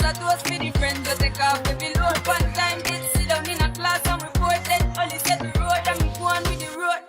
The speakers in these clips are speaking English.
a dose for the friends that take off the load. One time did sit down in a class and report, then only set the road and go on with the road.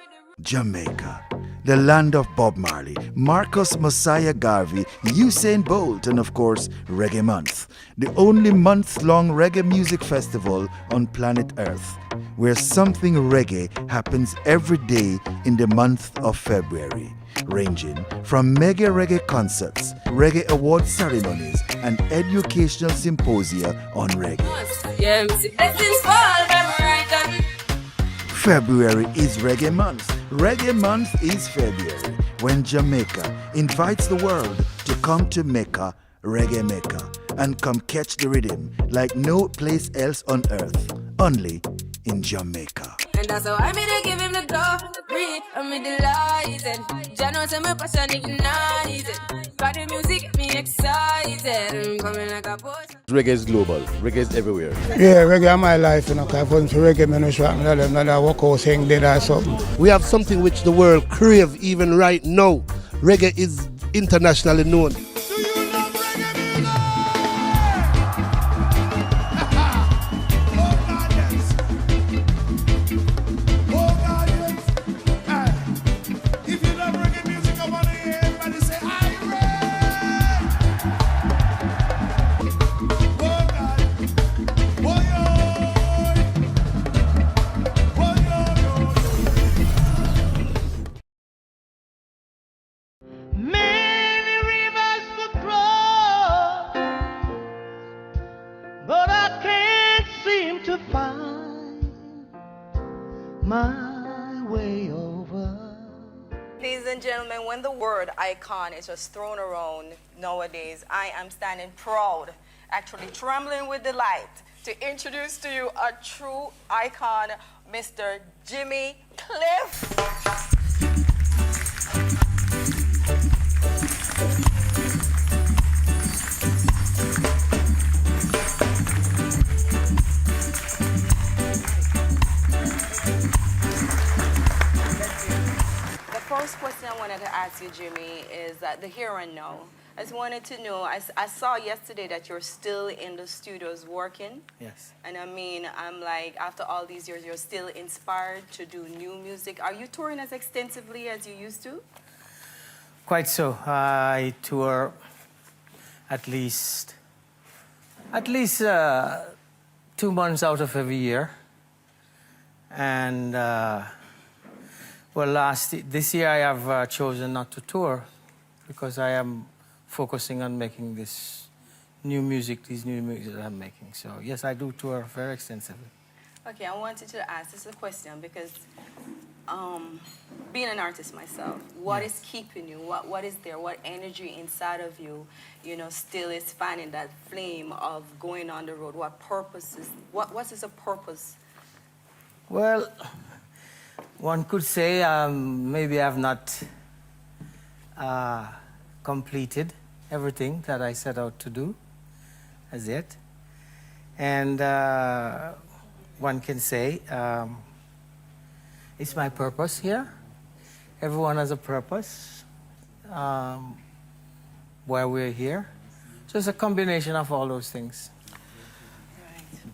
Jamaica, the land of Bob Marley, Marcus Messiah Garvey, Usain Bolt, and of course, Reggae Month, the only month-long reggae music festival on planet Earth, where something reggae happens every day in the month of February, ranging from mega reggae concerts, reggae award ceremonies, and educational symposia on reggae. February is Reggae Month. Reggae Month is February, when Jamaica invites the world to come to Mecca, Reggae Mecca, and come catch the rhythm like no place else on earth, only in Jamaica. And that's how I made to give him the door, breathe, I'm delighted. Jano say my passion ignited. Got the music get me excited. I'm coming like a boss. Reggae is global. Reggae is everywhere. Yeah, reggae is my life, you know, because I for reggae, I don't know, walk out saying dead or something. We have something which the world crave even right now. Reggae is internationally known. My way over. Ladies and gentlemen, when the word icon is just thrown around nowadays, I am standing proud, actually trembling with delight, to introduce to you a true icon, Mr. Jimmy Cliff. The first question I wanted to ask you, Jimmy, is the here and now. I just wanted to know, I saw yesterday that you're still in the studios working. Yes. And I mean, I'm like, after all these years, you're still inspired to do new music. Are you touring as extensively as you used to? Quite so. I tour at least 2 months out of every year. And well, this year I have chosen not to tour because I am focusing on making these new music that I'm making. So yes, I do tour very extensively. Okay, I wanted to ask this a question because being an artist myself, what is keeping you? What is there? What energy inside of you, you know, still is finding that flame of going on the road? What purpose is? What is a purpose? Well, one could say maybe I've not completed everything that I set out to do as yet. And one can say it's my purpose here. Everyone has a purpose why we're here. So it's a combination of all those things.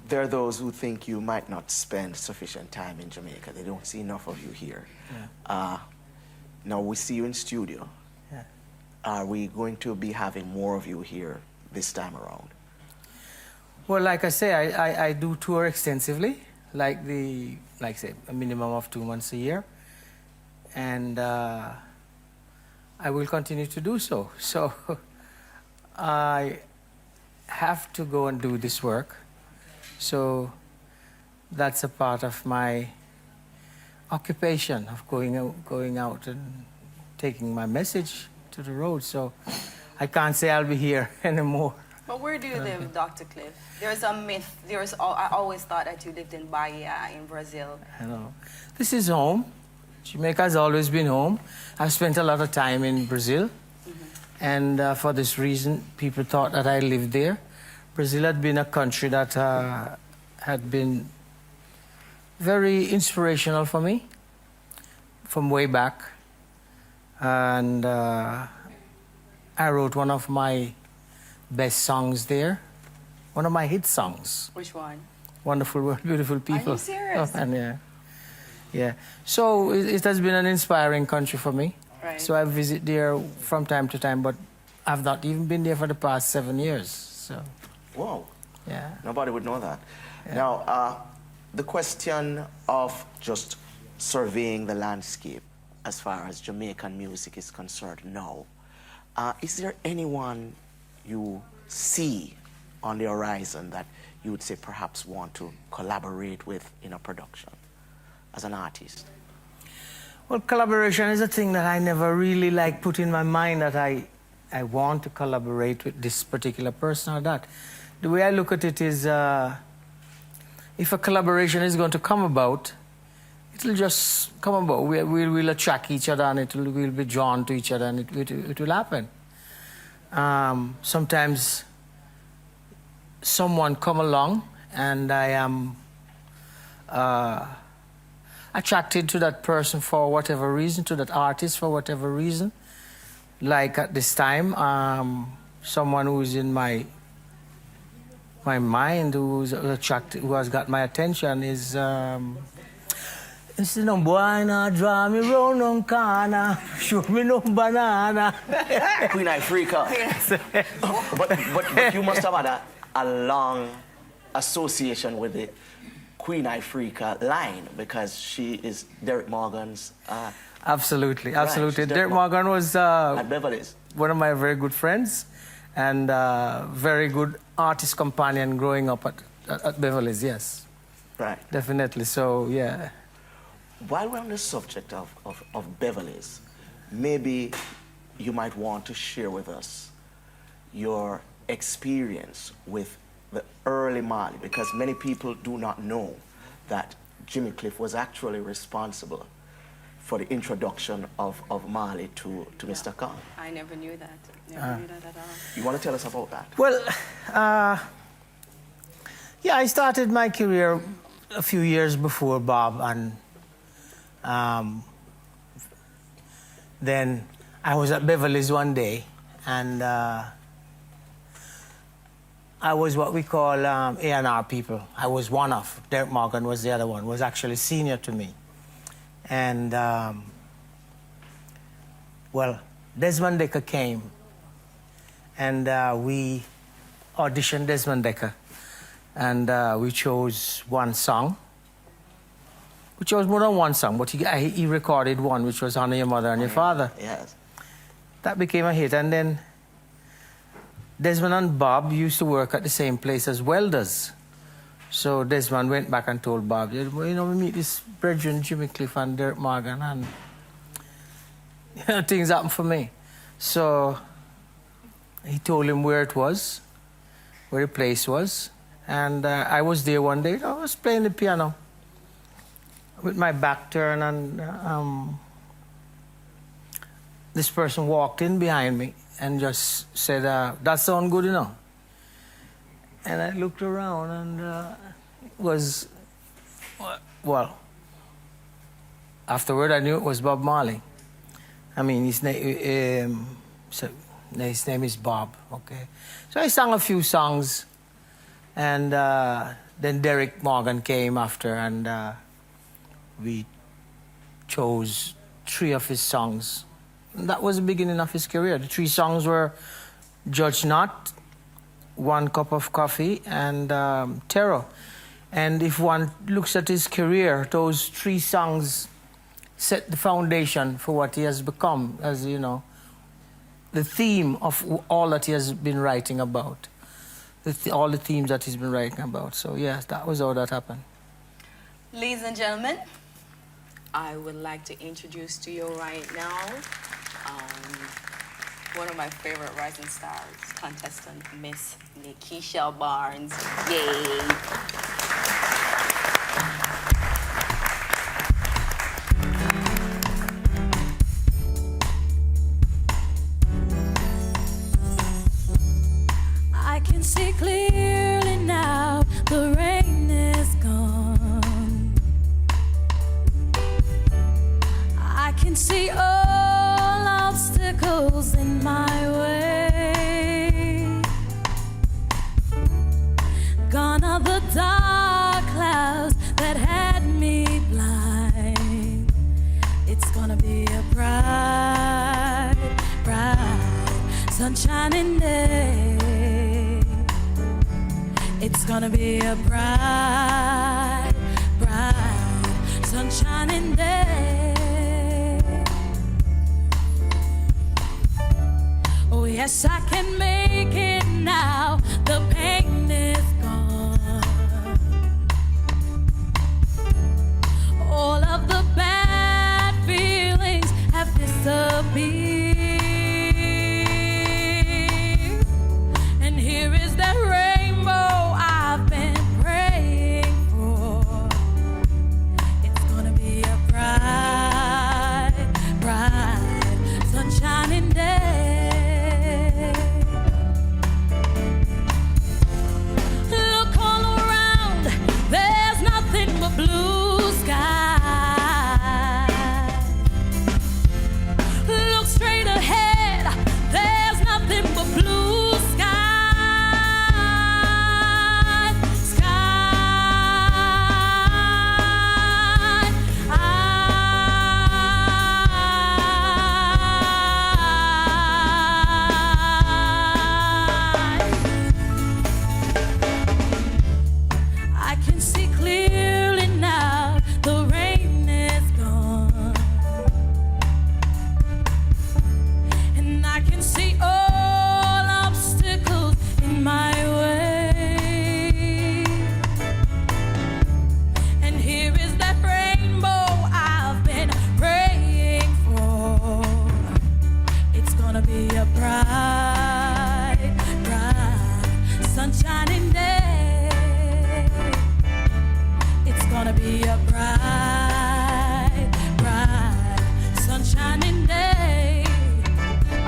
There are those who think you might not spend sufficient time in Jamaica. They don't see enough of you here. Yeah. Now we see you in studio. Yeah. Are we going to be having more of you here this time around? Well, like I say, I do tour extensively, like say, a minimum of 2 months a year. And I will continue to do so. So I have to go and do this work. So that's a part of my occupation of going out and taking my message to the road. So I can't say I'll be here anymore. But where do you live, Dr. Cliff? There's a myth. I always thought that you lived in Bahia in Brazil. I know. This is home. Jamaica has always been home. I've spent a lot of time in Brazil. And for this reason, people thought that I lived there. Brazil had been a country that had been very inspirational for me from way back. And I wrote one of my best songs there one of my hit songs. Which one? Wonderful World, Beautiful People. Are you serious? Oh, and yeah. So it has been an inspiring country for me. Right. So I visit there from time to time, but I've not even been there for the past 7 years. So. Whoa. Yeah. Nobody would know that. Yeah. Now, the question of just surveying the landscape as far as Jamaican music is concerned now, is there anyone you see on the horizon that you would say perhaps want to collaborate with in a production as an artist? Well, collaboration is a thing that I never really put in my mind that I want to collaborate with this particular person or that. The way I look at it is, if a collaboration is going to come about, it'll just come about. We'll attract each other, and we'll be drawn to each other, and it will happen. Sometimes someone come along, and I am attracted to that person for whatever reason, to that artist for whatever reason. Like at this time, someone who's in my mind, who has got my attention is no boy not draw me round no corner, show me no banana. Queen Africa. Yes. but you must have had a long association with the Queen Africa line, because she is Derek Morgan's. Absolutely. Right, Derek Morgan was at Beverly's. one of my very good friends and very good artist companion growing up at Beverly's, yes. Right. Definitely, so yeah. While we're on the subject of Beverly's, maybe you might want to share with us your experience with the early Marley, because many people do not know that Jimmy Cliff was actually responsible for the introduction of Marley to Mr. Khan. I never knew that. Never knew that at all. You want to tell us about that? Well, yeah, I started my career a few years before Bob, and then I was at Beverly's one day, and I was what we call A&R people. I was one of. Derek Morgan was the other one, was actually senior to me. And, well, Desmond Dekker came, and we auditioned Desmond Dekker, and we chose one song. We chose more than one song, but he recorded one, which was Honor Your Mother and Your Father. Yes. That became a hit, and then Desmond and Bob used to work at the same place as welders. So Desmond went back and told Bob, we meet this brethren, Jimmy Cliff and Derek Morgan, and things happened for me. So he told him where it was, where the place was, and I was there one day. I was playing the piano with my back turned, and this person walked in behind me and just said, that sound good enough. And I looked around, and it was, well, afterward I knew it was Bob Marley. I mean, his name is Bob, okay? So I sang a few songs, and then Derek Morgan came after, and we chose 3 of his songs. And that was the beginning of his career. The 3 songs were Judge Not, One Cup of Coffee, and Terror. And if one looks at his career, those 3 songs set the foundation for what he has become, as you know, the theme of all that he has been writing about, all the themes that he's been writing about. So yes, that was how that happened. Ladies and gentlemen, I would like to introduce to you right now one of my favorite Rising Stars contestant, Miss Nikisha Barnes. Yay! I can see clearly now, the rain is gone. I can see all obstacles in my way. of the dark clouds that had me blind. It's gonna be a bright, bright, sunshining day. It's gonna be a bright, bright, sunshining day. Oh yes, I can make it now. The pain is gone. All of the bad feelings have disappeared. And here is that rainbow I've been praying for. It's gonna be a bright, bright, sunshining day. Look all around, there's nothing but blue sky. Look straight ahead, there's nothing but blue sky. I can see clearly now, the rain is gone. And I can see all obstacles in my way. And here is that rainbow I've been praying for. It's gonna be a bright, bright, sunshining day. It's gonna be a bright, bright, sunshining day.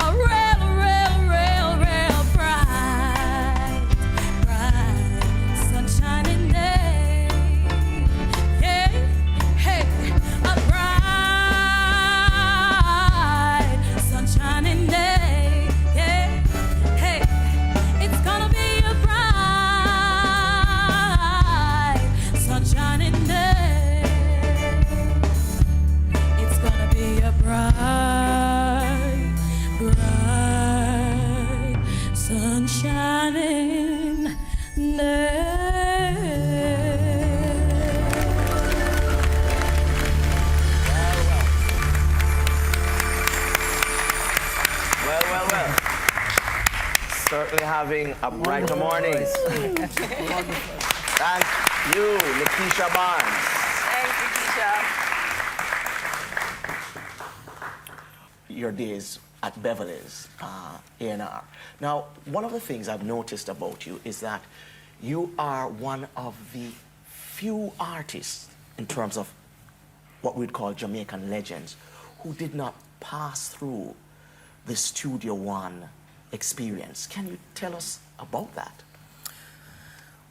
A real, real, real, real bright, bright, sunshining day. Yeah, hey, a bright, sunshining day. Yeah, hey, it's gonna be a bright, sunshining day. It's gonna be a bright, bright, sunshining day. Well. Certainly having a brighter morning. Thank you, Nikisha Barnes. Thank you, Keisha. Your days at Beverly's A&R. Now, one of the things I've noticed about you is that you are one of the few artists in terms of what we'd call Jamaican legends who did not pass through the Studio One experience. Can you tell us about that?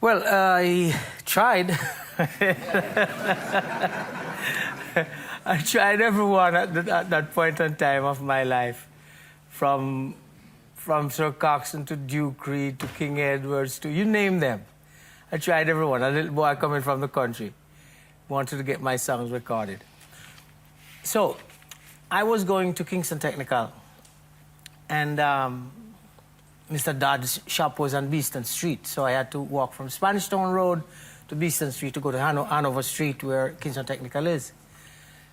Well, I tried. I tried everyone at that point in time of my life, from Sir Coxsone to Duke Reid to King Edwards to you name them. I tried everyone. A little boy coming from the country wanted to get my songs recorded. So I was going to Kingston Technical, and Mr. Dodd's shop was on Beeston Street, so I had to walk from Spanish Town Road to Beeston Street to go to Hanover Street, where Kingston Technical is.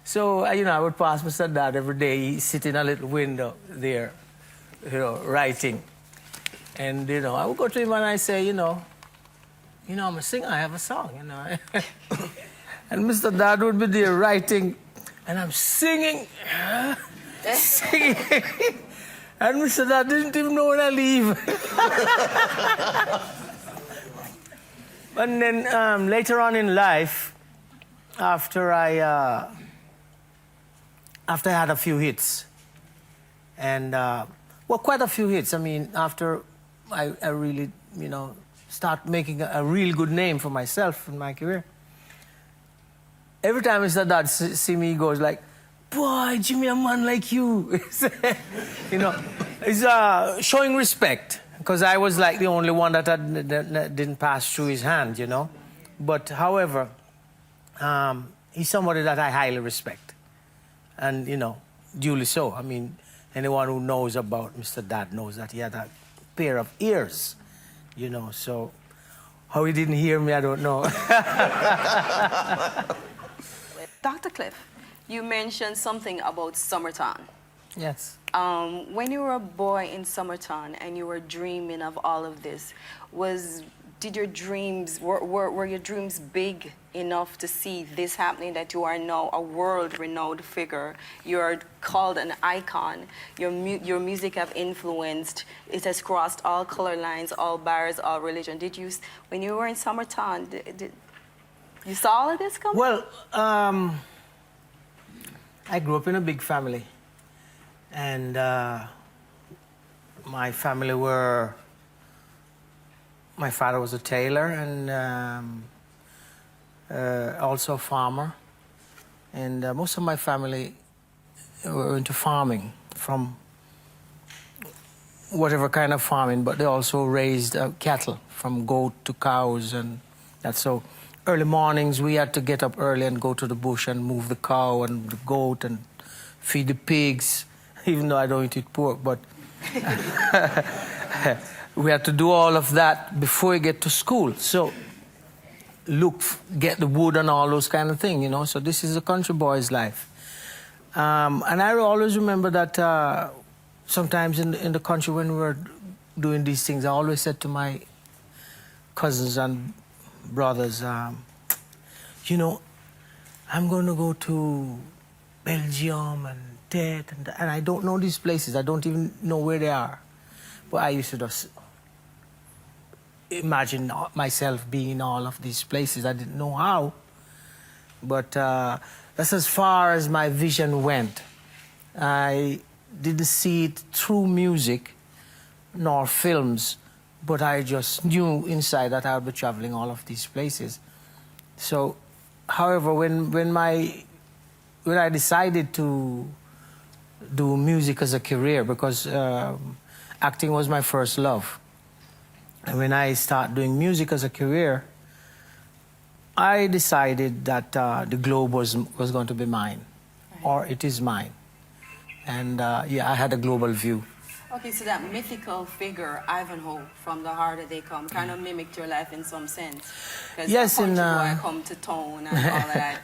So, I would pass Mr. Dodd every day. He's sitting in a little window there, writing. And, I would go to him and I say, I'm a singer, I have a song, And Mr. Dodd would be there writing, and I'm singing, singing. And Mr. Dodd didn't even know when I leave. And then later on in life, after I had a few hits, and quite a few hits. I mean, after I really, start making a real good name for myself in my career. Every time Mr. Dodd see me, he goes like, "Boy, Jimmy, a man like you." He's showing respect. because I was like the only one that didn't pass through his hand, you know. But however, he's somebody that I highly respect, and you know, duly so. I mean, anyone who knows about Mr. Dad knows that he had a pair of ears, you know. So how he didn't hear me, I don't know. Dr. Cliff, you mentioned something about Summertown. Yes. When you were a boy in Summertown and you were dreaming of all of this, were your dreams big enough to see this happening, that you are now a world-renowned figure? You're called an icon. Your music have influenced, it has crossed all color lines, all barriers, all religion. When you were in Summertown, you saw all of this coming? Well, I grew up in a big family. And my family were, my father was a tailor and also a farmer. And most of my family were into farming, from whatever kind of farming, but they also raised cattle, from goat to cows and that. So early mornings we had to get up early and go to the bush and move the cow and the goat and feed the pigs. Even though I don't eat pork, but we had to do all of that before we get to school. So get the wood and all those kind of things, you know. So this is a country boy's life. And I always remember that sometimes in the country when we were doing these things, I always said to my cousins and brothers, you know, I'm going to go to Belgium and I don't know these places. I don't even know where they are. But I used to just imagine myself being in all of these places. I didn't know how. But that's as far as my vision went. I didn't see it through music nor films, but I just knew inside that I would be traveling all of these places. So, however, when I decided to do music as a career, because acting was my first love. And when I started doing music as a career, I decided that the globe was going to be mine, or it is mine. And yeah, I had a global view. Okay, so that mythical figure, Ivanhoe, from The Harder They Come, kind of mimicked your life in some sense. Yes, and I come to tone and all of that.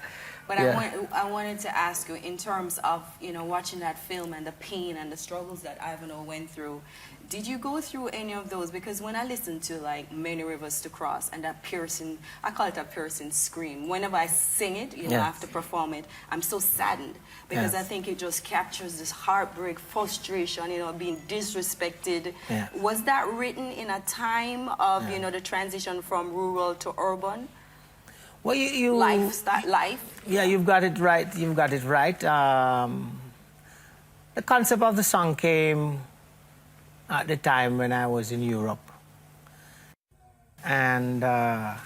But yeah. I wanted to ask you, in terms of, you know, watching that film and the pain and the struggles that Ivanhoe went through, did you go through any of those? Because when I listen to, like, Many Rivers to Cross and that piercing, I call it a piercing scream. Whenever I sing it, you know, I have to perform it, I'm so saddened. Because I think it just captures this heartbreak, frustration, you know, being disrespected. Yeah. Was that written in a time of, you know, the transition from rural to urban? Well, life. Yeah, you've got it right. You've got it right. The concept of the song came at the time when I was in Europe. And I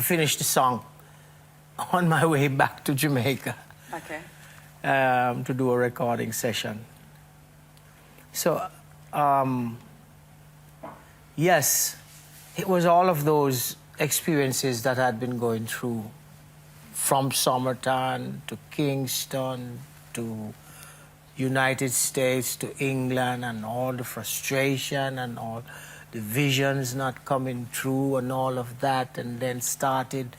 finished the song on my way back to Jamaica. Okay. To do a recording session. So, yes, it was all of those experiences that I'd been going through, from Summertown to Kingston to United States to England, and all the frustration and all the visions not coming true and all of that, and then started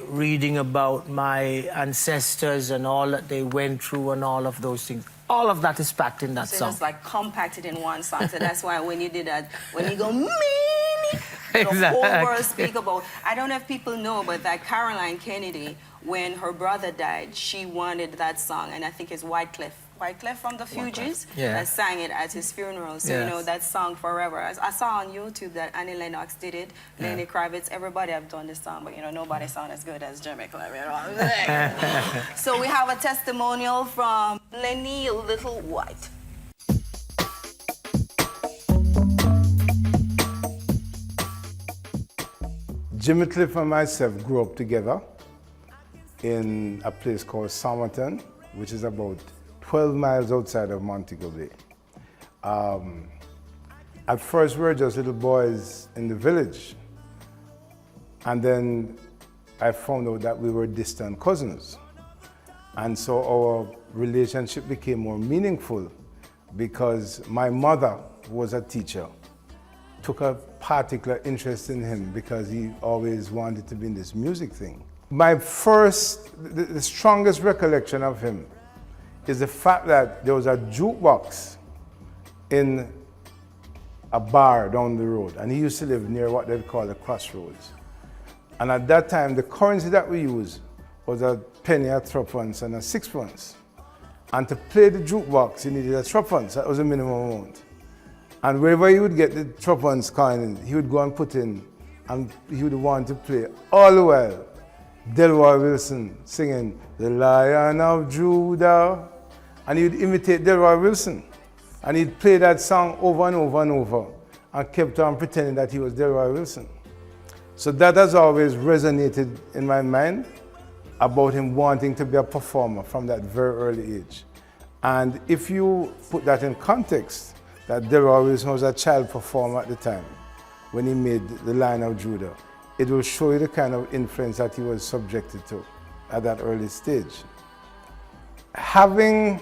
reading about my ancestors and all that they went through and all of those things. All of that is packed in that song. It's like compacted in one song. So that's why when you did that, when you go, the whole world speak about. I don't know if people know, but that Caroline Kennedy, when her brother died, she wanted that song, and I think it's Wycliffe from the Fugees, that sang it at his funeral. So, you know, that song forever. I saw on YouTube that Annie Lennox did it, Lenny Kravitz, everybody have done this song, but, you know, nobody sound as good as Jammy. So we have a testimonial from Lenny Little White. Jimmy Cliff and myself grew up together in a place called Somerton, which is about 12 miles outside of Montego Bay. At first, we were just little boys in the village. And then I found out that we were distant cousins. And so our relationship became more meaningful because my mother, who was a teacher, took a particular interest in him because he always wanted to be in this music thing. My the strongest recollection of him is the fact that there was a jukebox in a bar down the road, and he used to live near what they'd call the crossroads. And at that time, the currency that we used was a penny, a threepence, and a sixpence. And to play the jukebox, you needed a threepence. That was the minimum amount. And wherever he would get the threepence coin, he would go and put in, and he would want to play all the while. Delroy Wilson singing, "The Lion of Judah." And he would imitate Delroy Wilson. And he'd play that song over and over and over, and kept on pretending that he was Delroy Wilson. So that has always resonated in my mind about him wanting to be a performer from that very early age. And if you put that in context, that Delroy Wilson was a child performer at the time when he made The Lion of Judah, it will show you the kind of influence that he was subjected to at that early stage. Having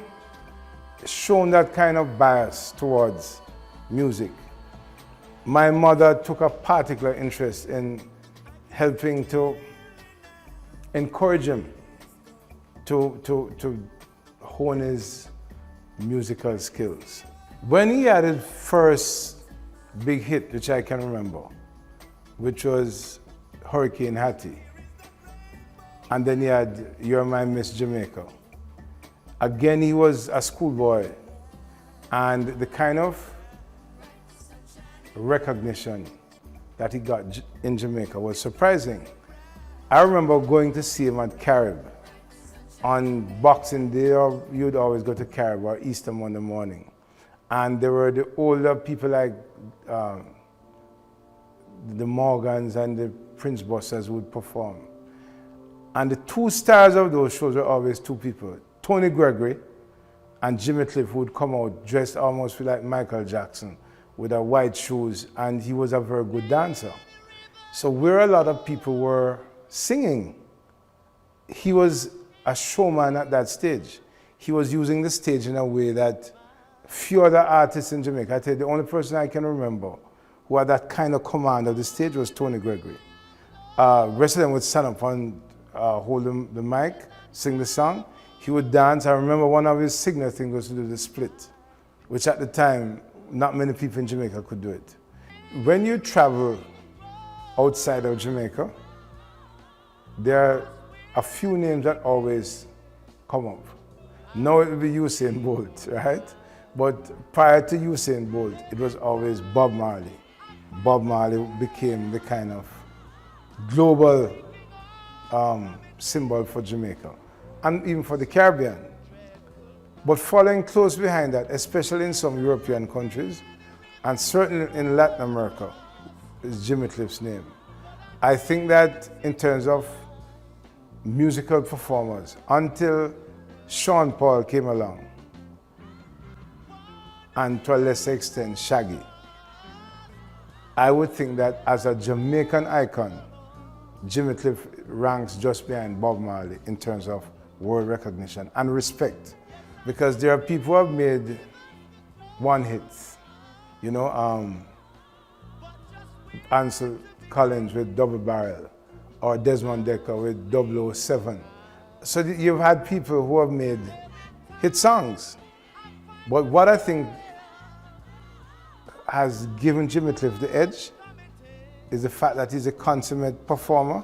shown that kind of bias towards music, my mother took a particular interest in helping to encourage him to hone his musical skills. When he had his first big hit, which I can remember, which was Hurricane Hattie, and then he had You're My Miss Jamaica. Again, he was a schoolboy, and the kind of recognition that he got in Jamaica was surprising. I remember going to see him at Carib on Boxing Day, or you'd always go to Carib, or Easter Monday morning. And there were the older people like the Morgans and the Prince Busters who would perform. And the two stars of those shows were always two people, Tony Gregory and Jimmy Cliff, who would come out dressed almost like Michael Jackson with a white shoes, and he was a very good dancer. So where a lot of people were singing, he was a showman at that stage. He was using the stage in a way that few other artists in Jamaica, I tell you, the only person I can remember who had that kind of command of the stage was Tony Gregory. Rest of them would stand up and hold the mic, sing the song. He would dance. I remember one of his signature things was to do the split, which at the time, not many people in Jamaica could do it. When you travel outside of Jamaica, there are a few names that always come up. Now it will be Usain Bolt, right? But prior to Usain Bolt, it was always Bob Marley. Bob Marley became the kind of global symbol for Jamaica, and even for the Caribbean. But following close behind that, especially in some European countries, and certainly in Latin America, is Jimmy Cliff's name. I think that in terms of musical performers, until Sean Paul came along, and to a lesser extent, Shaggy, I would think that as a Jamaican icon, Jimmy Cliff ranks just behind Bob Marley in terms of world recognition and respect. Because there are people who have made one hits, you know, Ansel Collins with Double Barrel, or Desmond Decker with 007. So you've had people who have made hit songs. But what I think has given Jimmy Cliff the edge is the fact that he's a consummate performer,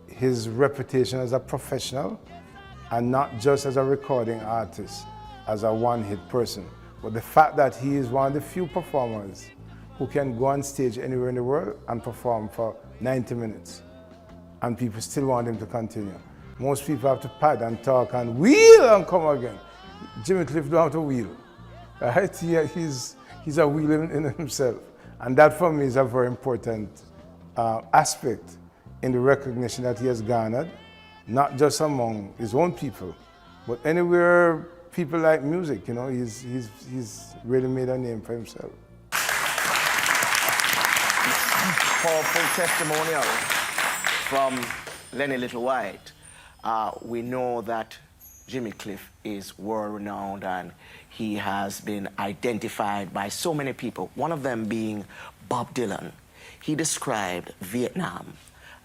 his reputation as a professional, and not just as a recording artist, as a one-hit person, but the fact that he is one of the few performers who can go on stage anywhere in the world and perform for 90 minutes, and people still want him to continue. Most people have to pad and talk and wheel and come again. Jimmy Cliff don't have to wheel, right? He's a wheel in himself. And that for me is a very important aspect in the recognition that he has garnered, not just among his own people, but anywhere people like music, you know. He's really made a name for himself. Powerful testimonial from Lenny Little White. We know that Jimmy Cliff is world-renowned and he has been identified by so many people, one of them being Bob Dylan. He described Vietnam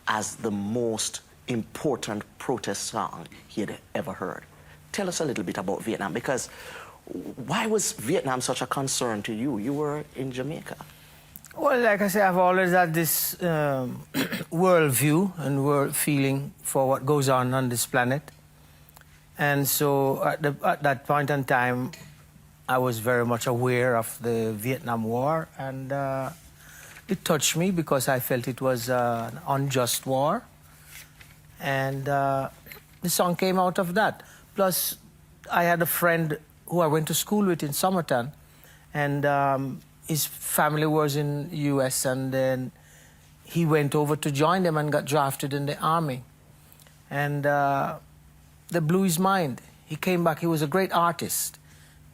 as the most important protest song he had ever heard. Tell us a little bit about Vietnam, because why was Vietnam such a concern to you? You were in Jamaica. Well, like I say, I've always had this world view and world feeling for what goes on this planet. And so at that point in time, I was very much aware of the Vietnam War, and it touched me because I felt it was an unjust war. And the song came out of that. Plus, I had a friend who I went to school with in Somerton, and his family was in the US, and then he went over to join them and got drafted in the army. And that blew his mind. He came back, he was a great artist,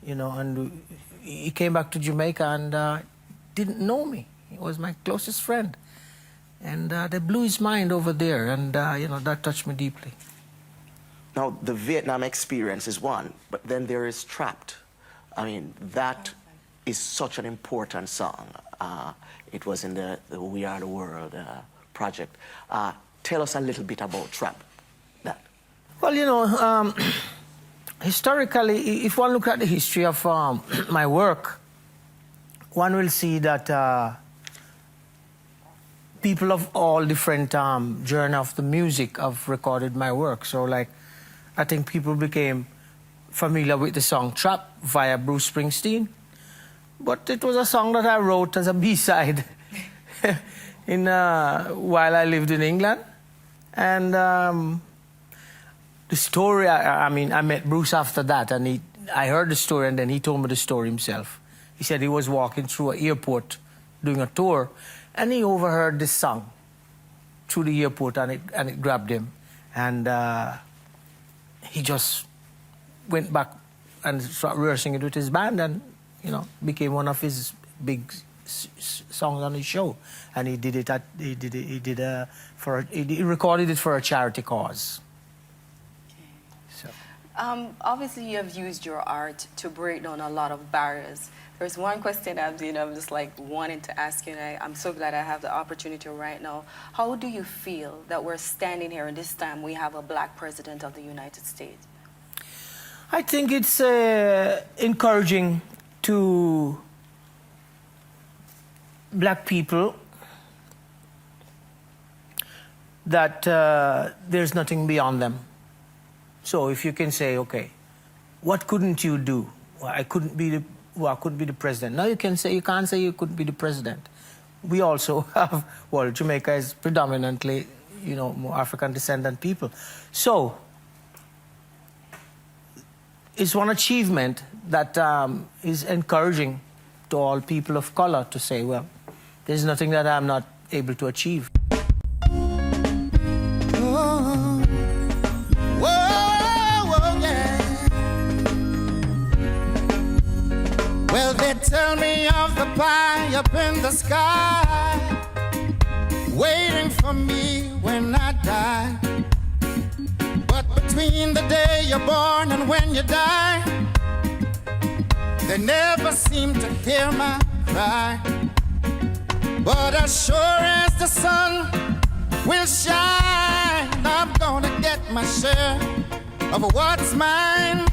you know, and he came back to Jamaica and didn't know me. He was my closest friend. And that blew his mind over there, and you know, that touched me deeply. Now, the Vietnam experience is one, but then there is Trapped. I mean, that is such an important song. It was in the We Are the World project. Tell us a little bit about Trapped. That. Well, you know, historically, if one looks at the history of my work, one will see that people of all different genre of the music have recorded my work. So, like, I think people became familiar with the song Trap via Bruce Springsteen. But it was a song that I wrote as a B-side while I lived in England. And the story, I mean, I met Bruce after that, and I heard the story, and then he told me the story himself. He said he was walking through an airport doing a tour, and he overheard this song through the airport, and it grabbed him. And he just went back and started rehearsing it with his band, and, you know, became one of his big songs on his show. And he did it he recorded it for a charity cause. So. Obviously, you have used your art to break down a lot of barriers. There's one question I'm just like wanting to ask you, and I'm so glad I have the opportunity right now. How do you feel that we're standing here and this time we have a black president of the United States? I think it's encouraging to black people that there's nothing beyond them. So if you can say, okay, what couldn't you do? Well, I couldn't be the president. Now you can't say you couldn't be the president. We also have, well, Jamaica is predominantly, you know, more African descendant people. So it's one achievement that is encouraging to all people of color to say, well, there's nothing that I'm not able to achieve. Well, they tell me of the pie up in the sky, waiting for me when I die. But between the day you're born and when you die, they never seem to hear my cry. But as sure as the sun will shine, I'm gonna get my share of what's mine.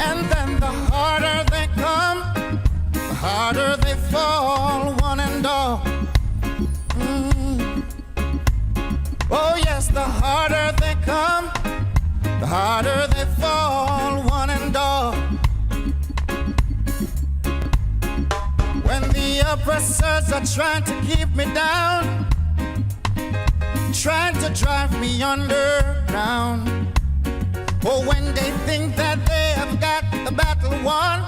And then the harder they come, the harder they fall, one and all. Oh yes, the harder they come, the harder they fall, one and all. When the oppressors are trying to keep me down, trying to drive me underground, or when they think that they have got the battle won,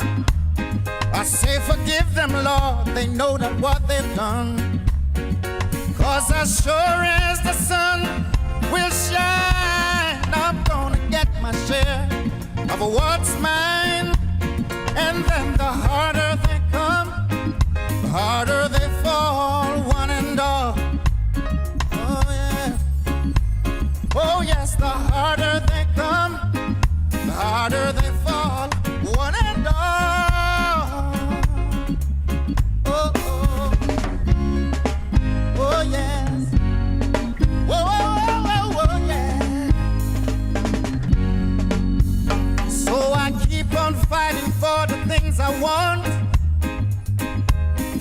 I say forgive them, Lord, they know not what they've done. 'Cause as sure as the sun will shine, I'm gonna get my share of what's mine. And then the harder they come, the harder they fall, one and all. Oh yeah. Oh yes, the harder they come, the harder they fall, one and all. Oh, oh, oh yes. Whoa, whoa, whoa, whoa, yeah. So I keep on fighting for the things I want,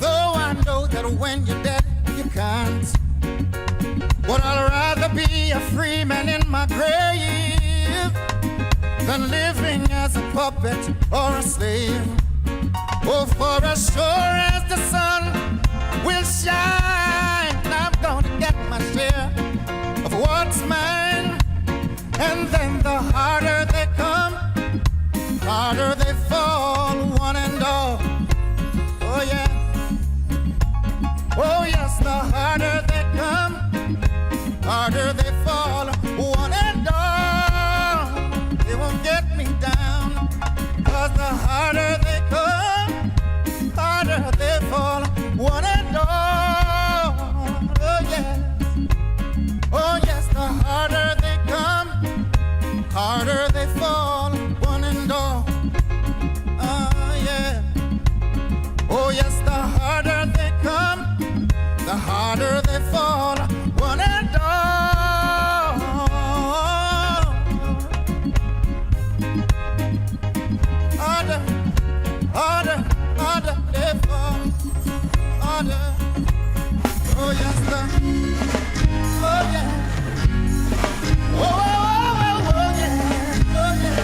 though I know that when you're dead, you can't. But I'd rather be a free man in my grave than living as a puppet or a slave. Oh, for as sure as the sun will shine, I'm gonna get my share of what's mine. And then the harder they come, harder they fall, one and all. Oh yeah. Oh yes, the harder they come, harder they fall, one and all. They won't get me down, 'cause the harder they come, harder they fall, one and all. Oh yes, oh yes, the harder they come, harder they fall, one and all. Oh yeah. Oh yes, the harder they come, the harder they fall, one and all. Harder, harder, harder they fall, harder. Oh yes, oh yeah. Oh, oh, oh, oh yeah, oh yeah.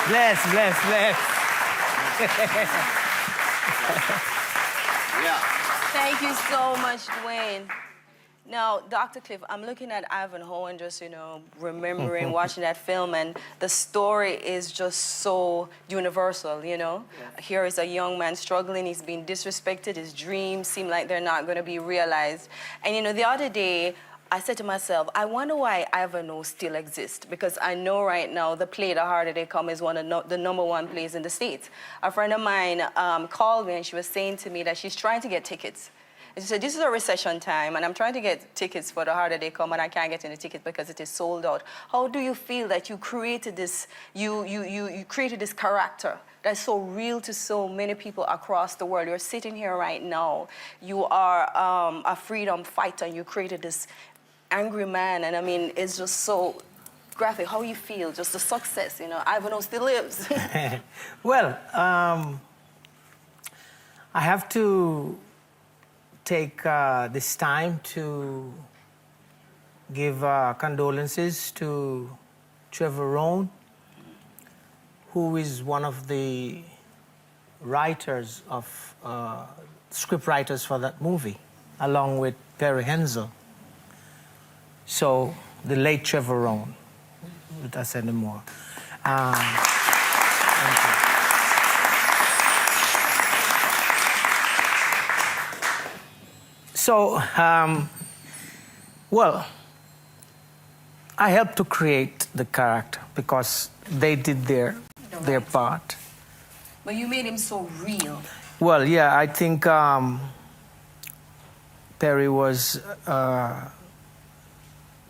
Bless, bless, bless. Thank you so much, Dwayne. Now, Dr. Cliff, I'm looking at Ivanhoe and just, remembering watching that film, and the story is just so universal, Here is a young man struggling, he's being disrespected, his dreams seem like they're not going to be realized. And, the other day, I said to myself, I wonder why Ivanhoe still exists, because I know right now the play The Harder They Come is one of the number one plays in the States. A friend of mine called me and she was saying to me that she's trying to get tickets. And she said, this is a recession time and I'm trying to get tickets for The Harder They Come and I can't get any tickets because it is sold out. How do you feel that you created this, you created this character that's so real to so many people across the world? You're sitting here right now. You are a freedom fighter and you created this angry man, and I mean, it's just so graphic. How you feel, just the success, Ivanhoe still lives. Well, I have to take this time to give condolences to Trevor Rohn, who is one of the writers of, script writers for that movie, along with Perry Hensel. So, the late Trevor Rohn, let us say no more. Thank you. So, well, I helped to create the character because they did their part. But you made him so real. Well, yeah, I think Perry was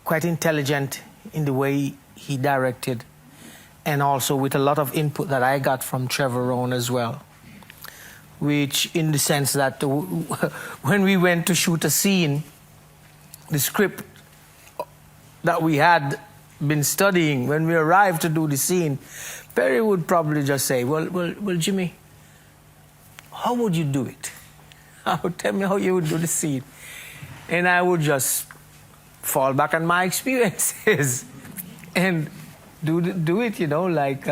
quite intelligent in the way he directed, and also with a lot of input that I got from Trevor Rohn as well, which in the sense that when we went to shoot a scene, the script that we had been studying, when we arrived to do the scene, Perry would probably just say, well, Jimmy, how would you do it? Tell me how you would do the scene. And I would just fall back on my experiences and do it, like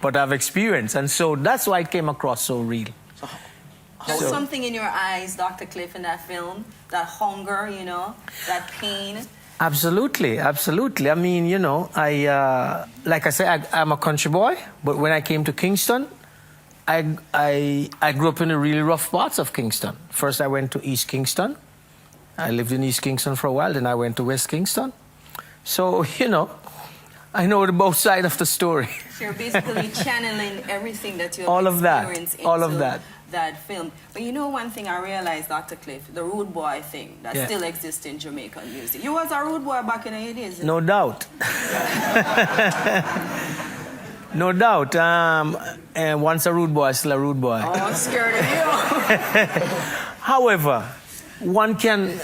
what I've experienced. And so that's why it came across so real. There's something in your eyes, Dr. Cliff, in that film, that hunger, that pain. Absolutely, absolutely. I mean, like I said, I'm a country boy, but when I came to Kingston, I grew up in the really rough parts of Kingston. First, I went to East Kingston, I lived in East Kingston for a while, then I went to West Kingston. So, you know, I know the both sides of the story. So you're basically channeling everything that you All have of that, experienced all of into that. film. But you know one thing I realized, Dr. Cliff, the rude boy thing that Yeah. still exists in Jamaican music. You was a rude boy back in the 80s. No doubt. No doubt. And once a rude boy, still a rude boy. Oh, I'm scared of you. However, one can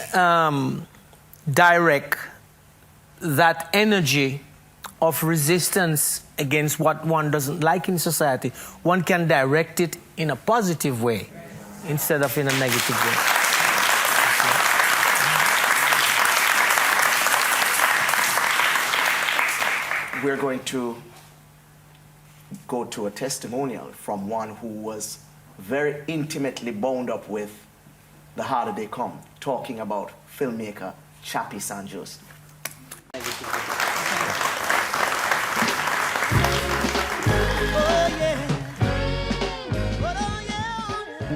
direct that energy of resistance against what one doesn't like in society. One can direct it in a positive way instead of in a negative way. We're going to go to a testimonial from one who was very intimately bound up with The Harder They Come, talking about filmmaker Chappie San Just.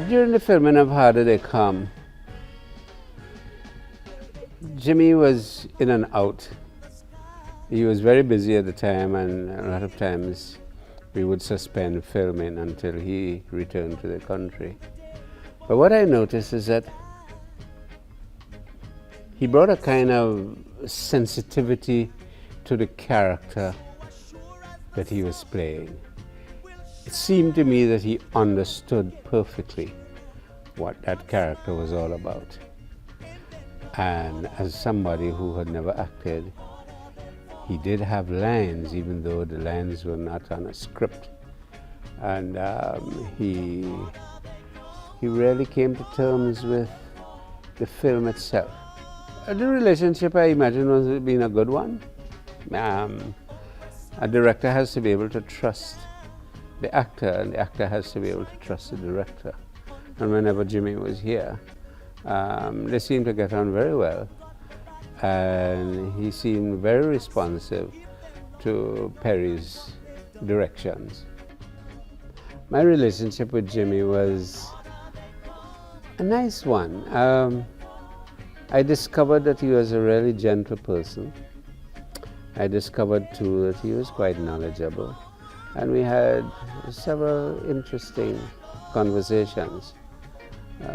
During the filming of Harder They Come, Jimmy was in and out. He was very busy at the time, and a lot of times we would suspend filming until he returned to the country. But what I noticed is that he brought a kind of sensitivity to the character that he was playing. It seemed to me that he understood perfectly what that character was all about. And as somebody who had never acted, he did have lines, even though the lines were not on a script. And he really came to terms with the film itself. The relationship, I imagine, was being a good one. A director has to be able to trust the actor, and the actor has to be able to trust the director. And whenever Jimmy was here, they seemed to get on very well. And he seemed very responsive to Perry's directions. My relationship with Jimmy was a nice one. I discovered that he was a really gentle person. I discovered too that he was quite knowledgeable. And we had several interesting conversations.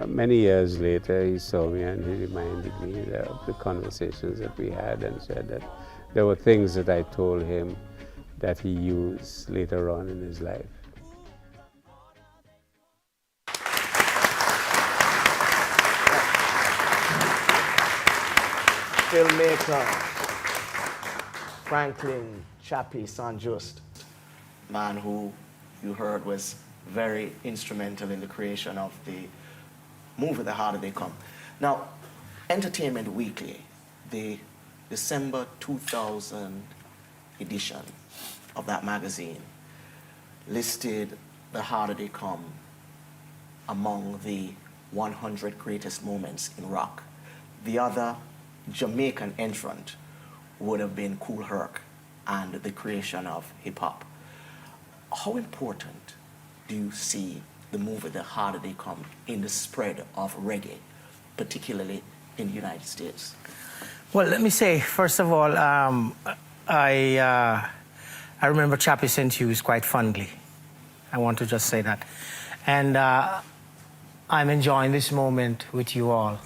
Many years later, he saw me and he reminded me of the conversations that we had, and said that there were things that I told him that he used later on in his life. Filmmaker Franklin Chappie San Just, man who you heard was very instrumental in the creation of the movie The Harder They Come. Now, Entertainment Weekly, the December 2000 edition of that magazine, listed The Harder They Come among the 100 greatest moments in rock. The other Jamaican entrant would have been Kool Herc and the creation of hip-hop. How important do you see the movie The Harder They Come in the spread of reggae, particularly in the United States? Well, let me say, first of all, I remember Chappie St. Hughes quite fondly. I want to just say that. And I'm enjoying this moment with you all.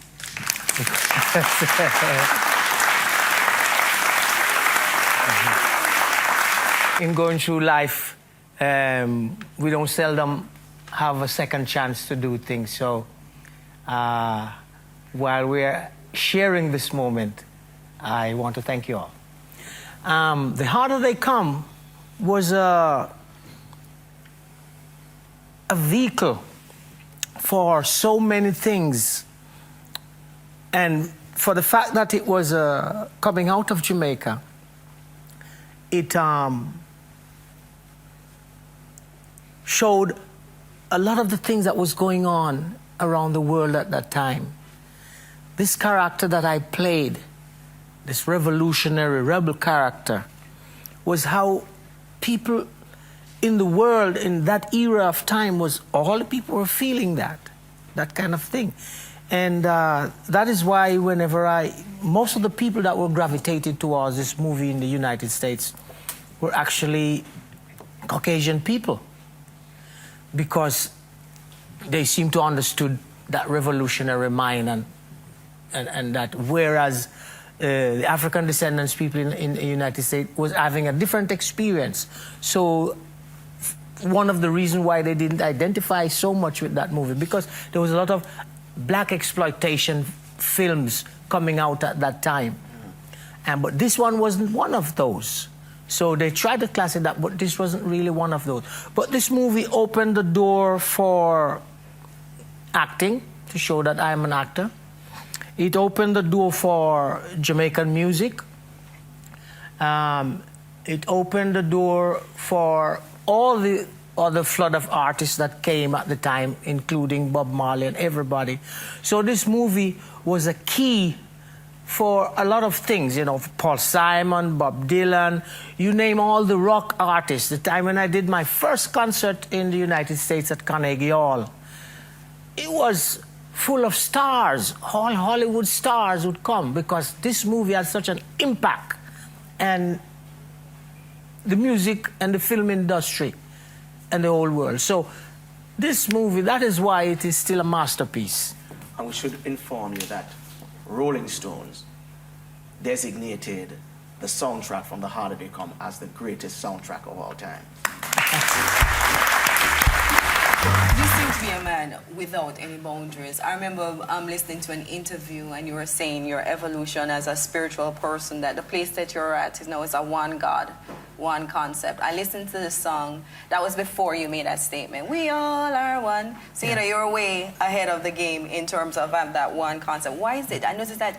In going through life, we don't seldom have a second chance to do things. So while we're sharing this moment, I want to thank you all. The Harder They Come was a vehicle for so many things. And for the fact that it was coming out of Jamaica, it showed a lot of the things that was going on around the world at that time. This character that I played, this revolutionary rebel character, was how people in the world in that era of time was, all the people were feeling that kind of thing. And that is why most of the people that were gravitated towards this movie in the United States were actually Caucasian people, because they seem to understood that revolutionary mind, and that whereas the African descendants people in the United States was having a different experience. So one of the reasons why they didn't identify so much with that movie, because there was a lot of black exploitation films coming out at that time. But this one wasn't one of those. So they tried to class it up, but this wasn't really one of those. But this movie opened the door for acting, to show that I'm an actor. It opened the door for Jamaican music. It opened the door for all the other flood of artists that came at the time, including Bob Marley and everybody. So this movie was a key for a lot of things, you know, Paul Simon, Bob Dylan, you name all the rock artists. The time when I did my first concert in the United States at Carnegie Hall, it was full of stars. All Hollywood stars would come because this movie had such an impact. And the music and the film industry and the whole world. So this movie, that is why it is still a masterpiece. And we should inform you that Rolling Stones designated the soundtrack from The Harder They Come as the greatest soundtrack of all time. You seem to be a man without any boundaries. I remember listening to an interview and you were saying your evolution as a spiritual person, that the place that you're at is now is a one God, one concept. I listened to the song. That was before you made that statement. We all are one. So, you know, you're way ahead of the game in terms of that one concept. Why is it? I noticed that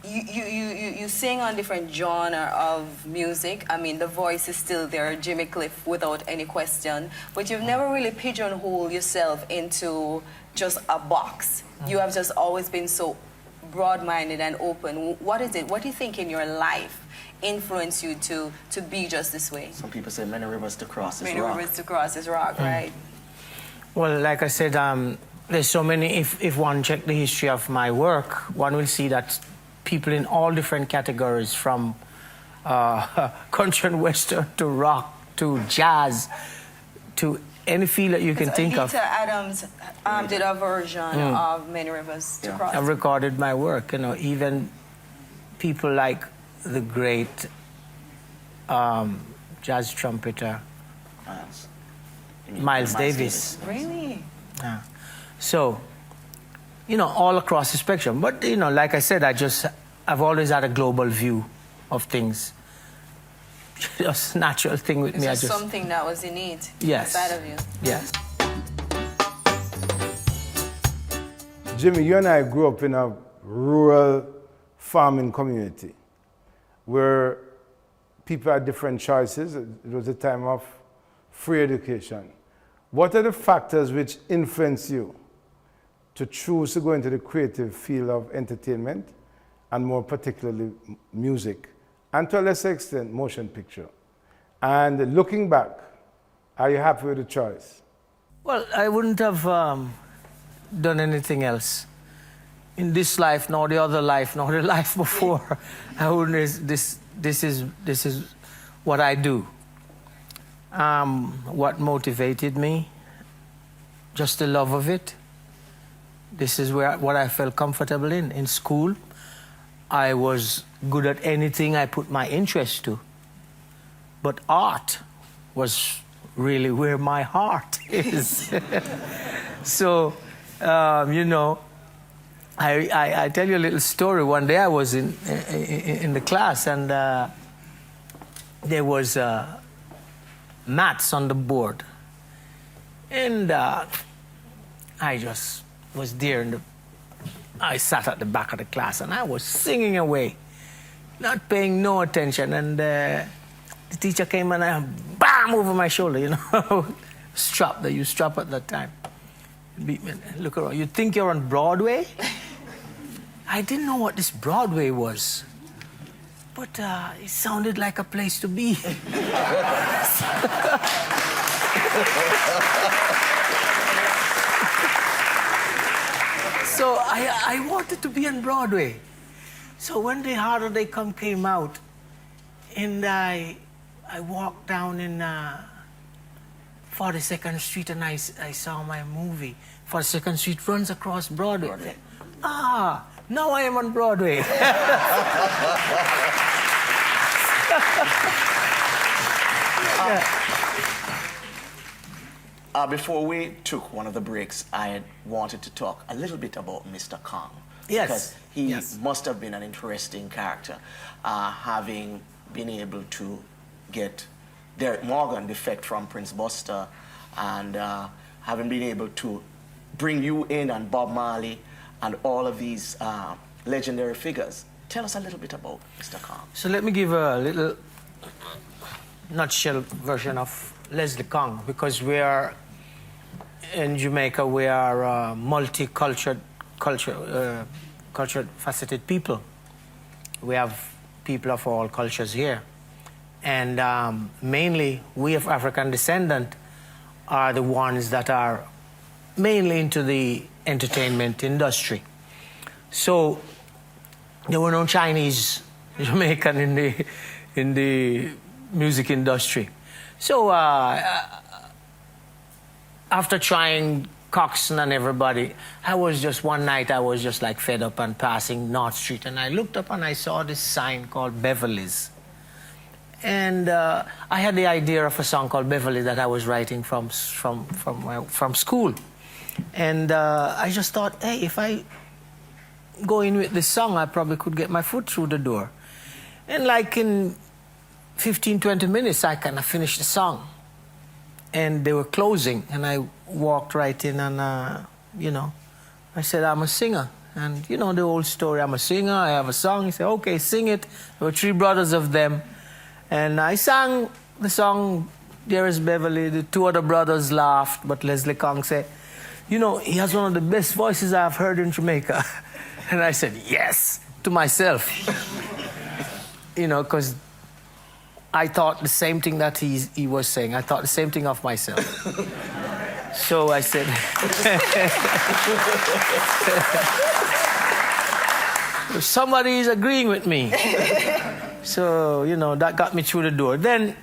you sing on different genre of music. I mean, the voice is still there, Jimmy Cliff, without any question. But you've never really pigeonholed yourself into just a box. You have just always been so broad-minded and open. What is it? What do you think in your life influenced you to be just this way? Some people say many rivers to cross is rock. Many rivers to cross is rock, right? Well, like I said, there's so many, if one check the history of my work, one will see that people in all different categories, from country and western to rock to jazz to any field that you can think of. Peter Adams did a version of Many Rivers to Cross. I've recorded my work, you know, even people like the great jazz trumpeter Miles Davis. Really? Yeah. So, you know, all across the spectrum. But, you know, like I said, I've always had a global view of things. Just a natural thing with me. It's just something that was innate inside of you. Yes. Jimmy, you and I grew up in a rural farming community where people had different choices. It was a time of free education. What are the factors which influence you to choose to go into the creative field of entertainment, and more particularly music, and to a lesser extent, motion picture? And looking back, are you happy with the choice? Well, I wouldn't have done anything else in this life, nor the other life, nor the life before. I wouldn't. This is what I do. What motivated me? Just the love of it. This is what I felt comfortable in. In school, I was good at anything I put my interest to. But art was really where my heart is. So, you know, I tell you a little story. One day I was in the class, and there was maths on the board. And I just was there, and I sat at the back of the class, and I was singing away, not paying no attention. And the teacher came and bam, over my shoulder, you know, strap that you strap at that time. Beat me. Look around. You think you're on Broadway? I didn't know what this Broadway was, but it sounded like a place to be. So I wanted to be on Broadway. So when The Harder They Come came out, and I walked down in 42nd Street and I saw my movie. 42nd Street runs across Broadway. Ah, now I am on Broadway. Before we took one of the breaks, I wanted to talk a little bit about Mr. Kong. Yes. Because he must have been an interesting character, having been able to get Derek Morgan, the effect from Prince Buster, and having been able to bring you in and Bob Marley and all of these legendary figures. Tell us a little bit about Mr. Kong. So let me give a little nutshell version of Leslie Kong, because we are in Jamaica, we are multicultural, cultured, faceted people. We have people of all cultures here. And mainly, we of African descent are the ones that are mainly into the entertainment industry. So there were no Chinese Jamaican in the music industry. So after trying Coxsone and everybody, one night I was just like fed up and passing North Street, and I looked up and I saw this sign called Beverly's. And I had the idea of a song called Beverly that I was writing from school. And I just thought, hey, if I go in with this song, I probably could get my foot through the door. And like in 15, 20 minutes, I kind of finished the song. And they were closing, and I walked right in and, you know, I said, I'm a singer. And, you know, the old story, I'm a singer, I have a song. He said, okay, sing it. There were 3 brothers of them. And I sang the song, Dearest Beverly. The 2 other brothers laughed, but Leslie Kong said, you know, he has one of the best voices I've heard in Jamaica. And I said, yes, to myself. You know, because I thought the same thing that he was saying. I thought the same thing of myself. So I said, somebody is agreeing with me. So, you know, that got me through the door. Then,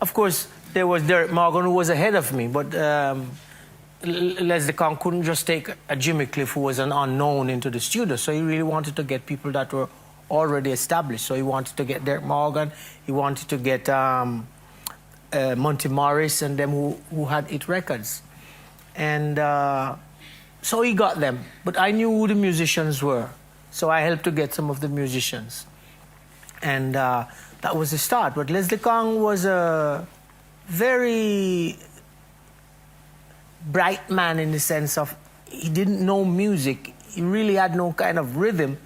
of course, there was Derek Morgan, who was ahead of me, but Leslie Kong couldn't just take a Jimmy Cliff, who was an unknown, into the studio. So he really wanted to get people that were already established. So he wanted to get Derek Morgan, he wanted to get Monty Morris and them who had hit records. And so he got them. But I knew who the musicians were. So I helped to get some of the musicians. And that was the start. But Leslie Kong was a very bright man in the sense of he didn't know music. He really had no kind of rhythm.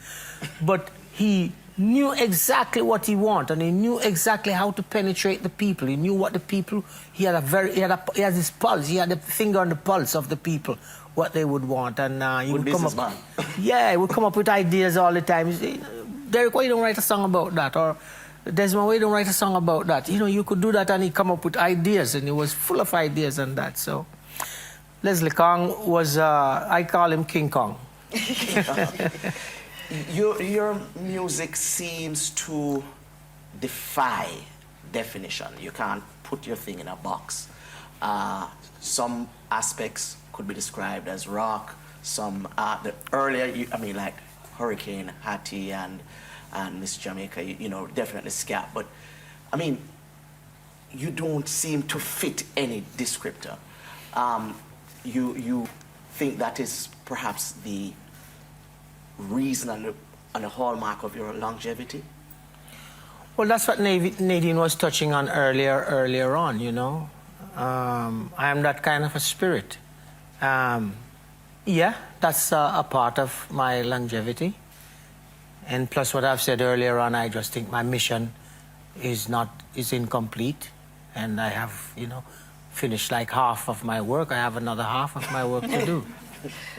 But he knew exactly what he wanted, and he knew exactly how to penetrate the people. He knew what the people, he had his pulse, he had a finger on the pulse of the people, what they would want. And he would come up, yeah, he would come up with ideas all the time. Derek, why you don't write a song about that? Or Desmond, why you don't write a song about that? You know, you could do that, and he'd come up with ideas, and he was full of ideas and that. So Leslie Kong was, I call him King Kong. Your music seems to defy definition. You can't put your thing in a box. Some aspects could be described as rock. Some the earlier, like Hurricane, Hattie, and Miss Jamaica, you know, definitely scat. But I mean, you don't seem to fit any descriptor. You think that is perhaps the reason and the hallmark of your longevity? Well, that's what Nadine was touching on earlier on, you know. I am that kind of a spirit. Yeah, that's a part of my longevity. And plus what I've said earlier on, I just think my mission is incomplete. And I have, you know, finished like half of my work. I have another half of my work to do.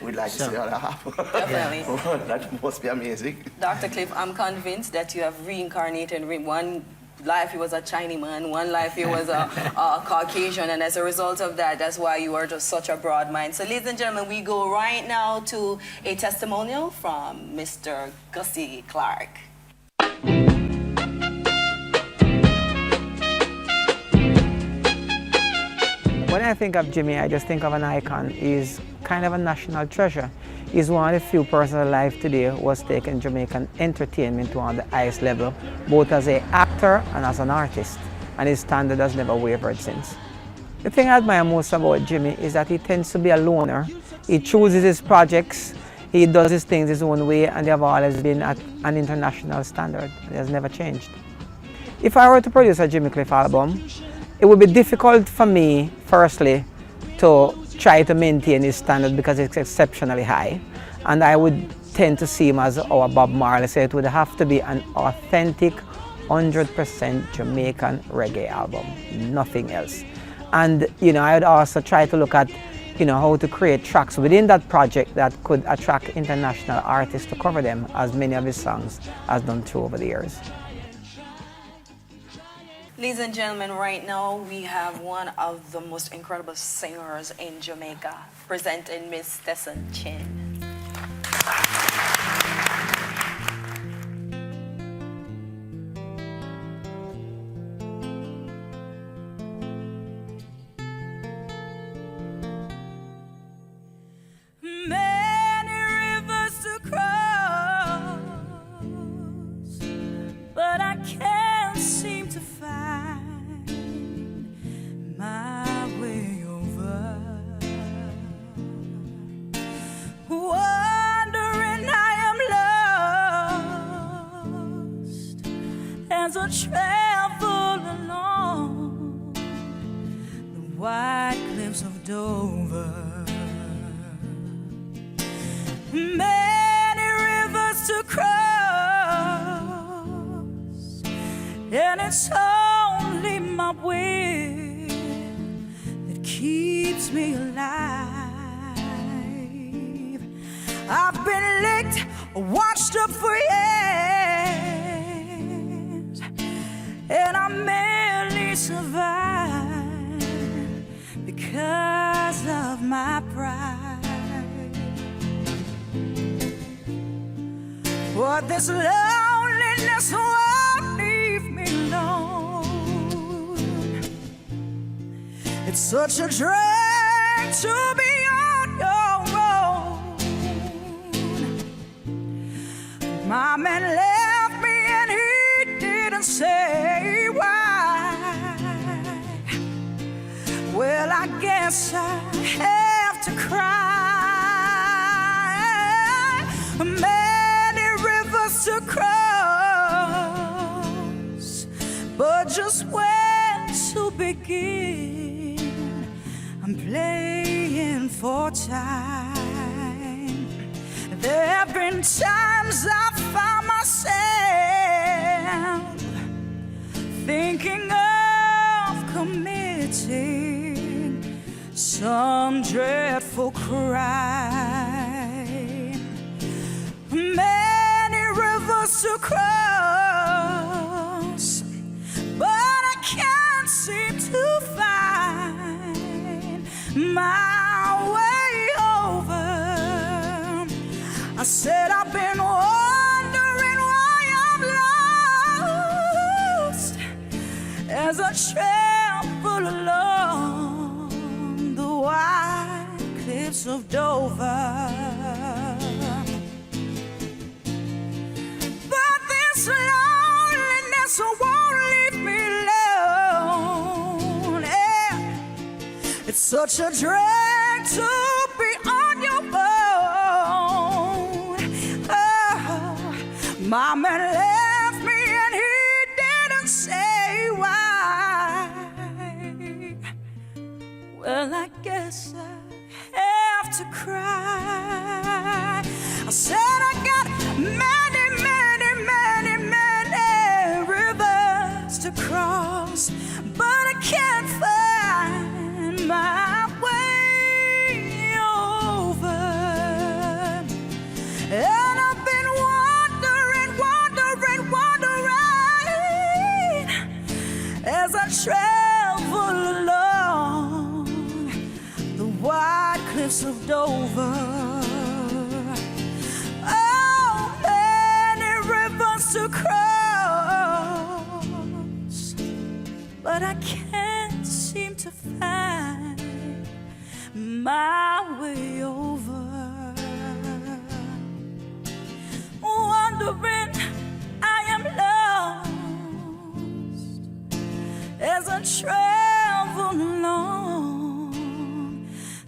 We'd like to see the other half. Definitely. That must be amazing. Dr. Cliff, I'm convinced that you have reincarnated one life he was a Chinese man, one life he was a Caucasian, and as a result of that, that's why you are just such a broad mind. So ladies and gentlemen, we go right now to a testimonial from Mr. Gussie Clark. When I think of Jimmy, I just think of an icon. He's kind of a national treasure. He's one of the few persons alive today who has taken Jamaican entertainment to on the highest level, both as an actor and as an artist, and his standard has never wavered since. The thing I admire most about Jimmy is that he tends to be a loner. He chooses his projects, he does his things his own way, and they have always been at an international standard. It has never changed. If I were to produce a Jimmy Cliff album, it would be difficult for me, firstly, to try to maintain his standard because it's exceptionally high. And I would tend to see him as our Bob Marley, so it would have to be an authentic, 100% Jamaican reggae album, nothing else. And I would also try to look at how to create tracks within that project that could attract international artists to cover them, as many of his songs has done through over the years. Ladies and gentlemen, right now we have one of the most incredible singers in Jamaica, presenting Miss Tesson Chin. Many rivers to cross, but I can't seem to find my way over. Wondering I am lost as I travel along the white cliffs of Dover. Many rivers to cross, and it's only my will that keeps me alive. I've been licked, washed up for years, and I merely survive because of my pride. But this loneliness won't leave me alone. It's such a drag to be on your own. My man left me and he didn't say why. Well, I guess I have to cry. To cross, but just where to begin? I'm playing for time. There have been times I found myself thinking of committing some dreadful crime. To cross, but I can't seem to find my way over. I said I've been wondering why I'm lost as I travel along the white cliffs of Dover. Loneliness won't leave me alone. Yeah. It's such a drag to be on your own. Oh, my man left me and he didn't say why. Well, I guess I have to cry. I said I got many to cross, but I can't find my way over. And I've been wandering to cross, but I can't seem to find my way over. Wondering I am lost as I travel along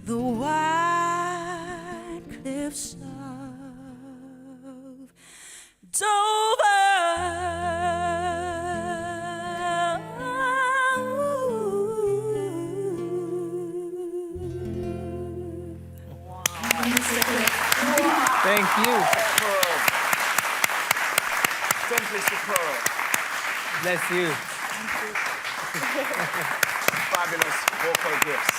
the wide cliffs of Dover. Thank you. Simply superb. Bless you. Fabulous vocal gifts.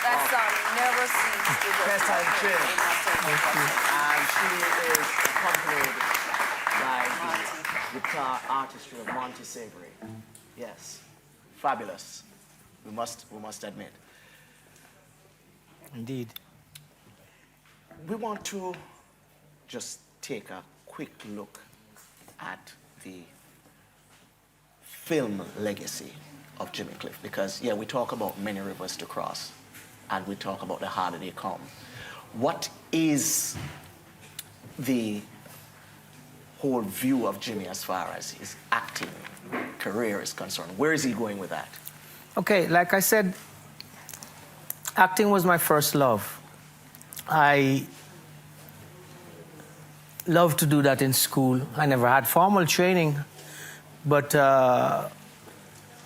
That song never ceases to go. Best time Chin. And she is accompanied by the guitar artistry of Monty Savory. Yes. Fabulous. We must admit. Indeed. We want to just take a quick look at the film legacy of Jimmy Cliff, because we talk about many rivers to cross and we talk about the harder they come. What is the whole view of Jimmy as far as his acting career is concerned? Where is he going with that? Okay, like I said, acting was my first love. I loved to do that in school. I never had formal training, but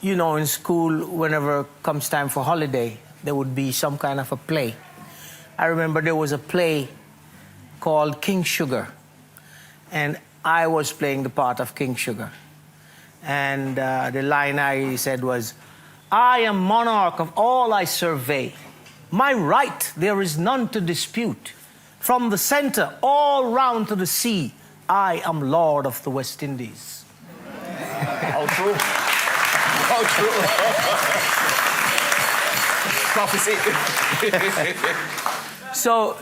you know, in school, whenever comes time for holiday, there would be some kind of a play. I remember there was a play called King Sugar, and I was playing the part of King Sugar. And the line I said was, "I am monarch of all I survey. My right there is none to dispute. From the center all round to the sea, I am Lord of the West Indies." How true. How true. Prophecy. So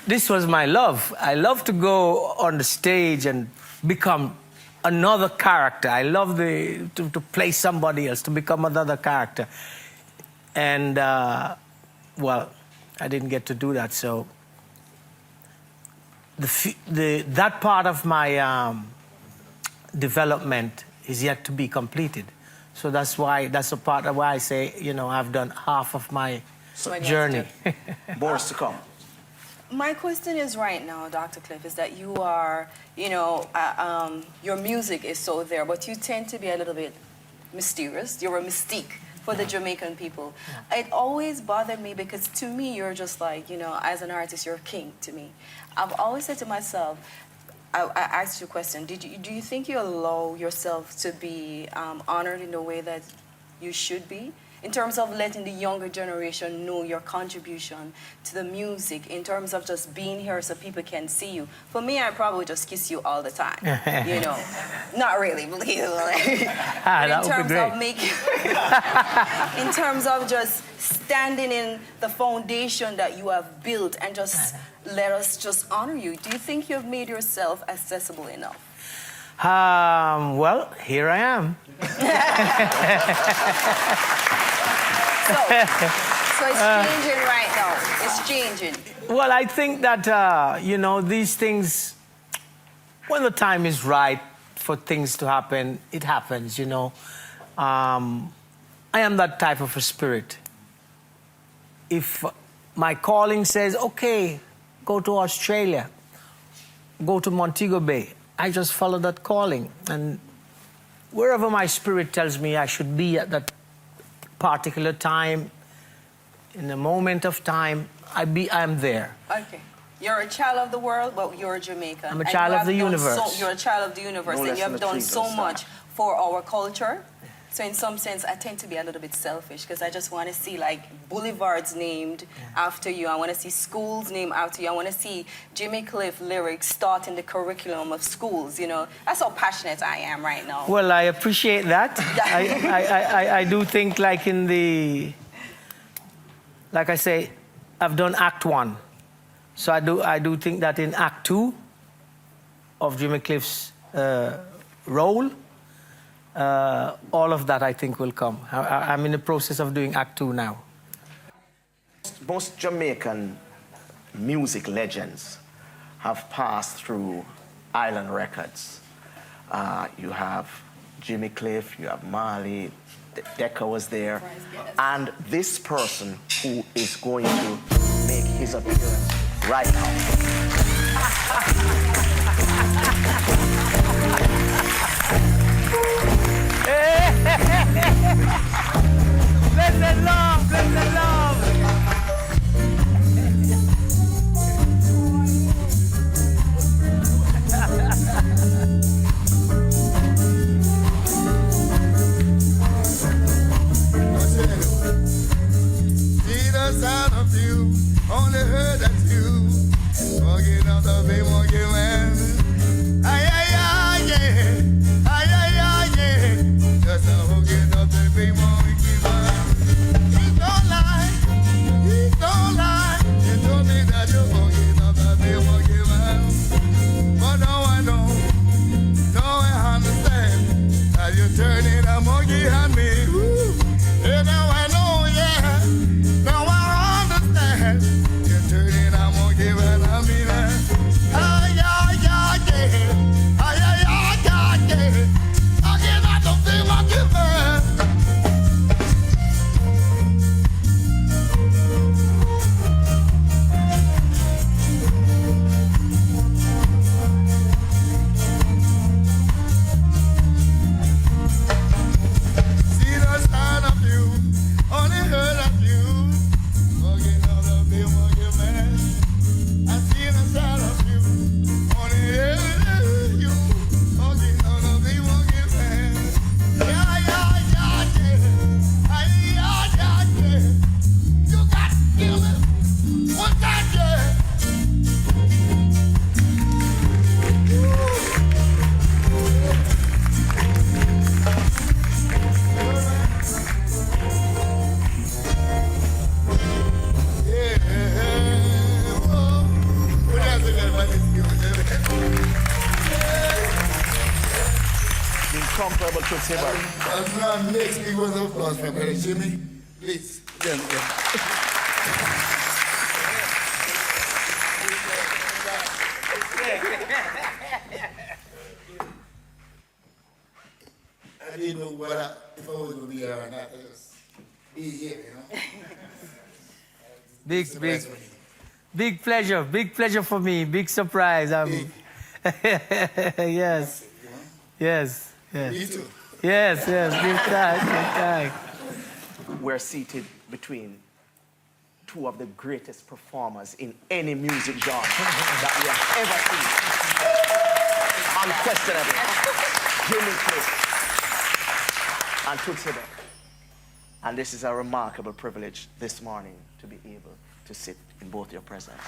this was my love. I love to go on the stage and become another character. I love to play somebody else, to become another character. And, well, I didn't get to do that, so that part of my development is yet to be completed. So that's a part of why I say, you know, I've done half of my journey. More to come. My question is right now, Dr. Cliff, is that you are, you know, your music is so there, but you tend to be a little bit mysterious. You're a mystique for the Jamaican people. Yeah. It always bothered me because to me, you're just like, you know, as an artist, you're a king to me. I've always said to myself, I asked you a question, do you think you allow yourself to be honored in the way that you should be? In terms of letting the younger generation know your contribution to the music, in terms of just being here so people can see you. For me, I probably just kiss you all the time, you know. Not really, believe it. That would be great. In terms of just standing in the foundation that you have built and just let us just honor you. Do you think you've made yourself accessible enough? Well, here I am. So it's changing right now. It's changing. Well, I think that, you know, these things, when the time is right for things to happen, it happens, you know. I am that type of a spirit. If my calling says, okay, go to Australia, go to Montego Bay, I just follow that calling. And wherever my spirit tells me I should be at that particular time, in a moment of time, I am there. Okay. You're a child of the world, but you're a Jamaican. I'm a child of the universe. You're a child of the universe, and you have done so much for our culture. So in some sense, I tend to be a little bit selfish because I just want to see like boulevards named after you. I want to see schools named after you. I want to see Jimmy Cliff lyrics start in the curriculum of schools, you know. That's how passionate I am right now. Well, I appreciate that. I do think like in the, like I say, I've done Act 1. So I do think that in Act 2 of Jimmy Cliff's role, all of that I think will come. I'm in the process of doing Act 2 now. Most Jamaican music legends have passed through Island Records. You have Jimmy Cliff, you have Marley, Decca was there, and this person who is going to make his appearance right now. Blessed love, blessed love. See the sound of you, only heard that you. Walking on the bay, walking man. Ay, ay, ay, yeah. Ay, ay, ay, yeah. Just a walking up the bay, walking man. He don't lie, he don't lie. He told me that you're walking up the bay, walking man. But now I know, now I understand that you're turning a monkey on me. Woo. And now I know, yeah. Now I understand. You're turning a monkey when I mean it. Ay, ay, ay, yeah. Ay, ay, ay, ay, yeah. I cannot don't feel my giver. See the sound of you, only heard of you. Walking on the bay, walking man. I see the sound of you, only heard you. Walking on the bay, walking man. Yeah, yeah, yeah, yeah. Ay, yeah, yeah, yeah. You got to kill it. One time, yeah. Incomparable to Timber. Next week was a applause for Brother Jimmy. Please. I didn't know if I was going to be here or not. I just be here, you know. Big pleasure for me, big surprise. Yes, yes, yes. Me too. Yes, big time. We're seated between two of the greatest performers in any music genre that we have ever seen. Unquestionably. Jammy Cliff and Tootsie Beck. And this is a remarkable privilege this morning to be able to sit in both your presence.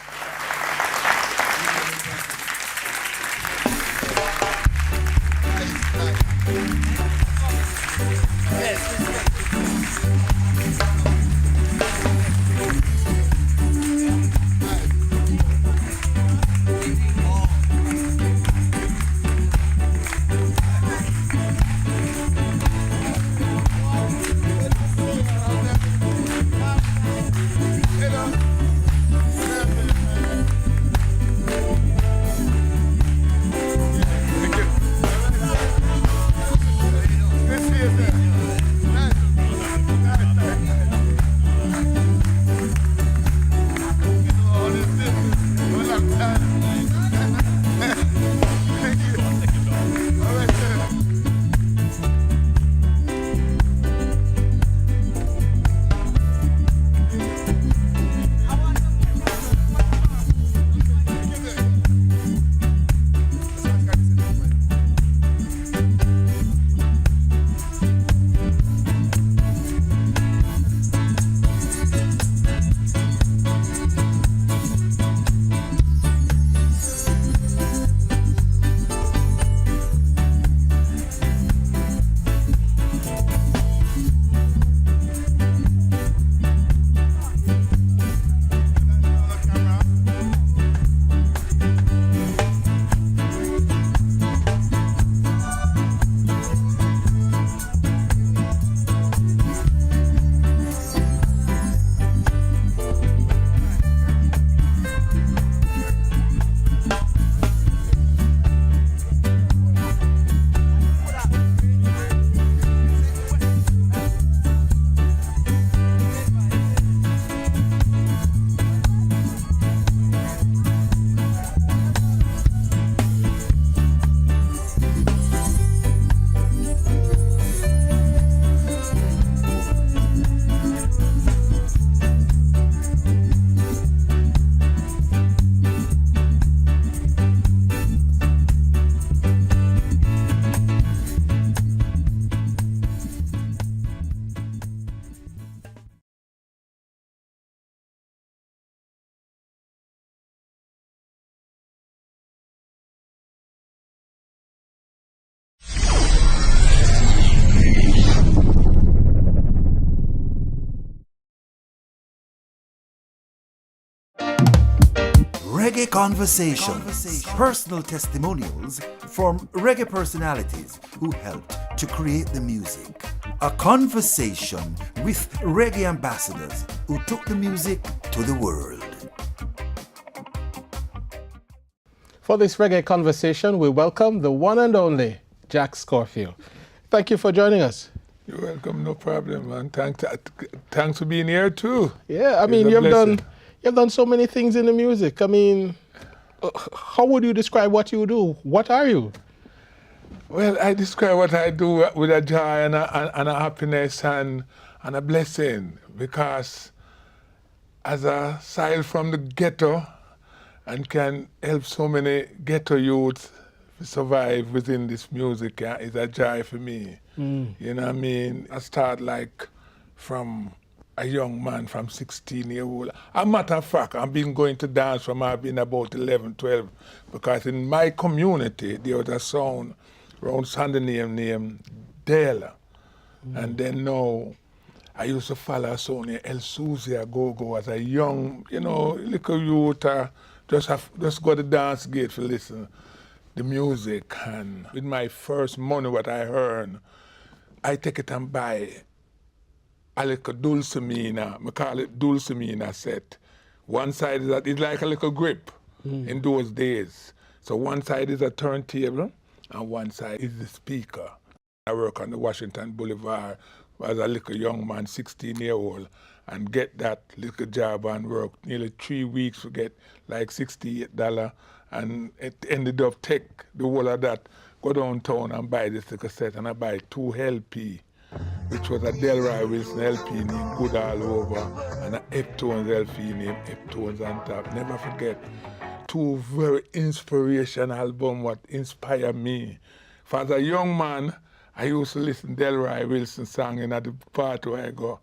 Conversations, personal testimonials from reggae personalities who helped to create the music. A conversation with reggae ambassadors who took the music to the world. For this reggae conversation, we welcome the one and only Jack Scorfield. Thank you for joining us. You're welcome, no problem, man. Thanks for being here too. Yeah, I mean, you've done so many things in the music. I mean, how would you describe what you do? What are you? Well, I describe what I do with a joy and a happiness and a blessing, because as a child from the ghetto and can help so many ghetto youths survive within this music, is a joy for me. You know what I mean? I start like from a young man from 16 years old. As a matter of fact, I've been going to dance from I've been about 11, 12, because in my community there was a sound around Sunday named Dale. And then now I used to follow a sound named El Suzia Go-Go as a young, little youth, just go to dance gate to listen the music. And with my first money what I earned, I take it and buy a little Dulcimina, I call it Dulcimina set. One side is like a little grip in those days. So one side is a turntable and one side is the speaker. I work on the Washington Boulevard as a little young man, 16-year-old, and get that little job and work nearly 3 weeks to get like $68. And it ended up take the whole of that, go downtown and buy this little set, and I buy 2 LP, which was a Delroy Wilson LP named Good All Over and a Heptones LP named Heptones on top. Never forget, 2 very inspirational albums what inspired me. For as a young man, I used to listen to Delroy Wilson song in at the part where I go,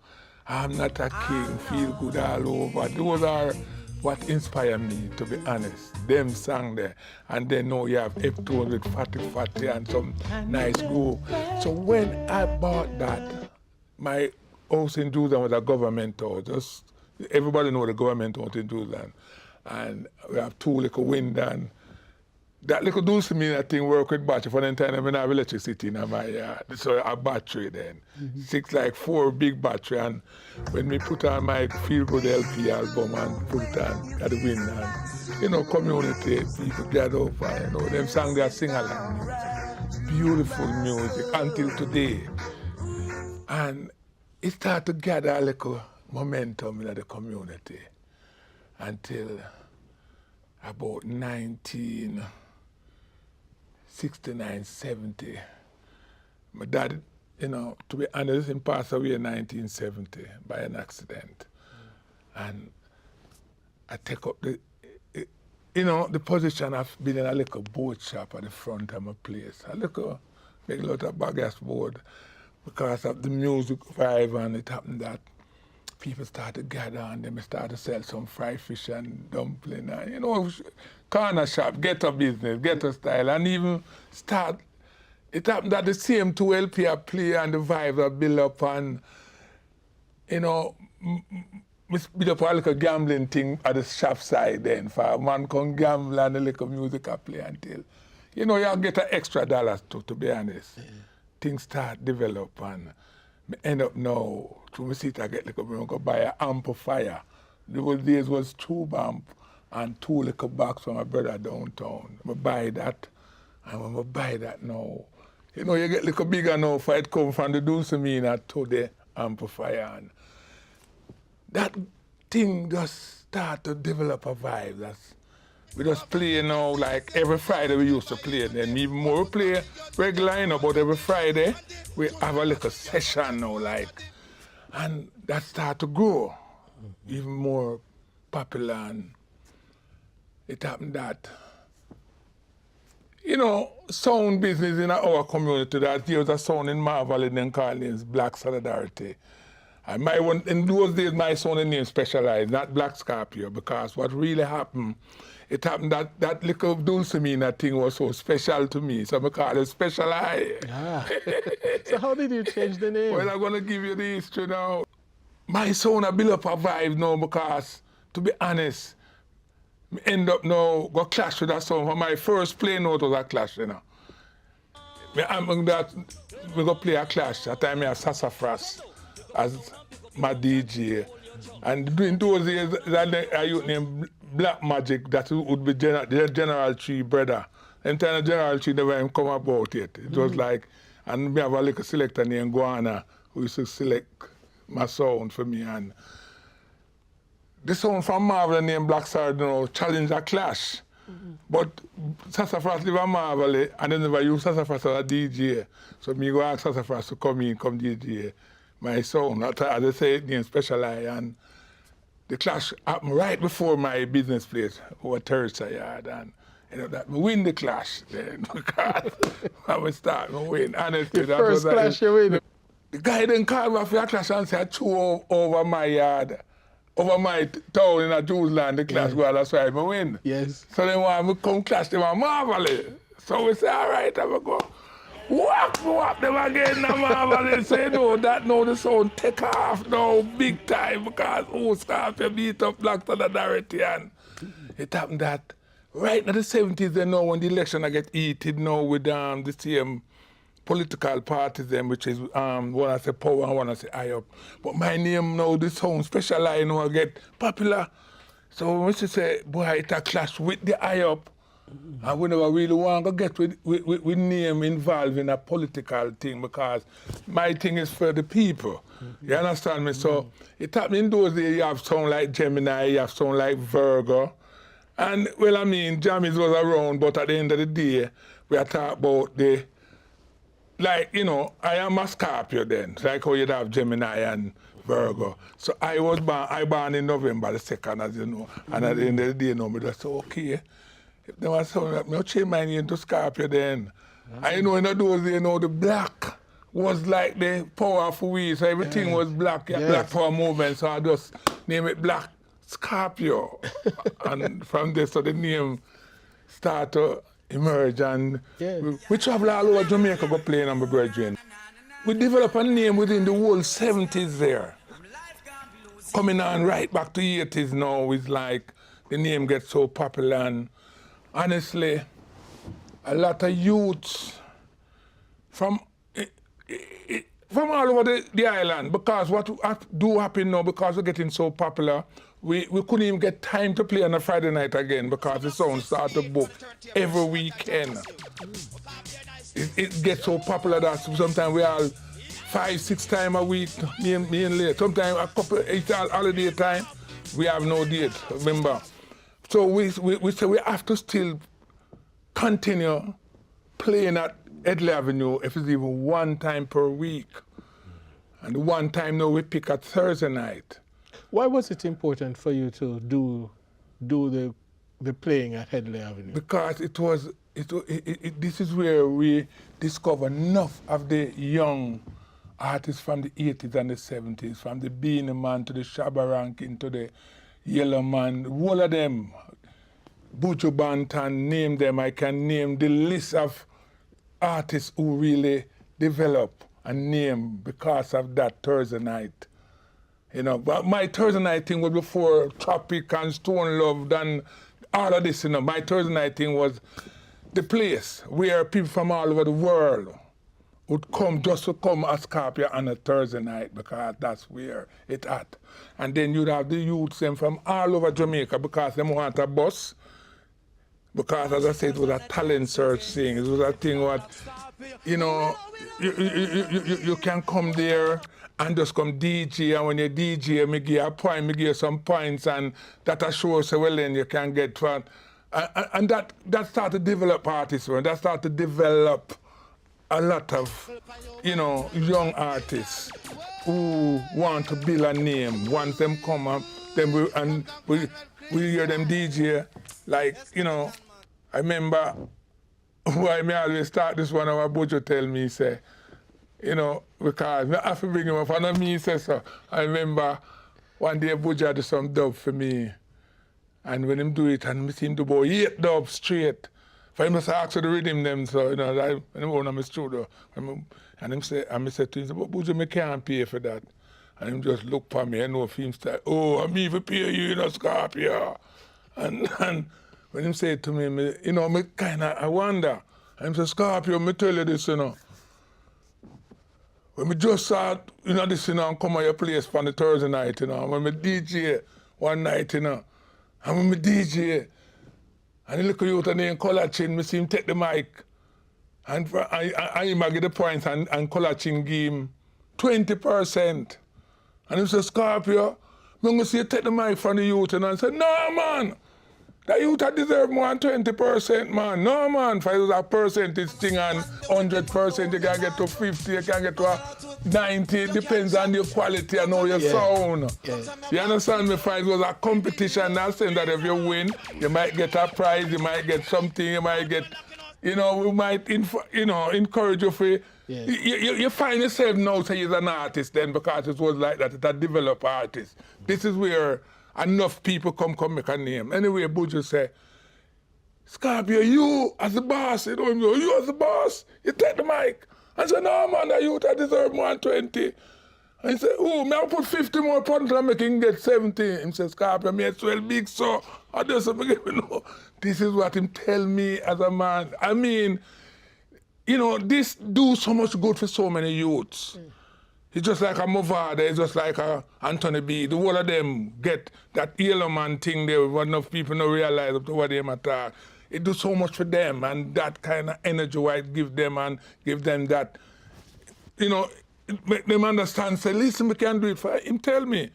I'm not a king, feel good all over. Those are what inspired me, to be honest. Them sang there. And then now you have Heptones with Fatty Fatty and some nice groove. So when I bought that, my house in Jerusalem was a government house. Everybody know the government house in Jerusalem. And we have 2 little windows. And that little Dulcimina thing work with battery. For the time I didn't have electricity in my yard. So a battery then. 4 big battery. And when we put on my Feel Good LP album and put it on at the window, and, community, people gather up and, them songs they sing along. Beautiful music until today. And it started to gather a little momentum in the community until about 1969, 70. My dad, to be honest, he passed away in 1970 by an accident. And I take up the position of being in a little boat shop at the front of my place. Make a lot of bagasse board because of the music vibe, and it happened that people started to gather and then we started to sell some fried fish and dumpling and, corner shop, ghetto business, ghetto style, and even it happened that the same 2 LP I play and the vibe I build up and, we build up a little gambling thing at the shop side then for a man can gamble and a little music I play until, you get an extra dollars to be honest. Things start develop and I end up now, to my seat I get like I'm going to buy an amplifier. Those days was 2 amp and 2 little box from my brother downtown. I buy that, and when I buy that now, you get little bigger now for it come from the Dulcimina to the amplifier. And that thing just start to develop a vibe. We just play now, like every Friday we used to play, then even more we play regular, but every Friday we have a little session now, and that start to grow, even more popular. And it happened that, sound business in our community, that there was a sound in Marvel and then called it Black Solidarity. And in those days, my sound name specialized, not Black Scorpio, because what really happened, it happened that little Dulcimina thing was so special to me, so I call it Special Eye. So how did you change the name? Well, I'm going to give you the history now. My sound I built up a vibe now because, to be honest, Me end up now go clash with that song. For my first play note was a clash, you know. I'm that we go play a clash. That time I have Sassafras as my DJ. And during those years, I used name Black Magic, that would be General Tree brother. And then General Tree never even come about yet. It was like, and we have a little selector named Guana who used to select my sound for me. And the sound from Marvel named Black Sard, you know, challenge a clash. But Sassafras live in Marvel, and they never use Sassafras as a DJ. So me go ask Sassafras to come DJ my sound. As I say, it named Specialized. And the clash happened right before my business place, over Thursday Yard. And you know, that me win the clash then, because I would start, me win. Honestly, the first clash you win. The guy didn't call me for a clash and say I threw over my yard. Over my town in a Jews land, the clash go, that's why I win. Yes. So they want me come clash them at Marvelly. So we say, all right, I will go. Whap them again in Marvelly. Say, no, that now the sound take off now, big time, because Scarpia beat up Black Solidarity. And it happened that right in the 70s, they know when the election I get heated now with the same political parties, them, which is one I say power and one I say high up. But my name now, this sound Specialized, you know, get popular. So when she say, boy, it a clash with the high up, and we never really want to get with name involved in a political thing, because my thing is for the people. You understand me? So it happened in those days, you have sound like Gemini, you have sound like Virgo. And, well, I mean, Jammy was around, but at the end of the day, we are talking about the, like, you know, I am a Scorpio then, like how you'd have Gemini and Virgo. So I was born in November the 2nd, as you know, and at the end of the day, you know, me just say, okay, if there was something, I'll change my name to Scorpio then. I know in those days, you know, the black was like the powerful we, so everything was black, black power movement, so I just name it Black Scorpio. And from there, so the name started to emerge, and we travel all over Jamaica go playing on my brethren. We developed a name within the whole 70s there. Coming on right back to 80s now, it's like the name gets so popular, and honestly, a lot of youths from all over the island, because what do happen now, because we're getting so popular, we couldn't even get time to play on a Friday night again, because the sound started to book every weekend. It gets so popular that sometimes we are 5-6 times a week, me and late. Sometimes a couple, it's holiday time, we have no date, remember. So we say we have to still continue playing at Edley Avenue if it's even one time per week. And one time now we pick at Thursday night. Why was it important for you to do the playing at Headley Avenue? Because this is where we discover enough of the young artists from the 80s and the 70s, from the Beanie Man to the Shabba Rankin to the Yellow Man, all of them, Buju Banton, name them, I can name the list of artists who really develop and name because of that Thursday night. You know, but my Thursday night thing was before Tropic and Stone Love and all of this, you know. My Thursday night thing was the place where people from all over the world would come just to come as Scorpio on a Thursday night, because that's where it at. And then you'd have the youths from all over Jamaica, because they want a bus. Because, as I said, it was a talent search thing. It was a thing what, you know, you can come there and just come DJ, and when you DJ, me give you a point, me give you some points, and that shows so well then you can get one. And that started to develop artists, that started to develop a lot of, you know, young artists who want to build a name. Once them come up, then we hear them DJ, like, you know, I remember why me always start this one, our Buju tell me, say, you know, because I have to bring him up, and me say so. I remember one day Buju had some dub for me, and when him do it, and me see him do about 8 dubs straight. For him to ask for the rhythm them, so, you know, I went on my studio, and him say, and me say to him, but Buju, me can't pay for that. And him just look for me, I know if him say, oh, I'm even pay you, you know, Scorpio. And when him say it to me, me kind of, I wonder. I'm say, Scorpio, me tell you this, When me just start, this, and come at your place for the Thursday night, when me DJ one night, and when me DJ, and the little youth named Color Chin, me see him take the mic, and I might get the points, and Color Chin give him 20%. And he said, Scorpio, I'm going to see you take the mic from the youth, and I said, no, man. The youth deserve more than 20%, man. No, man. For a percentage thing and 100%, you can get to 50, you can get to 90. It depends on your quality and how you sound. Yeah. You understand me? For it was a competition, not saying that if you win, you might get a prize, you might get something, you might get, we might, encourage you for. Yeah. You find yourself now say you're an artist then because it was like that, it's a developed artist. This is where enough people come make a name. Anyway, Buju say, Scorpio, you as the boss, you as the boss, you take the mic. I said, no man, the youth I deserve more than 20. And he said, oh, may I put 50 more pounds and make him get 70. He said, Scorpio, me as well big, so I just know. This is what him tell me as a man. I mean, this do so much good for so many youths. It's just like a Movada, it's just like a Anthony B. The whole of them get that yellow man thing there, what enough people don't realize up to what they matter. It do so much for them, and that kind of energy why it give them and give them that, make them understand, say, listen, we can do it for him. Tell me.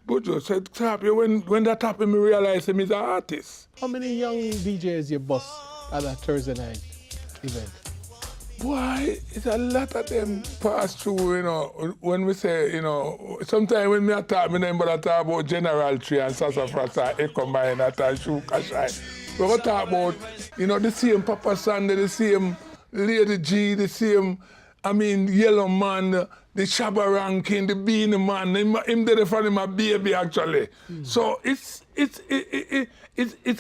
Buju said, Scorpio, when that happened, me realize him is an artist. How many young DJs you boss at that Thursday night event? Boy, it's a lot of them pass through, when we say, sometimes when I talk, I talk about General Tree and Sassafras and Echo Mine and Shukashai. We go talk about, the same Papa Sunday, the same Lady G, the same, Yellow Man, the Shabba Rankin, the Beanie Man, him did it for him a baby actually. So it's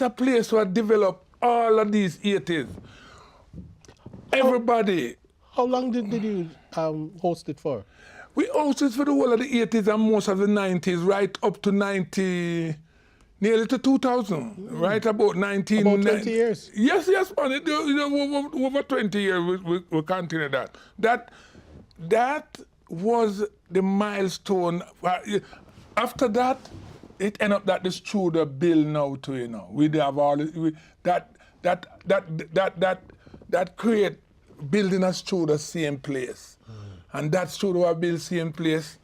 a place where develop all of these 80s. Everybody. How long did you host it for? We hosted for the whole of the 80s and most of the 90s, right up to 90, nearly to 2000, right about 19... About 20 years? Yes, man. Over 20 years we continue that. That was the milestone. After that, it ended up that the studio built now too, We have all that create building a studio same place. And that studio I built same place,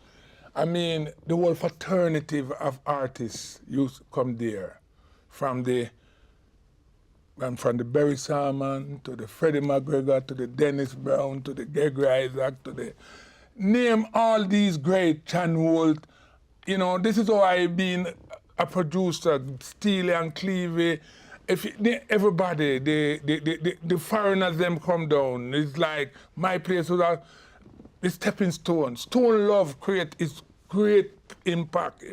the whole fraternity of artists used to come there. From the Barry Salmon to the Freddie McGregor to the Dennis Brown to the Gregory Isaac to the name all these great Chan Wolt. This is how I've been a producer, Steely and Clevey. Everybody, the foreigners them come down. It's like my place was the stepping stone. Stone Love create impact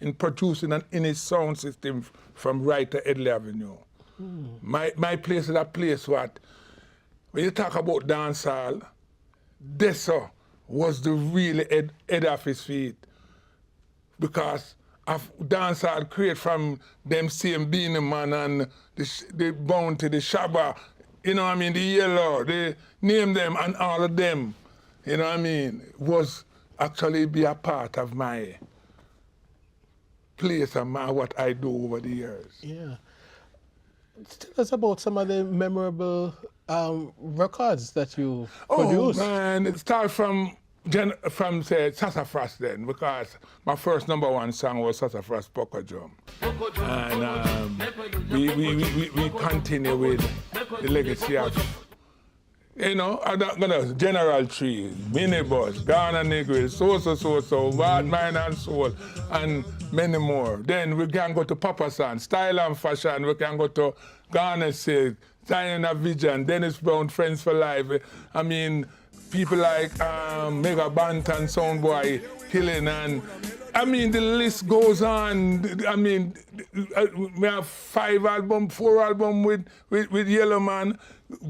in producing an inner sound system from right to Edley Avenue. My place is a place what, when you talk about dancehall, Dessa was the really head of his feet. Because of dancehall create from them same Beanie Man and the Bounty, the Shabba, the Yellow, they name them and all of them, was actually be a part of my place and what I do over the years. Yeah. Tell us about some of the memorable records that you produced. Oh man, it starts from say Sassafras then, because my first #1 song was Sassafras Poker Drum. And we continue with the legacy of, General Tree, Minibus, Ghana Negril, So, Bad Mind and Soul, and many more. Then we can go to Papa San, Style and Fashion, we can go to Ghana Silk, Zion of Vision, Dennis Brown, Friends for Life. People like Mega Bantan, Soundboy, Killing, and the list goes on. We have 4 albums with Yellow Man,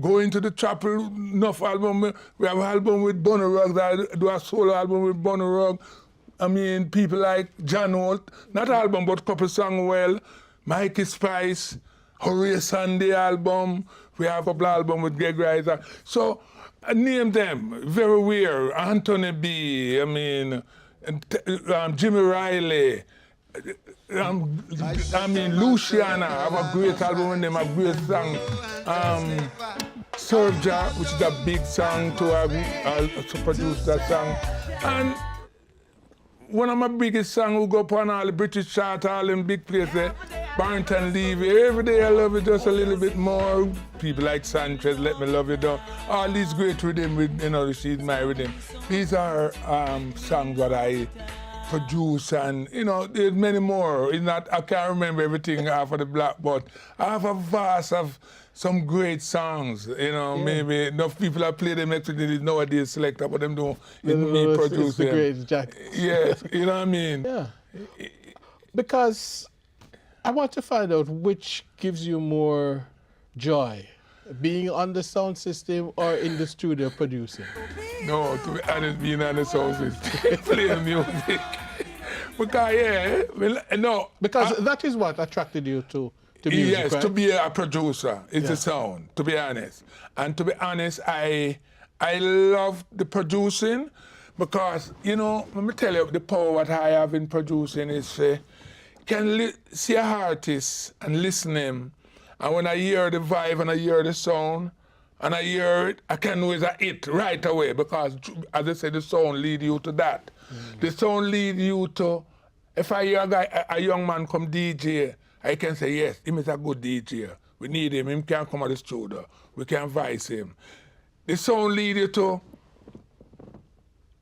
Going to the Chapel, enough album. We have an album with Bonnie Rugg, I do a solo album with Bonnie Rugg. People like John Holt, not album, but couple song well. Mikey Spice, Horace on the album. We have a couple album with Greg Riser. So I name them, very weird. Anthony B, I mean, Jimmy Riley. Luciana, I have a great album with them, a great song. Serja, which is a big song to produce that song. And one of my biggest songs will go up on all the British chart, all them big places, Barrington Levy. Every day I love it just a little bit more. People like Sanchez, Let Me Love You Down. All these great rhythm, she's my rhythm. These are songs that I produce, and there's many more. It's not, I can't remember everything off of the block, but I have a vast of some great songs. Maybe enough people have played them nowadays selector, but them don't. Me produce it's the them. great Jack. Yes, you know what I mean. Yeah. Because I want to find out which gives you more joy, being on the sound system or in the studio producing. No, to be honest, being on the sound system, playing music. Because that is what attracted you to music, yes, right? to be a producer is the sound, to be honest. And to be honest, I love the producing because, let me tell you, the power what I have in producing is can see an artist and listen to him. And when I hear the vibe and I hear the sound, and I hear it, I can know it's a hit right away because, as I said, the sound lead you to that. The sound lead you to, if I hear a young man come DJ, I can say, yes, him is a good DJ. We need him. Him can come at the studio. We can voice him. The sound lead you to,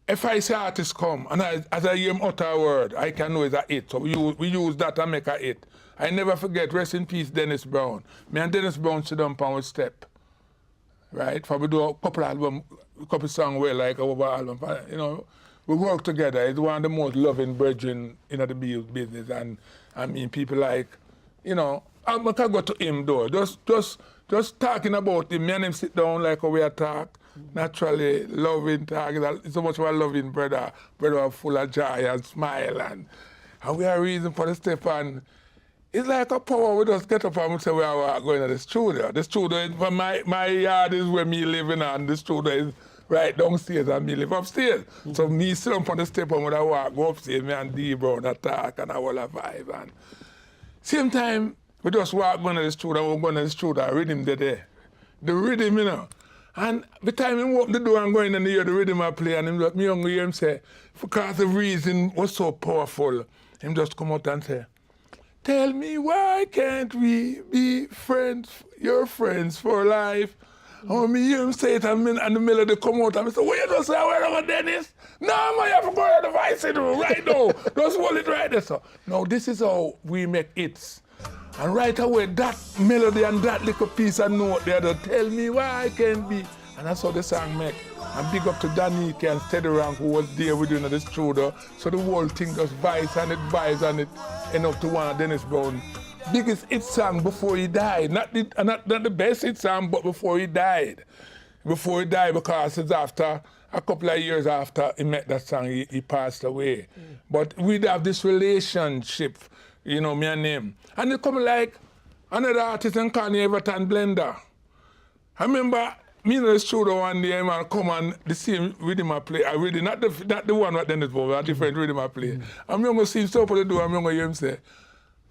if I see artist come, and as I hear him utter a word, I can know it's a hit. So we use that and make a hit. I never forget, rest in peace, Dennis Brown. Me and Dennis Brown sit down on step. Right? For we do a couple songs well, like our album. We work together. It's one of the most loving brethren in the business. And I mean, people like, I can go to him though. Just talking about him, me and him sit down like we are talk. Naturally, loving talk. It's so much of a loving brother. Brother full of joy and smile. And we are reason for the step. And it's like a power. We just get up and we say we are going to the studio. The studio is, for my yard is where me living, and the studio is right downstairs and me live upstairs. So me sit up on the step and when I walk, go upstairs, me and D Brown attack and I will vibe. And same time, we just walk going to the studio, we're going to the studio, rhythm there. The rhythm, And the time he open the door and go in and hear the rhythm I play, and him look me young hear him say, because the reason was so powerful, him just come out and say, tell me why can't we be friends, your friends for life? And when me hear him say it and the melody come out and I say, what you just say, where am I, Dennis? No, man, you have to go to the voice right now. Just hold it right there, sir. No, this is how we make hits. And right away, that melody and that little piece of note there, tell me why I can't be. And that's how the song make. And big up to Danica and Steady Rank who was there with you in the studio. So the whole thing just vibes and it end up to one of Dennis Brown biggest hit song before he died. Not the best hit song, but before he died. Before he died, because it's after a couple of years after he met that song, he passed away. But we'd have this relationship, me and him. And it come like another artist in Connie Everton Blender. I remember me in the studio one day, man, come on the same rhythm I play. I really not the one what Dennis Bob, a different rhythm I play. I'm going to see him stop at the door, I'm going to hear him say,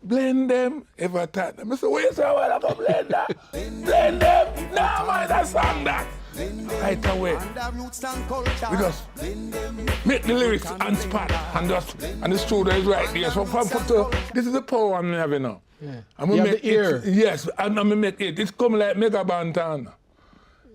blend them, Everton. I say, where you say, well, I go blend that? Blend them? No, man, that's song that. Right away. We just make the lyrics on spot and the studio is right there. So this is the power I'm having now. Yeah. I'm you gonna have make the ear. Yes, I'm gonna make it. It's come like Mega Bantan.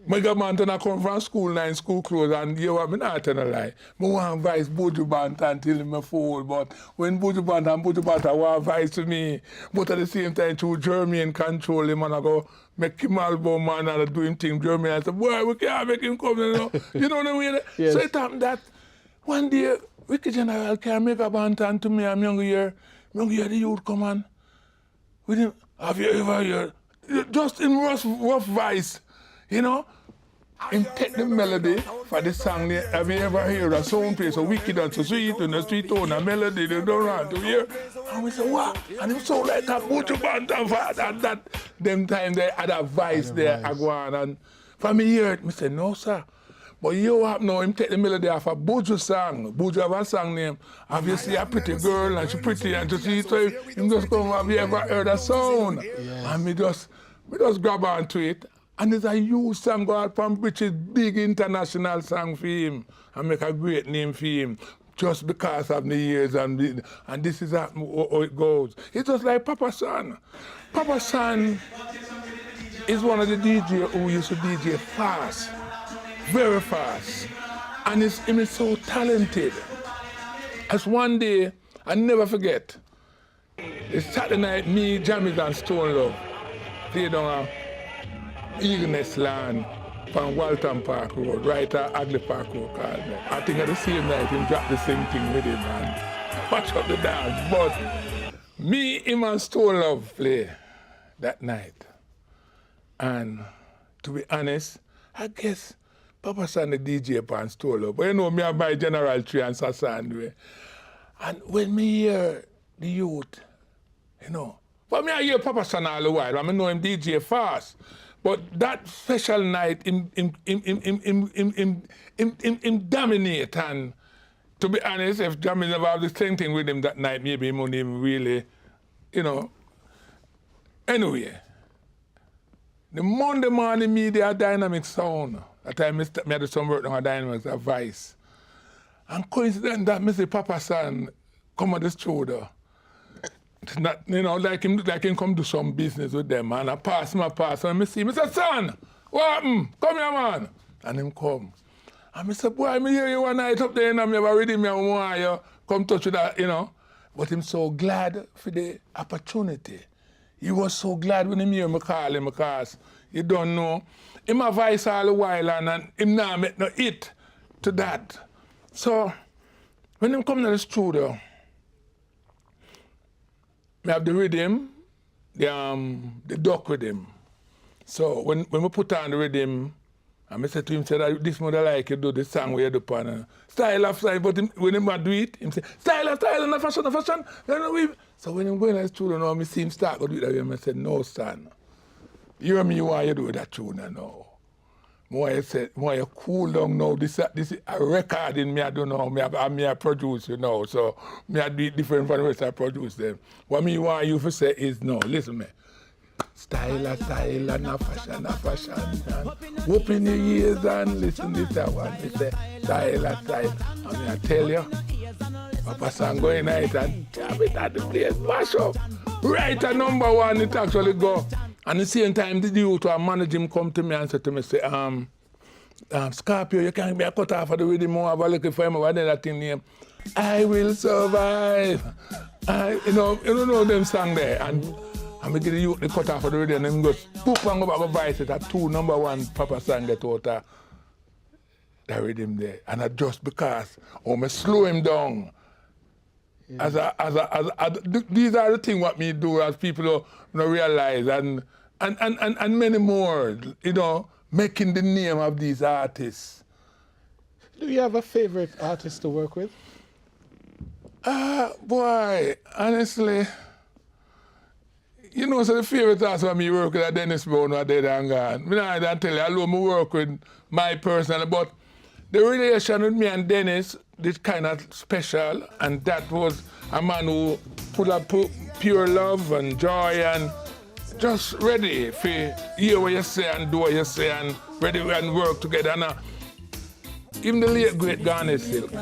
Mega Bantan, I come from school now in school clothes, and you have me not telling a lie. I want to vice Buju Bantan till me fall, but when Buju Bantan want to vice to me, but at the same time through Jeremy and control him and I go make him album man and do him thing Jeremy and I say, boy, we can't make him come, you know what I mean? Yes. So it happened that one day Wicked General can make a Bantan to me, I'm young year the youth come on. With him, have you ever heard? Just in rough voice, him take the melody for the song. Have you ever heard a song play so wicked and so sweet and a sweet tone, a melody they don't want to hear? And we say, what? And him so like a butcher band and that. Them time they had a voice there, I go on. And for me hear it, I say, no sir. But you have now him take the melody off a Buju song. Buju have a song name. Obviously a pretty girl and she pretty and she see so him just come, have you ever heard a sound? Yes. And me just grab onto it. And it's a huge song go out from which is big international song for him and make a great name for him. Just because of the years and this is how it goes. It's just like Papa San. Papa San is one of the DJs who used to DJ fast. Very fast. And him is so talented. As one day, I never forget, it's Saturday night, me, Jammy and Stone Love played on a Eagerness land from Walton Park Road, right at Agley Park Road called me. I think at the same night, him dropped the same thing with him and watch up the dance. But me, him and Stone Love play that night. And to be honest, I guess Papa San the DJ upon Stone Love. But you know, me have my General Tree and Sassan. And when me hear the youth, you know, but me I hear Papa San all the while, I know him DJ fast. But that special night, him dominate. And to be honest, if Jammy never have the same thing with him that night, maybe he wouldn't even really, you know. Anyway, the Monday morning media dynamic sound. That time I had some work on a dynamics advice. And coincidentally, that Mr. Papa San come on the studio. Not, you know, like him come do some business with them, man. I pass, and I see, Mr. Son, what happened? Come here, man. And him come. And I said, boy, I hear you one night up there, and I'm already me and want you come touch with that, you know. But him so glad for the opportunity. He was so glad when him hear me call him because you don't know. Him a voice all the while and him now make no hit to that. So when him come to the studio, I have the rhythm, the duck rhythm. So when we put on the rhythm, I said to him, say, this mother like you do this song where you do pan style of style, but when him do it, him say, style of style and fashion. So when him go in the studio now, I see him start to do it again, I said, no, son. You hear me why you do that tune now. More you cool down now. This is a recording me I don't know. Me I produce, you know. So me I do it different from the rest I produce them. What me want you to say is no, listen me. Style and fashion. And open your ears and listen to this one. Me say style. And me I tell you, Papa San go in night and jam it at the place, mash up. Right at number one it actually go. And at the same time, the youth who manage him come to me and say to me, say, Scorpio, you can't be a cut off of the rhythm, more have a look for him, what that thing name? I will survive. You don't know them song there. And we get the youth the cut off of the rhythm and him goes, poof, and go back and voice it at two number one Papa song get out of the rhythm there. And I just because, me slow him down. Yeah. These are the things what me do as people don't realize and many more, you know, making the name of these artists. Do you have a favorite artist to work with? Boy, honestly, you know, so the favorite artist when me work with Dennis Brown or dead and gone. I don't tell you, I love me work with my personal, but the relation with me and Dennis is kind of special, and that was a man who put up pure love and joy and just ready for hear what you say and do what you say and ready and work together. And even the late great Garnet Silk,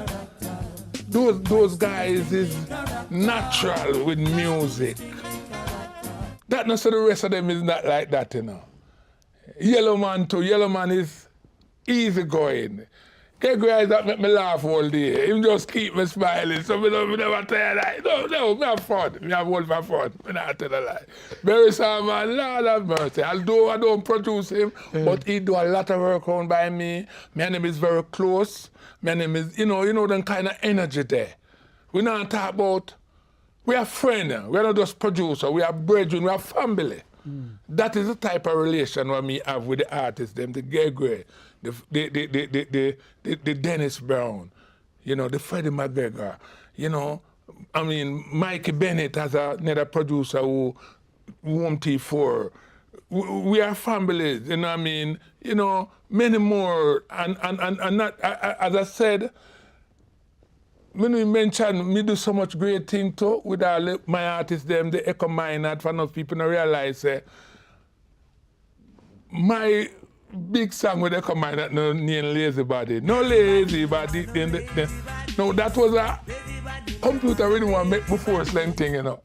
those guys is natural with music. That not so the rest of them is not like that, you know. Yellow Man too. Yellow Man is easy going. Gregory that make me laugh all day. Him just keep me smiling. So me never tell you that. No, me have fun. Me have all my fun. Me not tell a lie. Barry Salman, Lord have mercy. Although I don't produce him, but he do a lot of work around by me. My name is very close. My name is, you know them kind of energy there. We not talk about, we are friends. We are not just producer. We are brethren. We are family. That is the type of relation what me have with the artists, them, the Gregory, the Dennis Brown, you know, the Freddie McGregor, you know. I mean, Mikey Bennett as another producer who won T4. We are families, you know what I mean? You know, many more. And not, as I said, when we mention me do so much great thing too with all my artists, them, the Echo Minor, for enough people to realize my big song with Echo Minor, no name Lazy Body. No Lazy Body. No, that was a computer really want to make before slang thing, you know.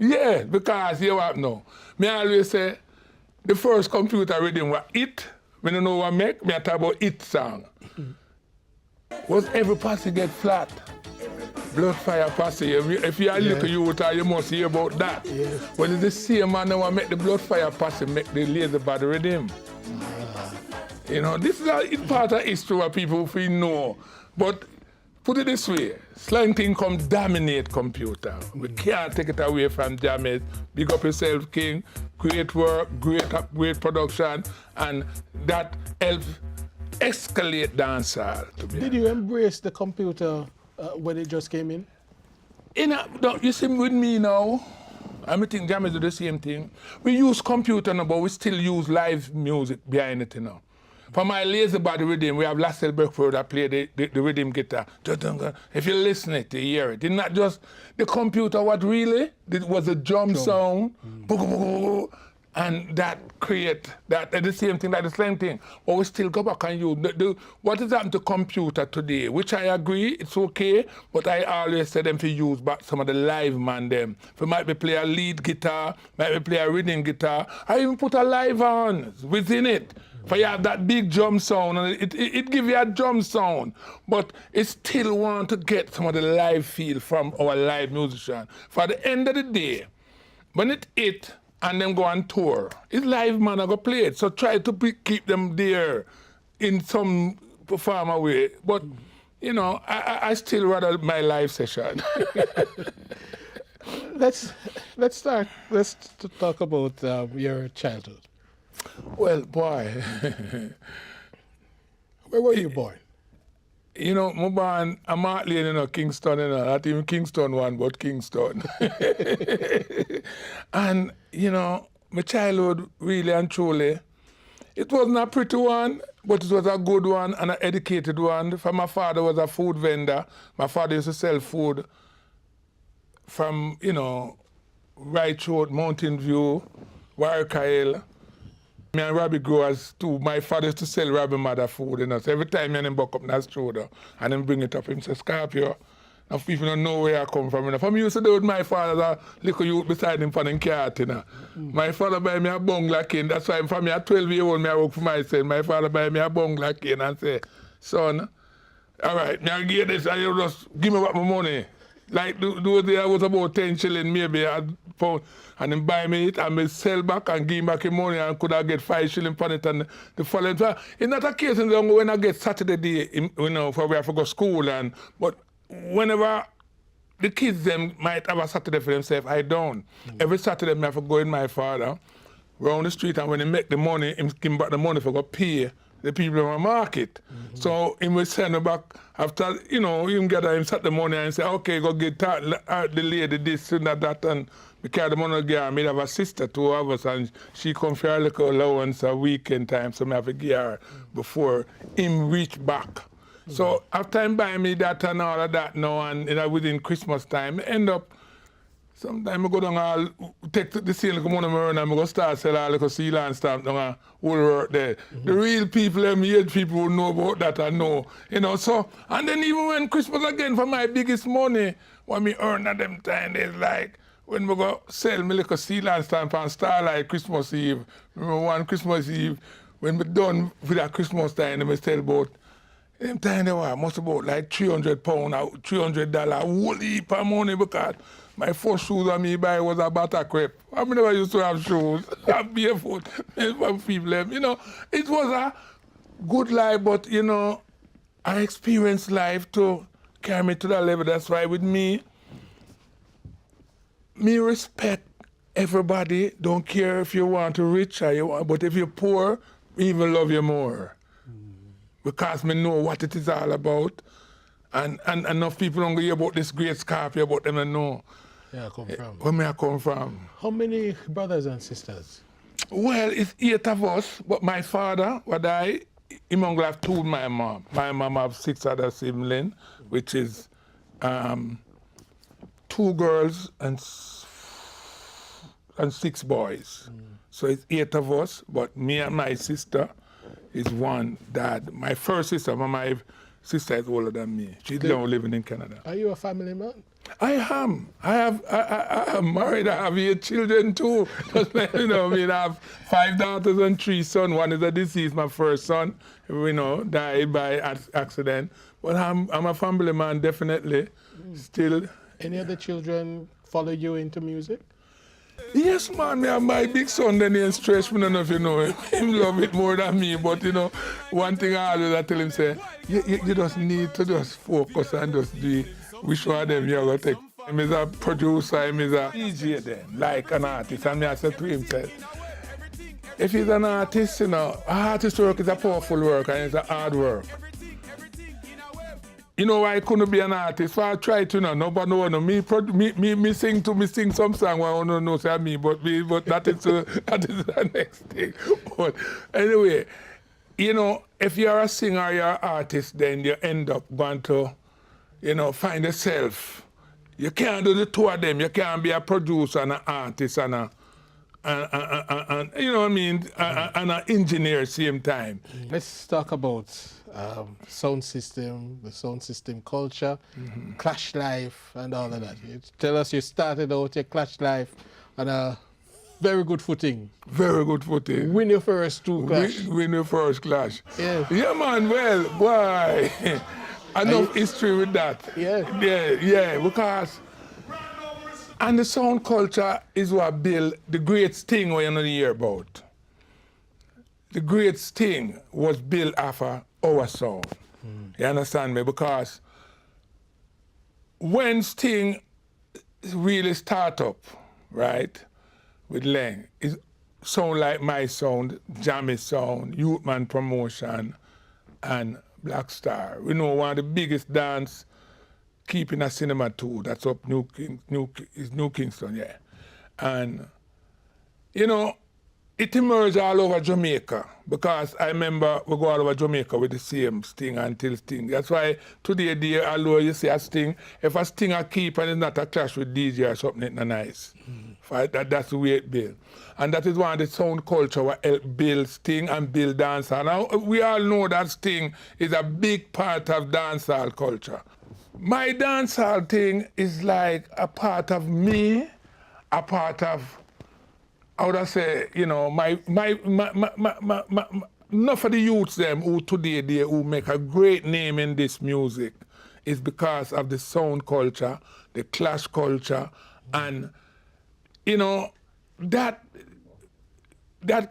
Yeah, because you what now. Me always say the first computer rhythm was it. When you know what I make, me I talk about it song. Was every posse get flat? Blood fire posse. If you are little youth, you must hear about that. Yeah. Well, it's the same man who make the blood fire posse make the Lazy Body rhythm. You know, this is a part of history where people feel know. But put it this way, slang thing come dominate computer. We can't take it away from Jammy. Big up yourself, King. Great work, great production, and that helps escalate dancehall. Did you embrace the computer when it just came in? You see with me now, I think Jammy do the same thing. We use computer now, but we still use live music behind it, you know. For my Lazy Body rhythm, we have Lassell Beckford that play the rhythm guitar. If you listen it, you hear it. It's not just the computer, what really? It was a drum sound. And that create that the same thing, like the same thing. But we still go back and use what is happening to computer today, which I agree, it's okay, but I always say them to use back some of the live man them. If might be play a lead guitar, might be play a rhythm guitar, I even put a live on within it. For you have that big drum sound, and it give you a drum sound, but it still want to get some of the live feel from our live musician. For the end of the day, when it hit and them go on tour, it's live man I go play it. So try to keep them there in some performer way. But you know, I still rather my live session. Let's talk about your childhood. Well, boy. Where were you born? You know, I'm born, I'm not living in Kingston, you know, not even Kingston one, but Kingston. And, you know, my childhood, really and truly, it wasn't a pretty one, but it was a good one and an educated one. For my father was a food vendor. My father used to sell food from, you know, right road, Mountain View, Warkyle. Me and Robbie growers too. My father used to sell Robbie mother food, you know. So every time me and him buck up that shoulder and then bring it up, him say, Scorpio. Now people don't know where I come from. You know. For me used to do with my father, a little youth beside him for the cat, you know. My father buy me a bungalow cane. That's why for me at 12-year-old, me I work for myself. My father buy me a bungalow cane and say, son, all right, me I get this and you just give me back my money. Like those days I was about 10 shillings maybe a pound, and then buy me it and me sell back and give back the money and could I get 5 shillings for it and the following. So it's not a case when I get Saturday day, you know, for we have to go to school but whenever the kids them might have a Saturday for themselves, I don't. Every Saturday I have to go in my father round the street and when he make the money, him give back the money for go pay the people in my market. So he will send them back after, you know, him gather him set the money and say, okay, go get the lady this and that and we carry the money again. I have a sister, 2 of us, and she come for a little allowance a weekend time, so I have to give her before him reach back. So after him buy me that and all of that now and within Christmas time, I end up sometimes I go down and take the sale money and I go start sell all the seal and stamp down and whole work there. The real people, them weird people who know about that and know. You know, so and then even when Christmas again for my biggest money, what me earn at them time is like when we go sell me little seal and stamp and Starlight Christmas Eve. Remember one Christmas Eve when we done with that Christmas time and we sell about them time they were must about like £300 or $300, whole heap of money because my first shoes I me buy was a butter crepe. I never used to have shoes. I'm barefoot. People, you know, it was a good life, but you know, I experienced life to carry me to that level. That's why with me respect everybody. Don't care if you want to rich or you want, but if you're poor, we even love you more. because me know what it is all about. And enough people don't hear about this great Scorpio, but them don't know. Yeah, I come from. Where me I come from. How many brothers and sisters? Well, it's 8 of us, but my father, what I, him only have 2 my mom. My mom have 6 other siblings, which is 2 girls and 6 boys. So it's 8 of us, but me and my sister is one dad. My first sister, my sister is older than me. She's now living in Canada. Are you a family man? I am. I am married. I have 8 children too. Just like, you know, I mean, I have 5 daughters and 3 sons. One is a deceased. My first son, you know, died by accident. But I'm a family man, definitely. Still. Any other children follow you into music? Yes, man. Me have my big son, then he stretch me. I don't know if you know him. Him love it more than me. But, you know, one thing I always tell him, say, you just need to just focus and just do it. Which one of them you're going to take? Him is a producer, him is a DJ then, like an artist. And me I said to him, say, if he's an artist, you know, artist work is a powerful work and it's a hard work. You know why I couldn't be an artist? So I tried to, you know, nobody know. Me sing some song where I don't know say me, but that is the next thing. But anyway, you know, if you're a singer, you're an artist, then you end up going to, you know, find yourself. You can't do the 2 of them. You can't be a producer and an artist and you know what I mean, and an engineer at the same time. Let's talk about sound system, the sound system culture, Clash Life and all of that. You tell us you started out your Clash Life on a very good footing. Very good footing. Win your first 2 clash. Win your first clash. Yeah. Yeah, man, well, boy. Enough history with that. Yeah. Yeah, because and the sound culture is what built the great thing we don't hear about. The great thing was built after our sound. You understand me? Because when Sting really start up, right, with Leng, it sound like my sound, Jammy sound, Youthman Promotion, and Black Star. We know one of the biggest dance keeping a cinema too. That's up New Kingston, yeah. And, you know, it emerged all over Jamaica because I remember we go all over Jamaica with the same Sting until Sting. That's why today, although you see a Sting, if a Sting a keep and it's not a clash with DJ or something, it's not nice. That's the way it built. And that is one of the sound culture what help build Sting and build dancehall. Now, we all know that Sting is a big part of dancehall culture. My dancehall thing is like a part of me, a part of, how would I say, you know, enough of the youths them who today who make a great name in this music is because of the sound culture, the clash culture, and, you know, that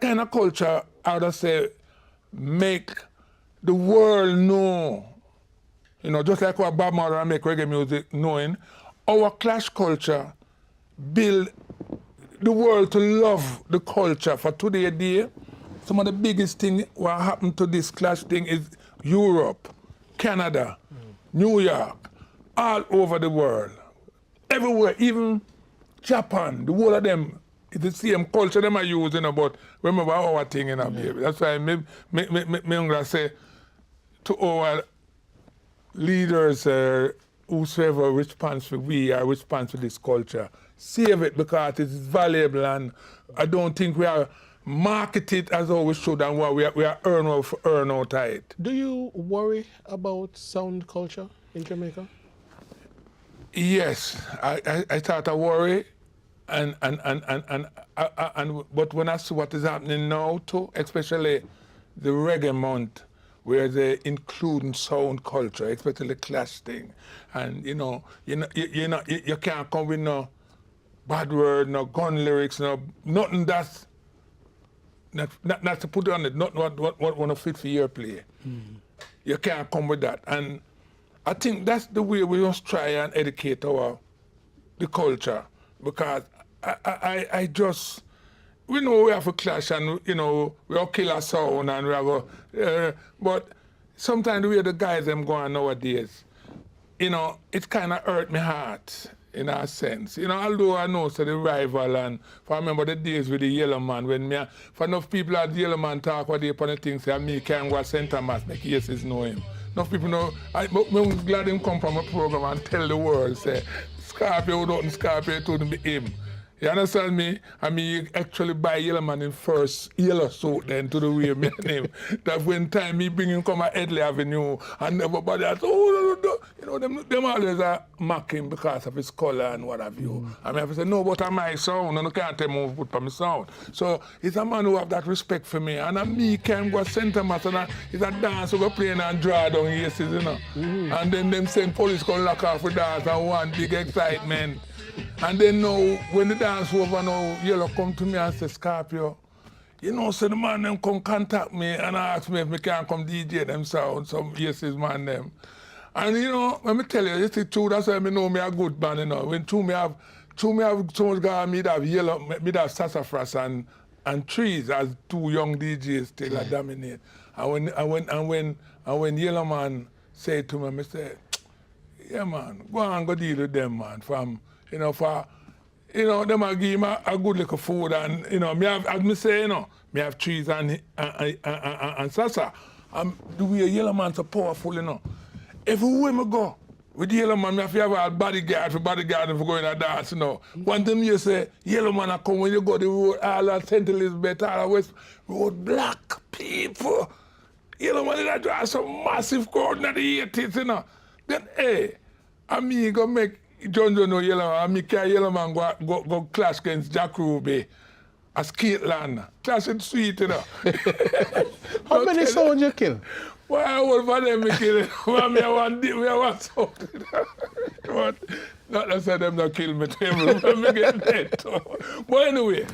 kind of culture, how would I say, make the world know. You know, just like what Bob Marley make reggae music knowing, our clash culture build the world to love the culture for today. Some of the biggest thing what happened to this clash thing is Europe, Canada, New York, all over the world. Everywhere, even Japan, the whole of them, it's the same culture them are using, but remember our thing, you know, baby. That's why me say to our leaders, whosoever responsible, we are responsible for this culture. Save it because it is valuable, and I don't think we are market it as how we should and what we are earn out of it. Do you worry about sound culture in Jamaica? Yes, I start to worry, but when I see what is happening now too, especially the reggae month, where they include sound culture, especially the clash thing. And you can't come with no bad word, no gun lyrics, no nothing that's not to put on it, not what wanna fit for your play. You can't come with that. And I think that's the way we must try and educate the culture, because I just, we know we have a clash and, you know, we all kill our sound and we have but sometimes the way the guys them going nowadays, you know, it kind of hurt my heart in a sense. You know, although I know so the rival and I remember the days with the yellow man when me, for enough people at the yellow man talk what they upon the things say me can't go center mass, make cases know him. Enough people know, I'm glad him come from a program and tell the world, say, Scorpio don't Scorpio to be him. You understand me? I mean, you actually buy Yellow Man in first yellow suit then to the way me name. That when time me bring him come at Headley Avenue and everybody else, oh, no. You know, them always are mocking because of his color and what have you. I mean, I say, no, but I'm my sound, and I can't tell me put for my sound. So it's a man who have that respect for me. And me can go center mass and it's a dance who go playing and draw down yeses, you know. And then them same police come lock off the dance and one big excitement. And then now, when the dance over now, Yellow come to me and say, Scorpio, you know, so the man them come contact me and ask me if I can come DJ them sound, some yeses man them. And you know, let me tell you, it's true, that's why I know me a good man, you know. When two me have so much guy, me have Yellow, me have Sassafras and Trees as two young DJs still dominate. And when Yellow Man said to me, I said, yeah man, go and go deal with them man from you know, them a give him a good little food and, you know, me have, as me say, you know, me have Trees and Sasa. The way Yellow Man so powerful, you know. Everywhere me go, with Yellow Man, me have to have a bodyguard for going to dance, you know. One time you say, Yellow Man a come when you go the road, all of St. Elizabeth, all of West, road black people. Yellow Man is draw some massive crowd in the 80s, you know. Then, hey, and me go make John no Yellow Man, and me carry Yellow Man go clash against Jack Ruby, a Skateland. Clash it sweet, you know. How many sounds you kill? Well, I want for them to kill it. Well, me I want something. But not to say them not kill me, me get dead. But anyway,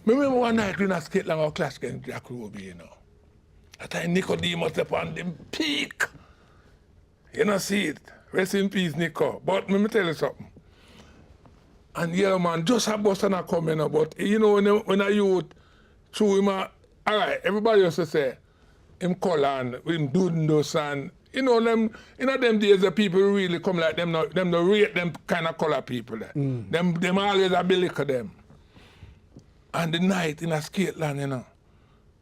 remember one night when I Skateland or clash against Jack Ruby, you know. That time Nicodemus up on the peak. You know, see it. Rest in peace, Nico. But let me tell you something. And Yellow Man just a bus and a come, you know, but you know, when I youth, through him, all right, everybody used to say, him color and him doing those and, you know, them days the people really come like them no rate them kind of color people there. Them always a belly of them. And the night in a Skateland, you know,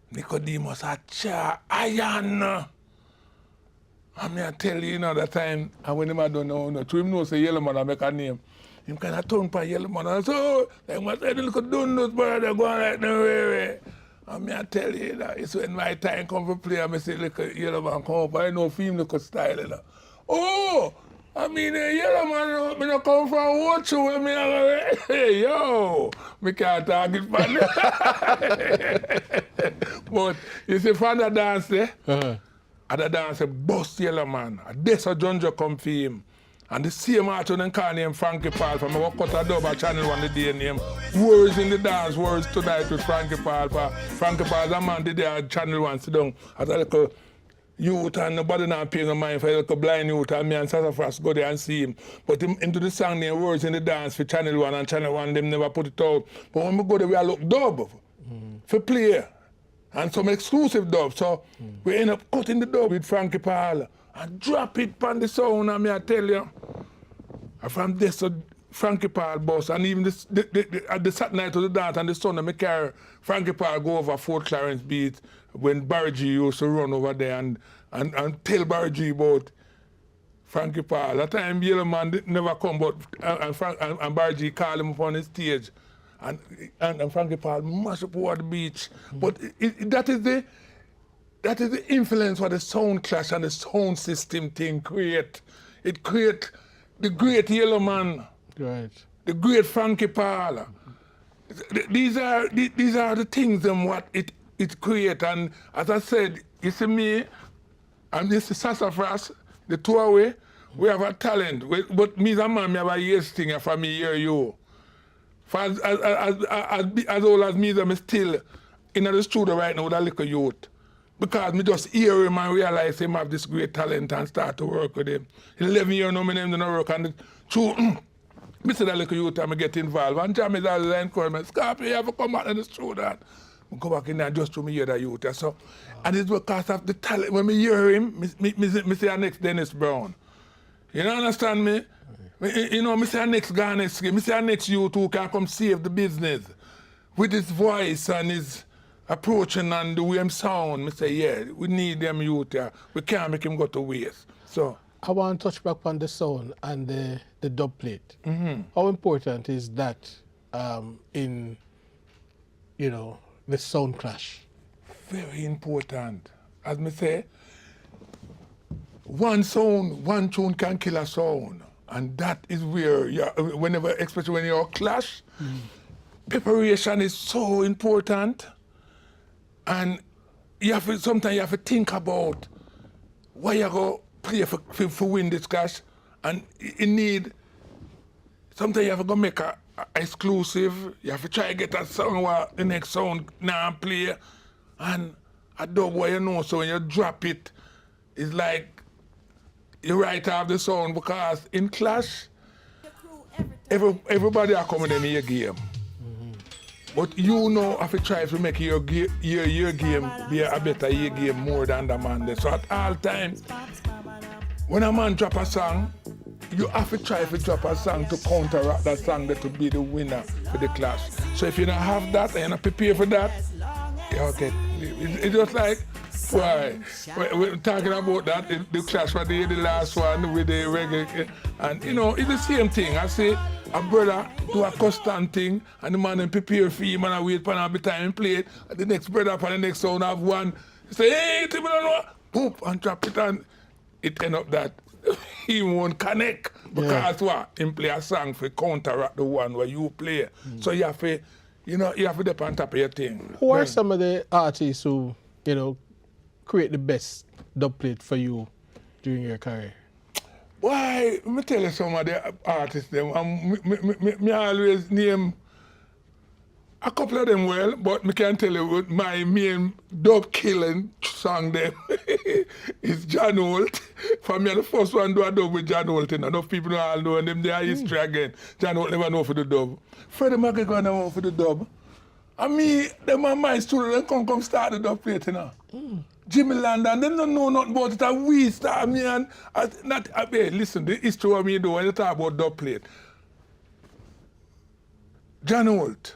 Nicodemus a iron. And me I tell you, you know, that time, and when him I don't know, to him know say Yellow Man I make a name. Him kind of turn for Yellow Man and say, oh, like my say, look at donuts, but they're going like no way. And me I tell you, that it's when my time come for play, I say, look at Yellow Man come up, I know film look style, you know. Oh, I mean, Yellow Man, me not come from watch you, me hey, yo, me can't target for But you see, from the dance there, and the dance bust Yellow Man. And this a Junjo come for him. And the same artist then call him Frankie Paul from our cut a dub at Channel 1 the day name. Words in the dance, words tonight with Frankie Paul. Frankie Paul, that man did there at Channel 1 sit down as a little youth and nobody not paying no mind for a little blind youth and me and Sassafras go there and see him. But him into the song name Words in the Dance for Channel 1 and Channel 1 them never put it out. But when we go there we look dub for play. And some exclusive dub. So we end up cutting the dub with Frankie Paul and drop it on the sound, and me I tell you. And from this to Frankie Paul bus, and even at the Saturday night of the dance and the Sunday, me carry Frankie Paul go over Fort Clarence Beat when Barry G used to run over there and tell Barry G about Frankie Paul. That time Yellow Man never come, but and Barry G called him up on the stage. And Frankie Paul mash up over the beach. But that is the influence what the sound clash and the sound system thing create. It create the great Yellow Man, right? The great Frankie Paul. These are the things and what it create. And as I said, you see me and this is Sassafras, the two away, we have a talent. But me as a man, me have a yes thing from me hear you. For as old as me, I'm still in the studio right now with a little youth. Because me just hear him and realize him have this great talent and start to work with him. 11 years now, my name don't work. And through, me see that little youth and I get involved. And Jammy is always encouragement, Scorpio, you have to come back to the studio. I go back in there just to me hear the youth. So, and it's because of the talent. When me hear him, me say our next Dennis Brown. You know, understand me? You know, me say our next Garnet, me say our next youth who can come save the business. With his voice and his approaching and the way him sound, me say, yeah, we need them youth here. We can't make him go to waste. So I want to touch back on the sound and the dub plate. How important is that in, you know, the sound clash? Very important. As me say, one sound, one tune can kill a sound. And that is where, whenever, especially when you're clash, preparation is so important. And you have to, sometimes you have to think about why you go play for win this clash. And you need, sometimes you have to go make a exclusive. You have to try to get a song where the next sound now play. And a dub where you know, so when you drop it, it's like you write off the sound because in clash, everybody are coming in your game. But you know have to try to make your game be a better your game more than the man there. So at all times, when a man drop a song, you have to try to drop a song to counteract that song that will be the winner for the clash. So if you don't have that and you're not prepared for that, okay. It's just like, why? We're talking about that, the clash for the last one with the reggae. And you know, it's the same thing. I say, a brother do a custom thing and the man and prepare for him and I wait for him every time and play it. And the next brother for the next sound have one. He say, hey, you don't know. Boom, and drop it and it end up that he won't connect. Because what? Him play a song for counteract the one where you play. So you have to, you know, you have to dip on top of your thing. Who are some of the artists who, you know, create the best dub plate for you during your career? Why, me tell you some of the artists them, me always name a couple of them well, but me can tell you my main dub killing song them is John Holt. For me, the first one do a dub with John Holt, and enough people don't all know, and them their history again. John Holt never know for the dub. Freddie McGregor never know for the dub. And me, them are my students, them come start the dub plate, you know. Jimmy Landon, them don't know nothing about it, and we start me and hey, listen, the history of me do when you talk about dub plate. John Holt.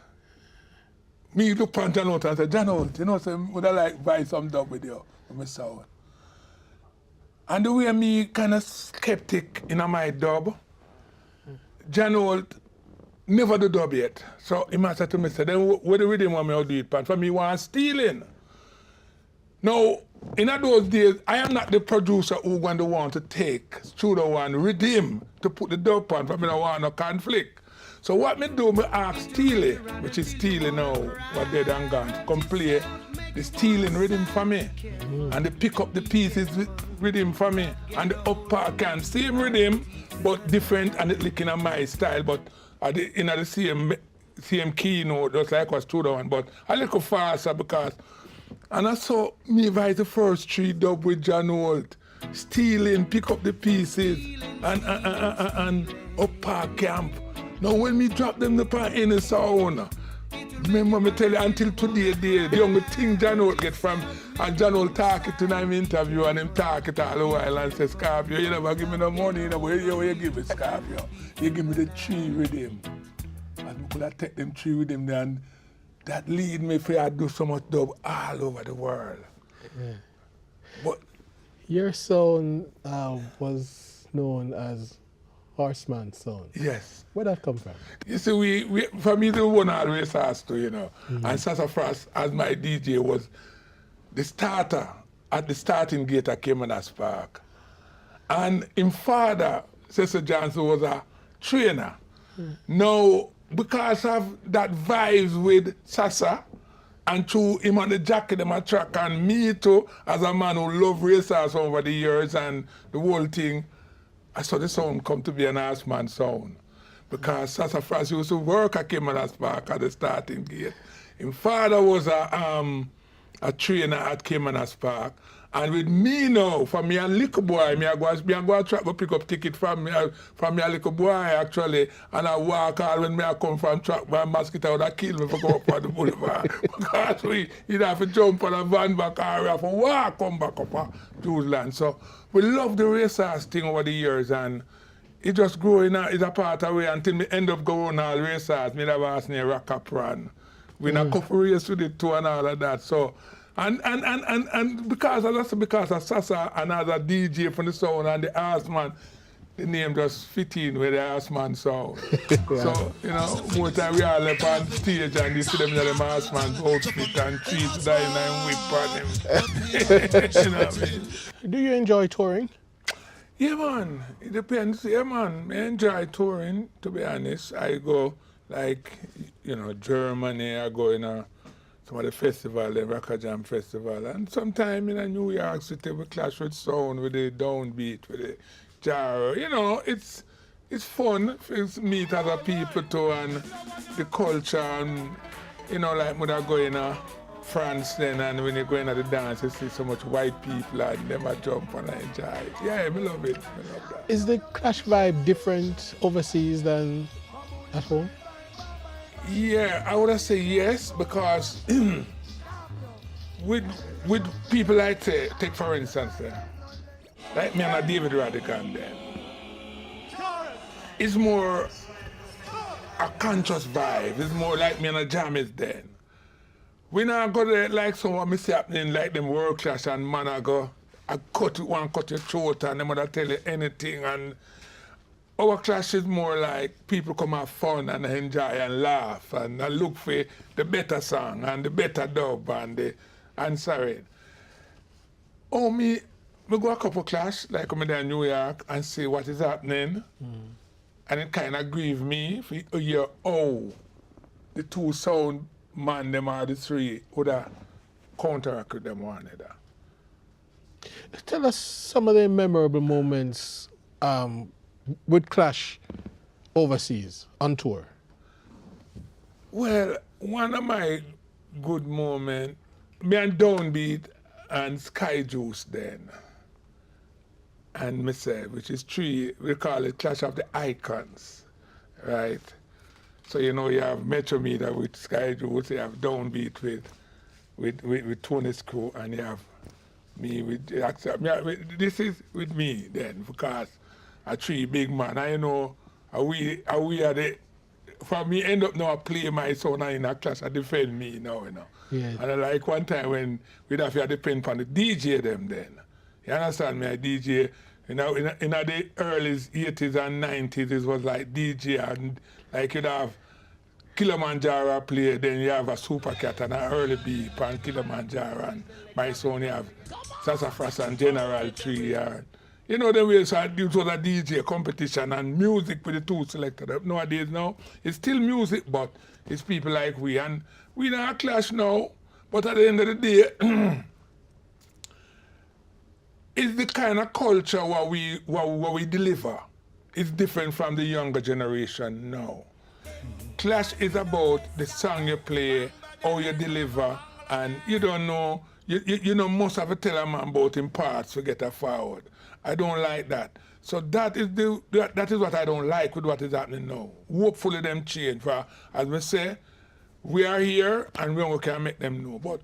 Me look at John Holt and say, John Holt, you know, so would I like buy some dub with you, with my sound. And the way me kind of skeptic in my dub, John Holt never do dub yet. So he must say to me, say, then what the rhythm want me to do it, pan? For me, want stealing. Now, in those days, I am not the producer who going to want to take Studio One rhythm to put the dub on, for me I want no conflict. So what me do, me ask Steely, which is Steely now, what dead and gone, to come play the stealing rhythm for me. And they pick up the pieces with rhythm for me. And the up part can same rhythm, but different, and it looking at my style, but in the same key note, just like was Studio One, but a little faster because. And I saw me write the first three dub with John Holt, stealing, pick up the pieces, and up park camp. Now when me drop them the part in the sound, remember me tell you until today, the only thing John Holt get from, and John Holt talk it in an interview and him talk it all the while and say, Scorpio, you never give me no money, you know, you give me Scorpio. You give me the tree with him. And we could have take them tree with him and that lead me for I do so much dub all over the world. Yeah. But your sound was known as Horseman sound. Yes. Where that come from? You see, we for me the one always asked to, you know. And Sassafras as my DJ was the starter at the starting gate at Caymanas Park. And his father, Cecil Johnson, was a trainer. Now, because of that vibes with Sasa, and through him on the jacket, them a track, and me too, as a man who love racers over the years and the whole thing, I saw the sound come to be an Horseman sound. Because Sassafras used to work at Caymanas Park at the starting gate. His father was a trainer at Caymanas Park, And with me now, for me a little boy, me I go try to pick up ticket from me a little boy actually, and I walk all when me I come from track, my mosquito would have killed me for go up on the boulevard. Because he'd have to jump on a van back or we have to walk come back up on Jerusalem. So we love the racehorse thing over the years, and it just growing is a part of it until me end up going all racehorse. Me have asked me a rock up run. We a couple race with it too and all of that. So and because of Sasa and other DJ from the sound and the Horseman, the name just fit in with the Horseman sound. So, you know, more time we all up on stage and you see them in the Horseman outfit and trees dying and whip on him. You know what I mean? Do you enjoy touring? Yeah, man. It depends. Yeah, man. I enjoy touring, to be honest. I go, like, you know, Germany. I go in some of the festival, the Rocker Jam Festival. And sometime in New York City, we clash with sound, with the downbeat, with the gyro. You know, it's fun. It's meet other people too, and the culture. And, you know, like when I go in France then, and when you go into the dance, you see so much white people and them a jump and I enjoy it. Yeah, I love it. I love that. Is the clash vibe different overseas than at home? Yeah, I would say yes, because with people like take for instance, like me and a David Radican then, it's more a conscious vibe. It's more like me and a Jammy then. We not go there like some what me see happening like them world clash and man I cut your throat and them would tell you anything, and our clash is more like people come have fun and enjoy and laugh and look for the better song and the better dub and the answering. Oh, me go a couple clash, like come there in New York and see what is happening. And it kind of grieve me for hear, the two sound man, them are the three, would have counteract with them one another. Tell us some of the memorable moments with clash overseas on tour. Well, one of my good moments, me and Downbeat and Sky Juice then, and myself, which is three, we call it Clash of the Icons, right? So, you know, you have Metrometer with Sky Juice, you have Downbeat with Tony's crew, and you have me with, this is with me then, because a three big man. I know we are the, for me end up now I play my son in a class, I defend me now, you know. Yeah. And I like one time when we'd have to depend on the DJ them then. You understand me? A DJ, you know, in the early 80s and 90s, it was like DJ and like you'd have Kilimanjaro play, then you have a Super Cat and an early beep and Kilimanjaro, and my son you have Sassafras and General Tree. You know, then we said it was a DJ competition and music with the two selected. Nowadays now, it's still music, but it's people like we. And we not clash now, but at the end of the day, it's the kind of culture what we deliver. It's different from the younger generation now. Clash is about the song you play, how you deliver, and you don't know, you know, most of it tell a man about in parts to get a forward. I don't like that. So that is what I don't like with what is happening now. Hopefully them change. For as we say, we are here and we can make them know. But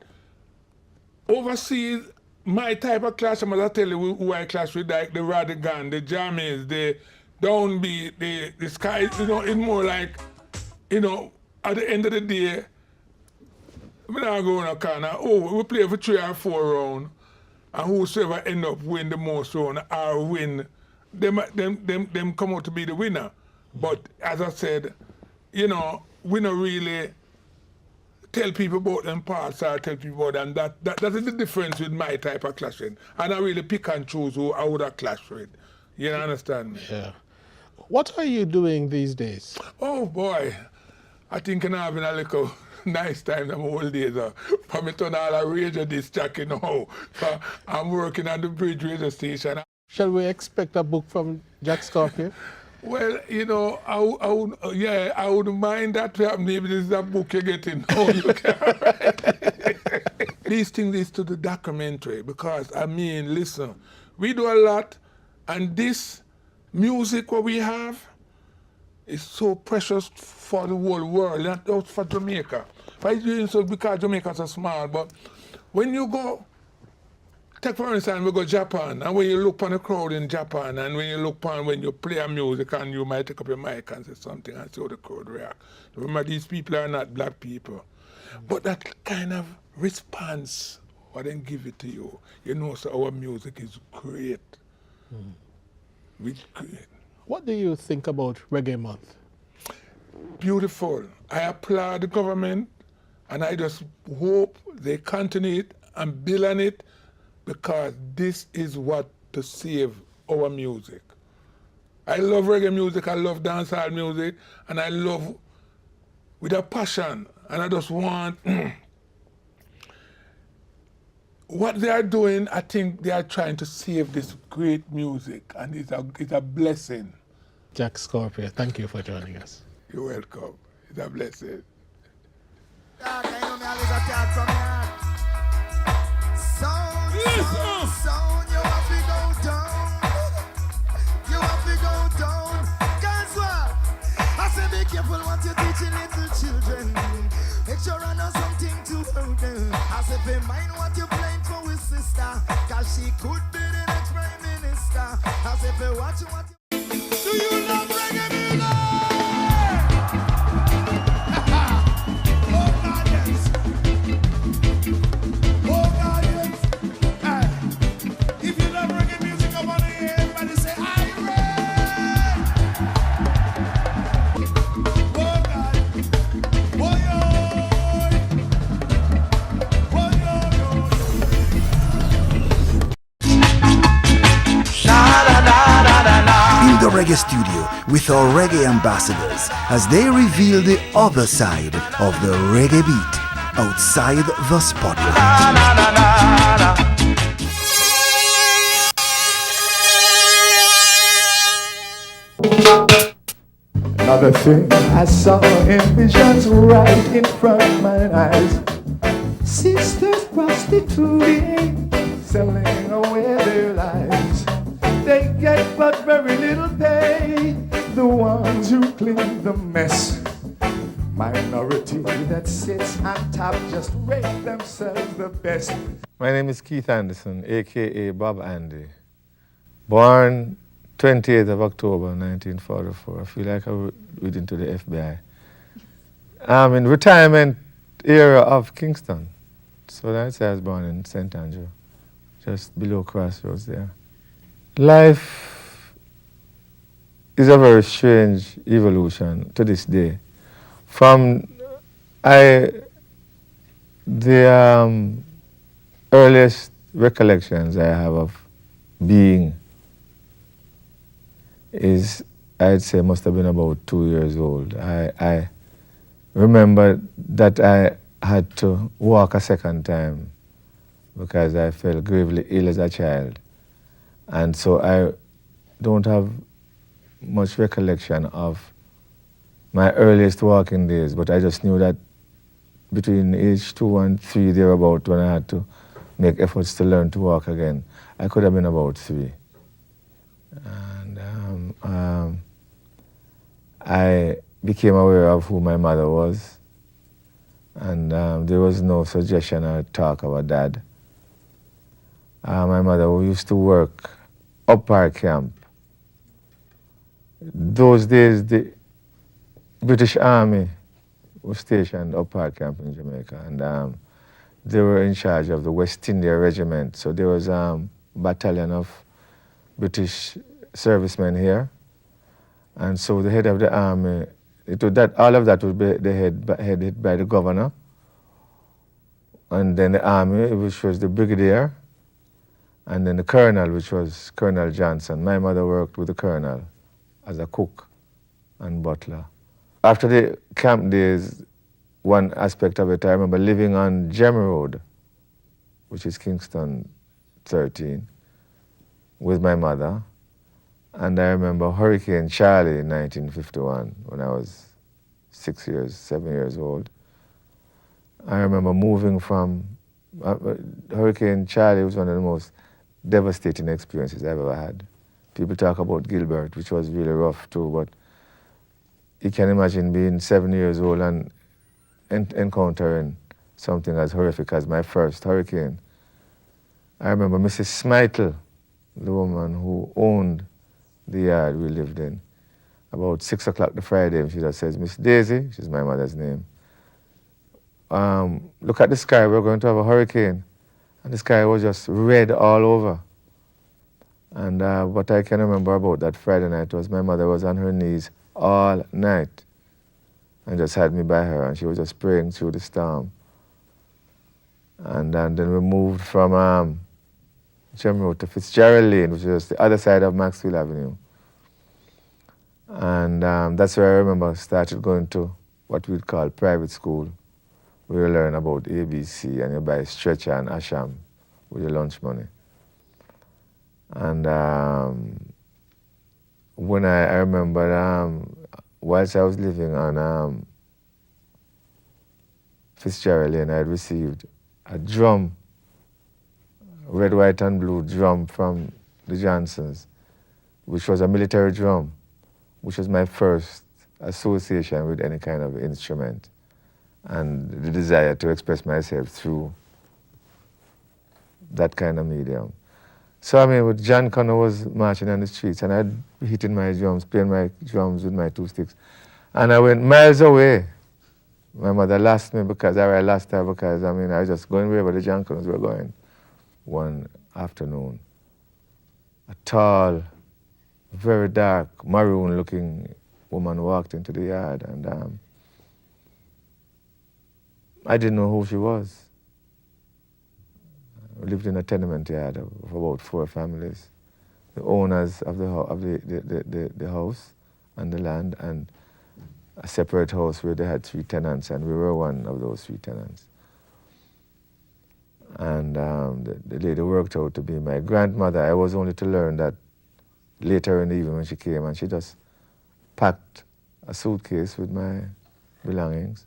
overseas, my type of clash, I'm gonna tell you who I clash with, like the Radigan, the Jammies, the Downbeat, the Sky, you know, it's more like, you know, at the end of the day, we not go in a corner, we play for 3 or 4 rounds, and whosoever end up win the most round or win, them come out to be the winner. But as I said, you know, we don't really tell people about them parts or tell people about them. That is the difference with my type of clashing. And I really pick and choose who I would have clashed with. You understand me? Yeah. What are you doing these days? Oh boy, I think I'm having a little nice time them whole days. For me turn all a radio disc jockey now. I'm working on the Bridge radio station. Shall we expect a book from Jack Scorpio? Well, you know, I wouldn't mind that happening if this is a book you're getting. No, you can't. these things is to the documentary because, I mean, listen, we do a lot and this music what we have is so precious for the whole world, not just for Jamaica. Why doing so because Jamaica is so small, but when you go, take for instance, we go Japan, and when you look on the crowd in Japan, and when you look on when you play a music and you might take up your mic and say something and see how the crowd react. Remember, these people are not black people. But that kind of response, what they give it to you, you know, so our music is great. We great. What do you think about Reggae Month? Beautiful. I applaud the government and I just hope they continue it and build on it because this is what to save our music. I love reggae music, I love dancehall music, and I love with a passion, and I just want what they are doing, I think they are trying to save this great music, and it's a blessing. Jack Scorpio, thank you for joining us. You're welcome. It's a blessing. Sound, you have to go down. You have to go down. Guess what? I say be careful what you're teaching little children. Make sure I know something to hold them. I say be mind what you're playing for with sister, cause she could be the next prime minister. I say be watching what you. Do you love reggae music? Oh God, yes. Oh God, yes. If you love reggae music, I want to hear everybody say, Irie! Oh God. Oh In the Reggae Studio with our reggae ambassadors as they reveal the other side of the reggae beat outside the spotlight. Another thing I saw in visions right in front of my eyes. Sisters prostituting, selling away their lives. They get but very little pay, the ones who clean the mess. Minority that sits on top just rate themselves the best. My name is Keith Anderson, a.k.a. Bob Andy. Born 28th of October 1944. I feel like I went into the FBI. I'm in retirement era of Kingston. So that's why I was born in St. Andrew, just below Crossroads there. Life is a very strange evolution to this day. From the earliest recollections I have of being is, I'd say, must have been about 2 years old. I remember that I had to walk a second time because I felt gravely ill as a child. And so I don't have much recollection of my earliest walking days, but I just knew that between age 2 and 3 thereabout, when I had to make efforts to learn to walk again, I could have been about 3. And I became aware of who my mother was, and there was no suggestion or talk of a dad. My mother, who used to work up our camp. Those days, the British Army was stationed up our camp in Jamaica, and they were in charge of the West India Regiment. So there was a battalion of British servicemen here, and so the head of the army, all of that would be headed by the governor, and then the army, which was the brigadier, and then the colonel, which was Colonel Johnson. My mother worked with the colonel as a cook and butler. After the camp days, one aspect of it, I remember living on Jammy Road, which is Kingston 13, with my mother. And I remember Hurricane Charlie in 1951, when I was 7 years old. I remember moving from Hurricane Charlie was one of the most devastating experiences I've ever had. People talk about Gilbert, which was really rough too, but you can imagine being 7 years old and encountering something as horrific as my first hurricane. I remember Mrs. Smytle, the woman who owned the yard we lived in, about 6 o'clock the Friday, she just says, Miss Daisy, she's my mother's name, look at the sky, we're going to have a hurricane. And the sky was just red all over. And what I can remember about that Friday night was my mother was on her knees all night and just had me by her, and she was just praying through the storm. And then we moved from Jammy Road to Fitzgerald Lane, which was the other side of Maxwell Avenue. And that's where I remember started going to what we'd call private school. We learn about ABC, and you buy stretcher and asham with your lunch money. And when I remember, whilst I was living on Fitzgerald Lane, I had received a drum, red, white, and blue drum from the Johnsons, which was a military drum, which was my first association with any kind of instrument and the desire to express myself through that kind of medium. So I mean, with John Connor was marching on the streets, and I'd be hitting my drums, playing my drums with my 2 sticks. And I went miles away. My mother lost me because I lost her because, I mean, I was just going wherever the John Connors were going. One afternoon, a tall, very dark, maroon-looking woman walked into the yard, and I didn't know who she was. We lived in a tenement yard of about 4 families. The owners of the house and the land, and a separate house where they had 3 tenants, and we were one of those 3 tenants. And the lady worked out to be my grandmother. I was only to learn that later in the evening when she came, and she just packed a suitcase with my belongings.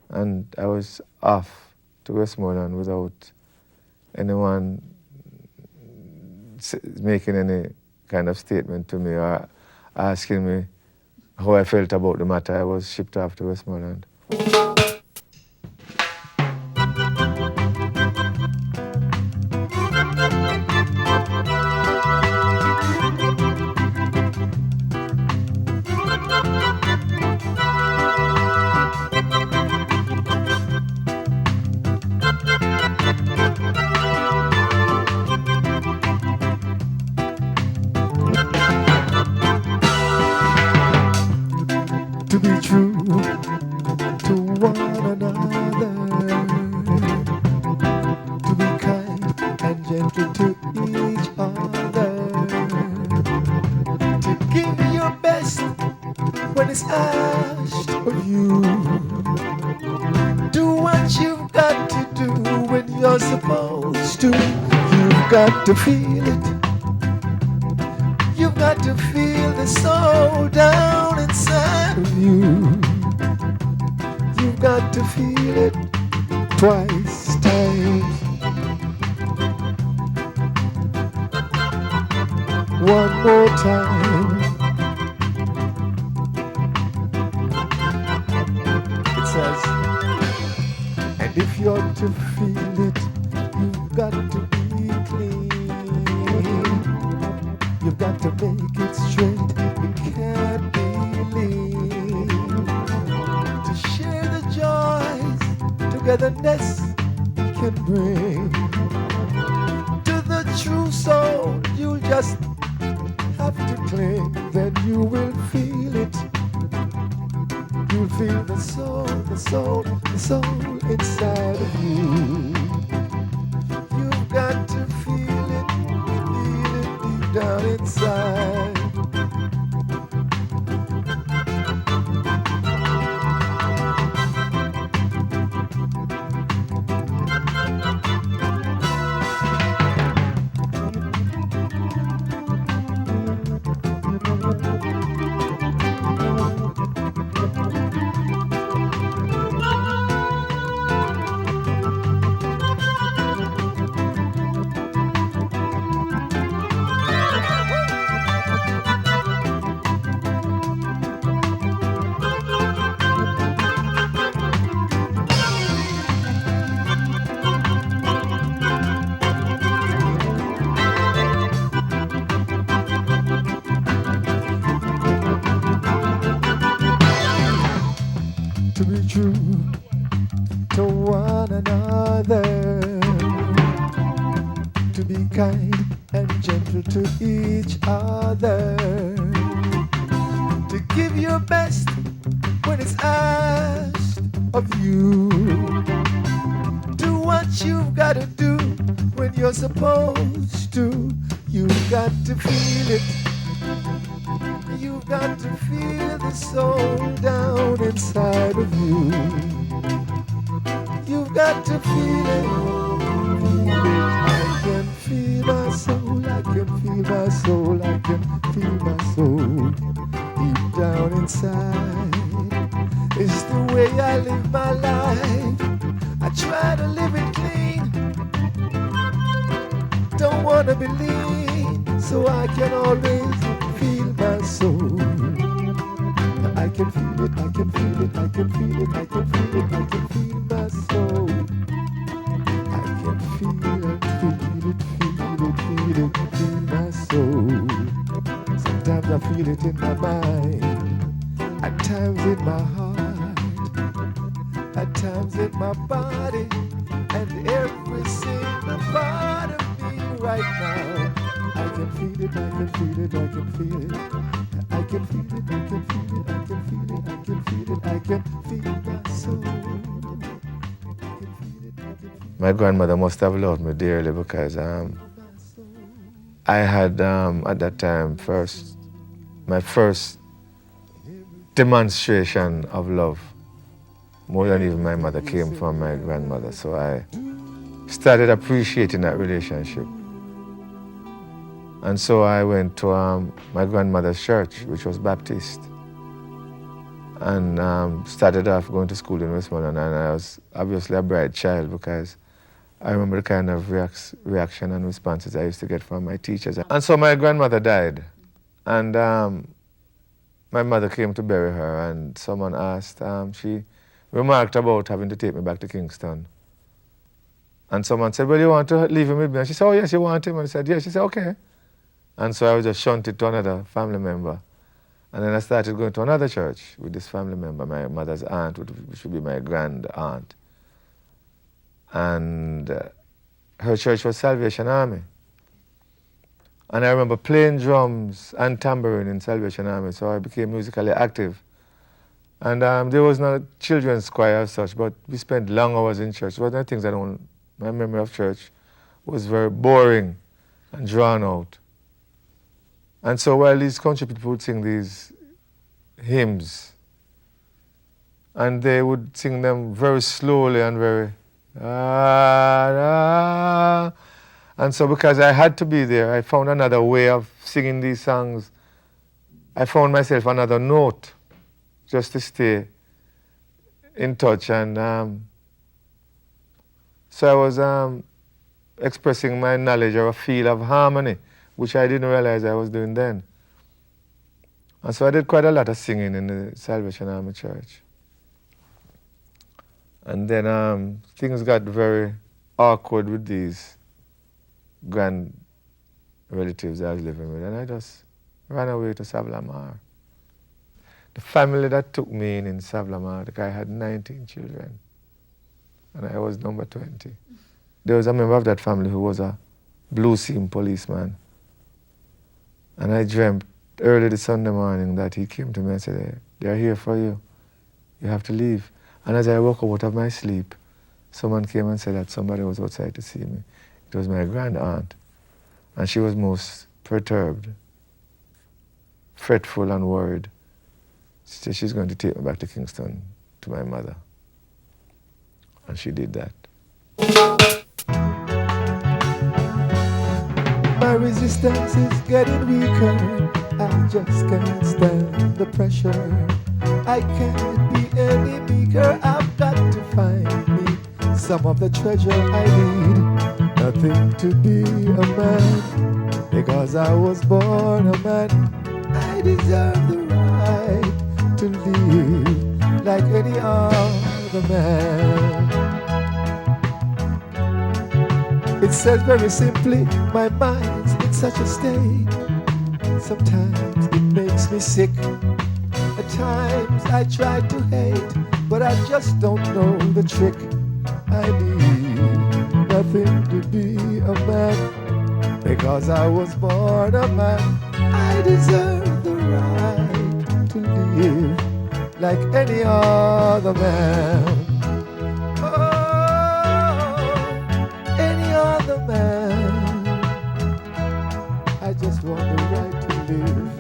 And I was off to Westmoreland without anyone making any kind of statement to me or asking me how I felt about the matter. I was shipped off to Westmoreland. To be true to one another, to be kind and gentle to each other, to give your best when it's asked of you. Do what you've got to do when you're supposed to. You've got to feel it. You've got to feel the soul down inside of you. You've got to feel it twice times. One more time. It says, and if you're to feel it, you've got to be clean. You've got to make it straight, you can't be lean. To share the joys togetherness can bring. To the true soul, you'll just have to cling. Then you will feel it. You'll feel the soul, the soul, the soul inside of you. You've got to feel it deep down inside. kind and gentle to each other. To give your best when it's asked of you. Do what you've got to do when you're supposed to. You've got to feel it. You've got to feel the soul down inside of you. You've got to feel it. I can feel my soul. I can feel my soul. I can feel my soul deep down inside. It's the way I live my life. I try to live it clean. Don't wanna be lean, so I can always feel my soul. I can feel it, I can feel it, I can feel it, I can feel it, I can feel my soul. I can feel it, feel my soul. Sometimes I feel it in my mind, at times in my heart, at times in my body, and every single part of me right now. I can feel it, I can feel it, I can feel it. I can feel it, I can feel it, I can feel it, I can feel it, I can feel my soul. My grandmother must have loved me dearly because I had at that time my first demonstration of love, more than even my mother, came from my grandmother. So I started appreciating that relationship. And so I went to my grandmother's church, which was Baptist, and started off going to school in Westmoreland. And I was obviously a bright child because I remember the kind of reaction and responses I used to get from my teachers. And so my grandmother died, and my mother came to bury her, and someone asked, she remarked about having to take me back to Kingston. And someone said, well, you want to leave him with me? And she said, oh, yes, you want him? And I said, yes. She said, okay. And so I was just shunted to another family member. And then I started going to another church with this family member, my mother's aunt, which would be my grand aunt. And her church was Salvation Army. And I remember playing drums and tambourine in Salvation Army, so I became musically active. And there was no children's choir as such, but we spent long hours in church. One of the things my memory of church was very boring and drawn out. And so while these country people would sing these hymns, and they would sing them very slowly and very, and so because I had to be there, I found another way of singing these songs. I found myself another note just to stay in touch. And so I was expressing my knowledge or a feel of harmony, which I didn't realize I was doing then. And so I did quite a lot of singing in the Salvation Army Church. And then things got very awkward with these grand relatives I was living with, and I just ran away to Savlamar. The family that took me in Savlamar, the guy had 19 children, and I was number 20. There was a member of that family who was a blue seam policeman. And I dreamt early the Sunday morning that he came to me and said, hey, they're here for you. You have to leave. And as I woke up out of my sleep, someone came and said that somebody was outside to see me. It was my grand aunt. And she was most perturbed, fretful and worried. She said she's going to take me back to Kingston to my mother. And she did that. My resistance is getting weaker. I just can't stand the pressure. I can't be any meeker. I've got to find me some of the treasure I need. Nothing to be a man, because I was born a man. I deserve the right to live like any other man. It says very simply, my mind's in such a state. Sometimes it makes me sick. At times I try to hate, but I just don't know the trick. I need nothing to be a man. Because I was born a man, I deserve the right to live like any other man. Oh, any other man. I just want the right to live.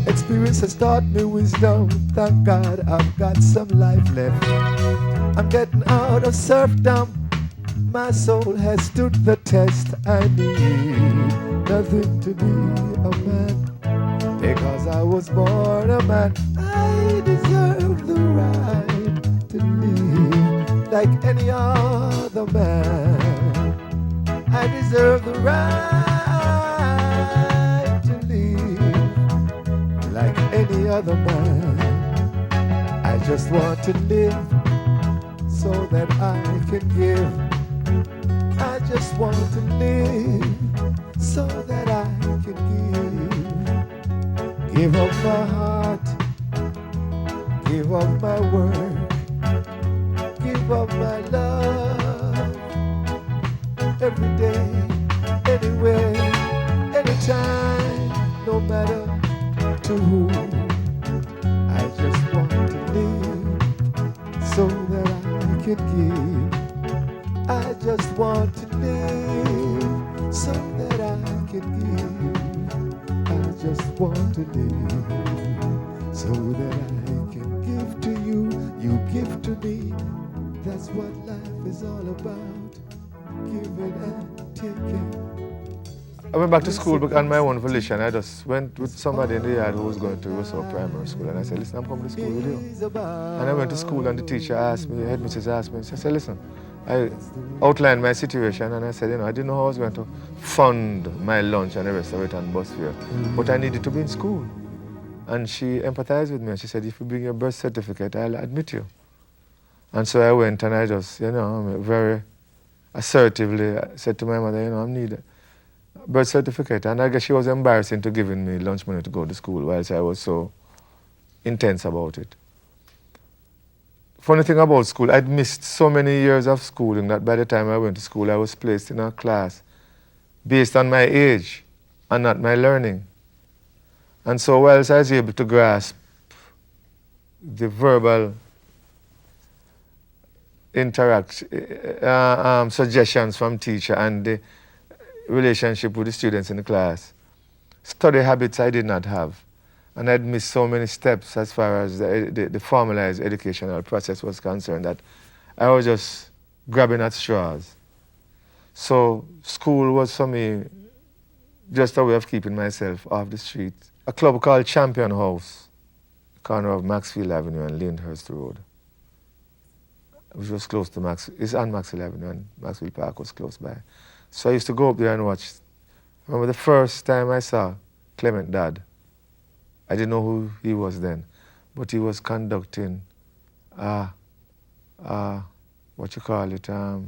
Experience has taught me wisdom. Thank God I've got some life left. I'm getting out of serfdom. My soul has stood the test. I need nothing to be a man. Because I was born a man, I deserve the right to live like any other man. I deserve the right to live like any other man. I just want to live so that I can give. I just want to live so that I can give. Give up my heart, give up my work, give up my love. Every day, anywhere, anytime, no matter to who. I just want to live so that I can give. I just want to live so that I can give. I just want to live so that I can give to you, you give to me. That's what life is all about, giving and taking. I went back to school on my own volition. I just went with somebody in the yard who was going to Russell Primary School, and I said, listen, I'm coming to school with you. And I went to school, and the teacher asked me, the headmistress asked me, she said, listen, I outlined my situation, and I said, I didn't know how I was going to fund my lunch and the rest of it and bus fare, but I needed to be in school. And she empathized with me, and she said, if you bring your birth certificate, I'll admit you. And so I went, and I just, very assertively said to my mother, I need a birth certificate. And I guess she was embarrassed into giving me lunch money to go to school, whilst I was so intense about it. Funny thing about school, I'd missed so many years of schooling that by the time I went to school, I was placed in a class based on my age and not my learning. And so whilst I was able to grasp the verbal suggestions from teacher and the relationship with the students in the class, study habits I did not have. And I'd missed so many steps as far as the formalized educational process was concerned that I was just grabbing at straws. So school was for me just a way of keeping myself off the street. A club called Champion House, corner of Maxfield Avenue and Lyndhurst Road, which was close to it's on Maxfield Avenue, and Maxfield Park was close by. So I used to go up there and watch. I remember the first time I saw Clement Dad. I didn't know who he was then, but he was conducting, what you call it, oh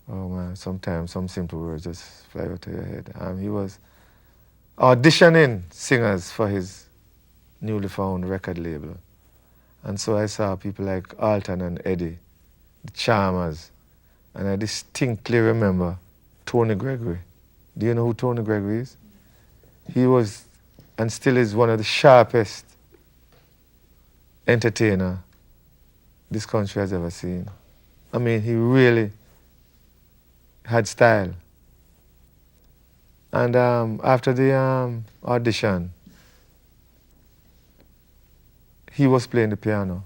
man, sometimes some simple words just fly out of your head. He was auditioning singers for his newly found record label. And so I saw people like Alton and Eddie, the Charmers, and I distinctly remember Tony Gregory. Do you know who Tony Gregory is? He was, and still is, one of the sharpest entertainer this country has ever seen. I mean, he really had style. And after the audition, he was playing the piano.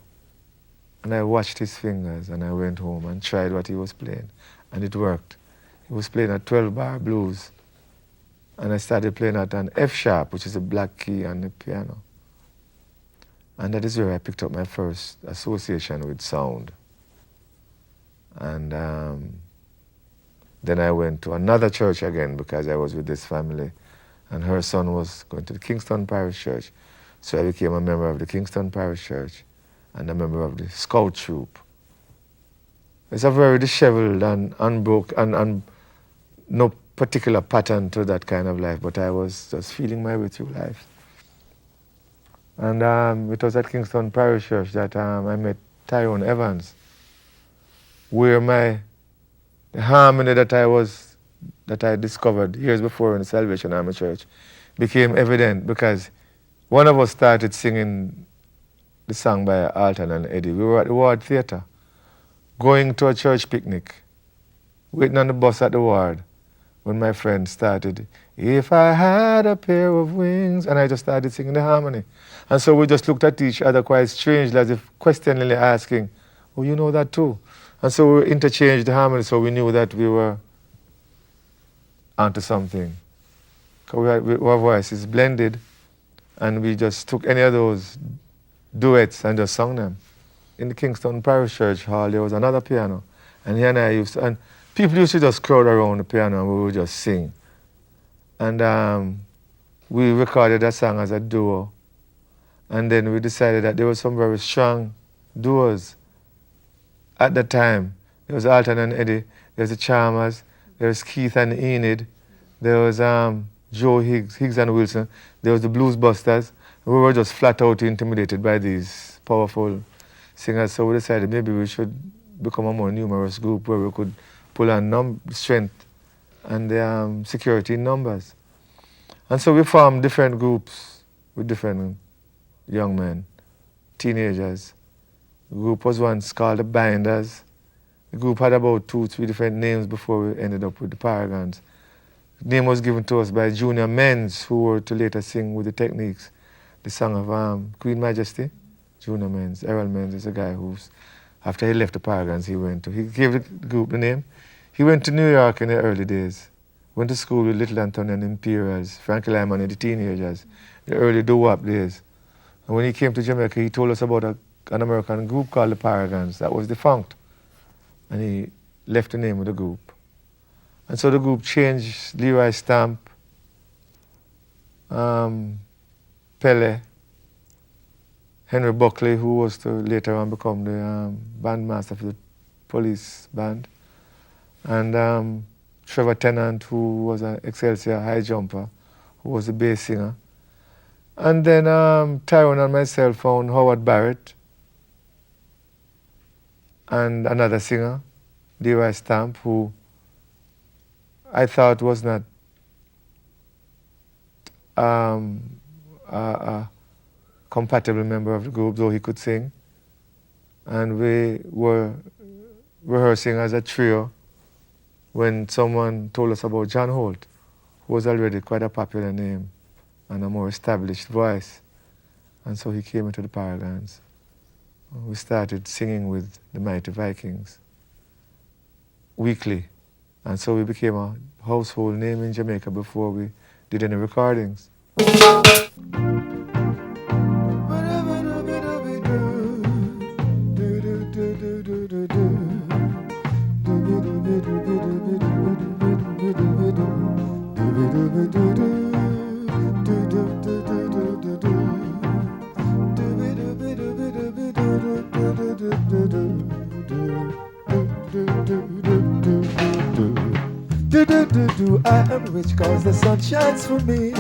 And I watched his fingers, and I went home and tried what he was playing, and it worked. He was playing a 12-bar blues, and I started playing at an F sharp, which is a black key on the piano. And that is where I picked up my first association with sound. And then I went to another church again because I was with this family, and her son was going to the Kingston Parish Church. So I became a member of the Kingston Parish Church and a member of the Scout Troop. It's a very disheveled and unbroken and no particular pattern to that kind of life, but I was just feeling my way through life. And it was at Kingston Parish Church that I met Tyrone Evans, where the harmony that I discovered years before in the Salvation Army Church became evident, because one of us started singing the song by Alton and Eddie. We were at the Ward Theatre, going to a church picnic, waiting on the bus at the Ward, when my friend started, "If I had a pair of wings," and I just started singing the harmony. And so we just looked at each other quite strangely, as if questioningly asking, "Oh, you know that too?" And so we interchanged the harmony, so we knew that we were onto something. Our voices blended, and we just took any of those duets and just sung them. In the Kingston Parish Church Hall, there was another piano, and he and I and people used to just crowd around the piano and we would just sing. And we recorded that song as a duo. And then we decided that there were some very strong duos at the time. There was Alton and Eddie, there was the Chalmers, there was Keith and Enid, there was Joe Higgs and Wilson, there was the Blues Busters. We were just flat out intimidated by these powerful singers, so we decided maybe we should become a more numerous group where we could pull on strength and the security in numbers. And so we formed different groups with different young men, teenagers. The group was once called the Binders. The group had about 2-3 different names before we ended up with the Paragons. The name was given to us by Junior Menz, who were to later sing with the Techniques the song of Queen Majesty. Junior Menz, Errol Menz is a guy who's, after he left the Paragons, he gave the group the name. He went to New York in the early days, went to school with Little Anthony and Imperials, Frankie Lyman and the Teenagers, the early doo-wop days. And when he came to Jamaica, he told us about an American group called the Paragons that was defunct. And he left the name of the group. And so the group changed Leroy Stamp, Pele, Henry Buckley, who was to later on become the bandmaster for the Police band, and Trevor Tennant, who was an Excelsior high jumper, who was the bass singer. And then Tyrone and myself found Howard Barrett and another singer, Leroy Stamp, who I thought was not a compatible member of the group, though he could sing. And we were rehearsing as a trio when someone told us about John Holt, who was already quite a popular name and a more established voice. And so he came into the Paragons. We started singing with the Mighty Vikings weekly. And so we became a household name in Jamaica before we did any recordings. I am rich cause the sun shines for me.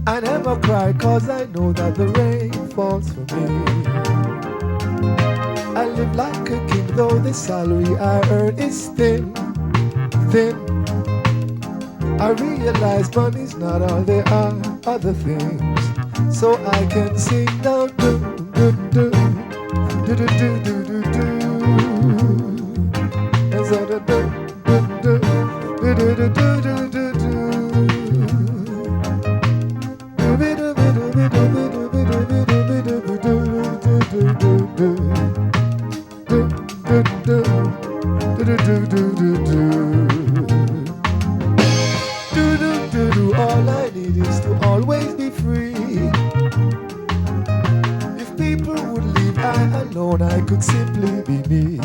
I never cry cause I know that the rain falls for me. I live like a king though the salary I earn is thin. I realize money's not all there are other things. So I can sing down do do do do do do do do do. All I need is to always be free. If people would leave I alone, I could simply be me.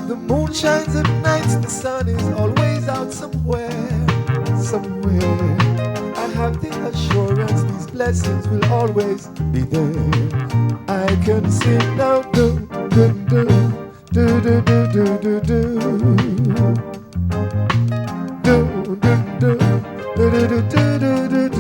The moon shines at nights, the sun is always out somewhere. blessings will always be there. I can sing now, do do do do do do do do do do do do do do do do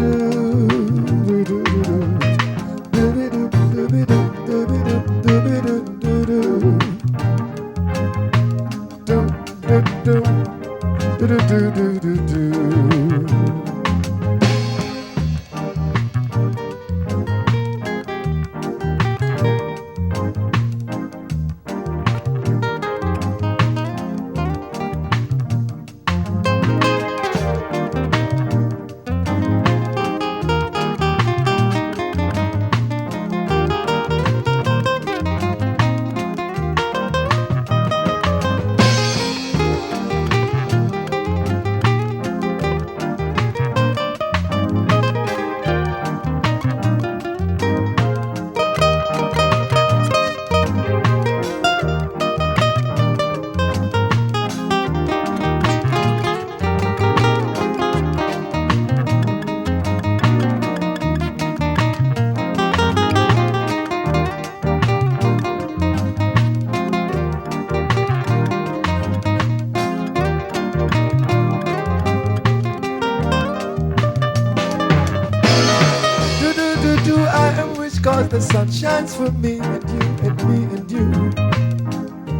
Cause the sun shines for me and you and me and you.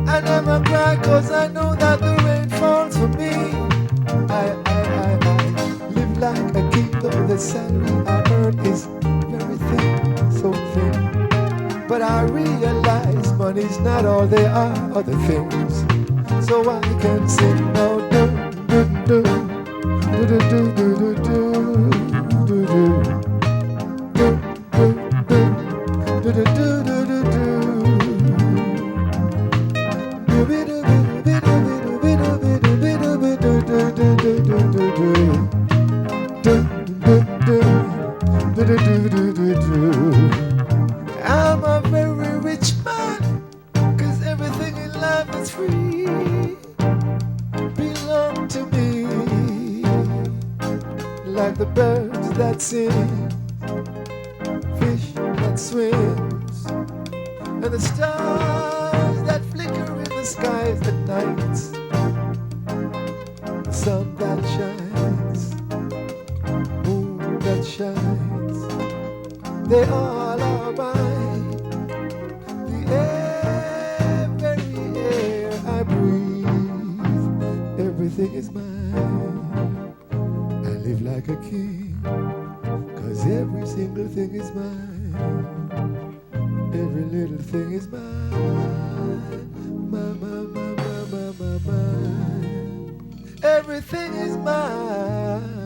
I never cry cause I know that the rain falls for me. I live like a king, though the salary I earn is very thin, so thin. But I realize money's not all there are other things. So I can sing now, do do do do do do do do do do. I'm a very rich man, cause everything in life is free, belong to me, like the birds that sing, fish that swims, and the stars that flicker in the skies at night, the sun that shines, moon that shines, they all are mine. The air, very air I breathe, everything is mine. I live like a king, cause every single thing is mine. Every little thing is mine. Mine. Everything is mine.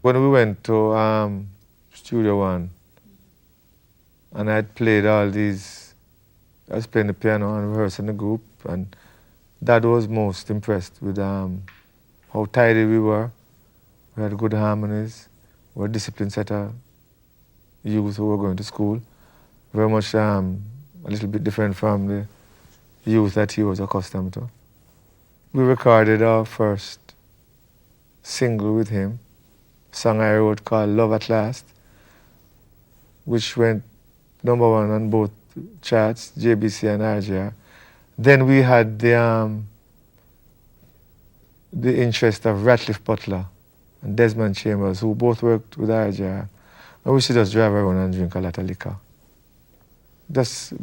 When we went to Studio One, and I'd played all these, I was playing the piano and rehearsing the group, and Dad was most impressed with how tidy we were. We had good harmonies. We were a disciplined set of youth who were going to school. Very much a little bit different from the youth that he was accustomed to. We recorded our first single with him, a song I wrote called Love at Last, which went #1 on both charts, JBC and RJR. Then we had the interest of Ratcliffe Butler and Desmond Chambers, who both worked with RJR. And we used to just drive around and drink a lot of liquor. Just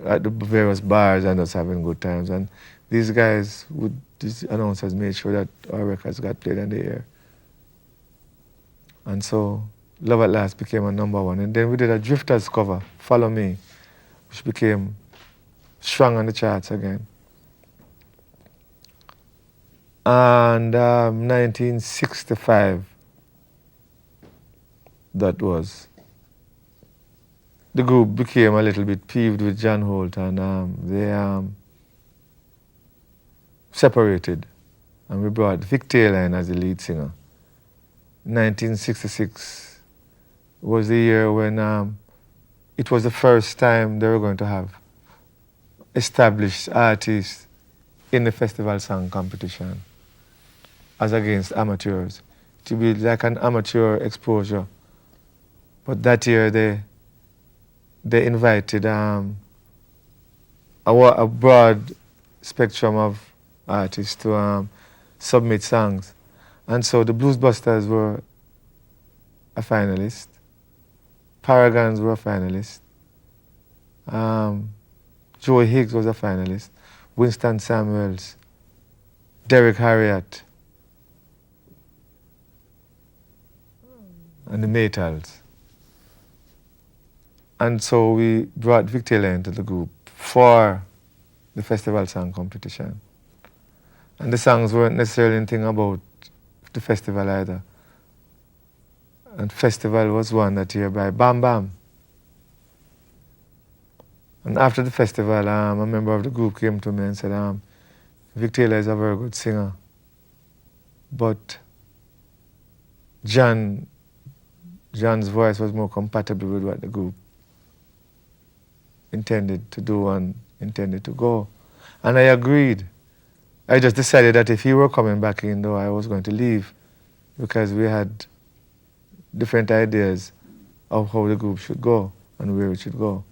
at the various bars and just having good times. And these guys, these announcers made sure that our records got played in the air. And so Love at Last became a #1. And then we did a Drifters cover, Follow Me, which became strong on the charts again. And 1965, that was, the group became a little bit peeved with John Holt, and they separated. And we brought Vic Taylor in as the lead singer. 1966 was the year when it was the first time they were going to have established artists in the festival song competition as against amateurs. To be like an amateur exposure. But that year they invited a broad spectrum of artists to submit songs. And so the Blues Busters were a finalist. Paragons were a finalist. Joey Higgs was a finalist. Winston Samuels, Derek Harriott, and the Maytals. And so we brought Vic Taylor into the group for the festival song competition. And the songs weren't necessarily anything about the festival either. And festival was won that year by Bam Bam. And after the festival, a member of the group came to me and said, Vic Taylor is a very good singer, but John's voice was more compatible with what the group intended to do and intended to go. And I agreed. I just decided that if he were coming back in, though, I was going to leave because we had different ideas of how the group should go and where it should go.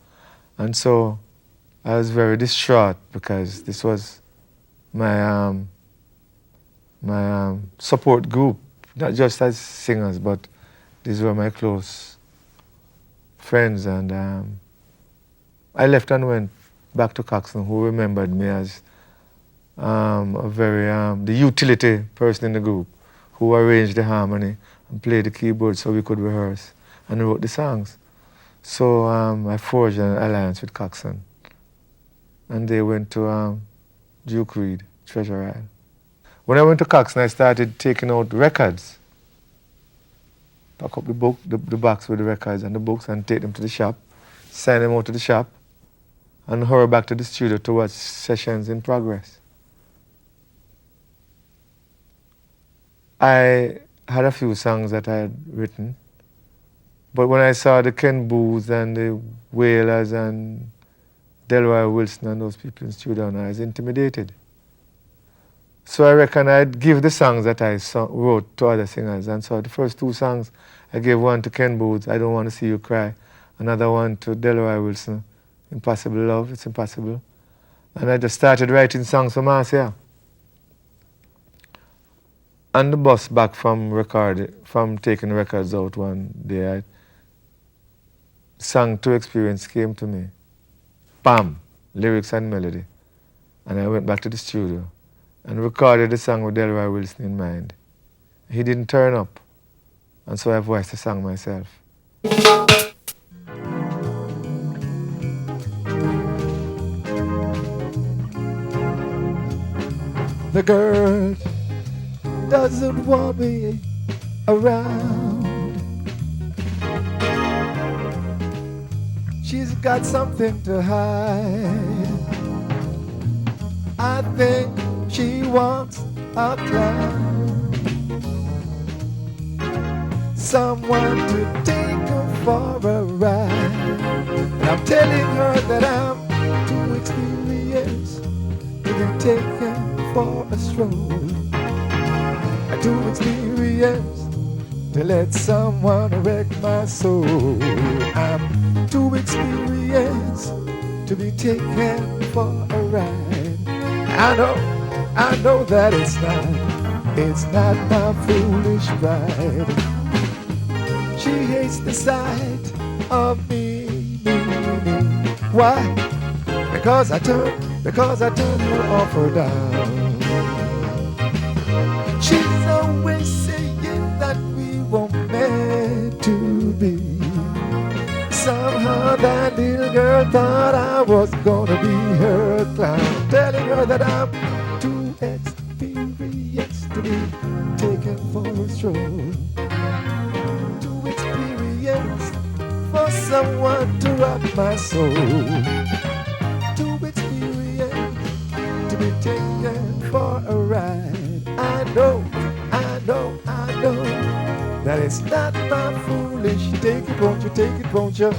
And so I was very distraught because this was my support group, not just as singers, but these were my close friends. And I left and went back to Coxsone, who remembered me as the utility person in the group, who arranged the harmony and played the keyboard so we could rehearse and wrote the songs. So I forged an alliance with Coxsone, and they went to Duke Reid, Treasure Isle. When I went to Coxsone, I started taking out records. Pack up the box with the records and the books and take them to the shop, sign them out to the shop, and hurry back to the studio to watch sessions in progress. I had a few songs that I had written, but when I saw the Ken Booth and the Wailers and Delroy Wilson and those people in the studio, I was intimidated. So I reckon I'd give the songs that I wrote to other singers. And so the first two songs, I gave one to Ken Booth, I Don't Want to See You Cry, another one to Delroy Wilson, Impossible Love, It's Impossible. And I just started writing songs for Marcia. On the bus back from taking records out one day, Song 2 Experience came to me. Bam! Lyrics and melody. And I went back to the studio and recorded the song with Delroy Wilson in mind. He didn't turn up, and so I voiced the song myself. The girl doesn't want me around. She's got something to hide. I think she wants a clown, someone to take her for a ride. And I'm telling her that I'm too experienced to be taken for a stroll. I'm too experienced to let someone wreck my soul. I'm too experienced to be taken for a ride. I know that it's not my foolish pride. She hates the sight of me. Why? Because I turn her off or down. She's always saying that we were meant to be. Somehow that little girl thought I was gonna be her clown, telling her that I'm too experienced to be taken for a stroll, too experienced for someone to rock my soul, too experienced to be taken for a ride. I know that it's not my foolish. Take it, won't you?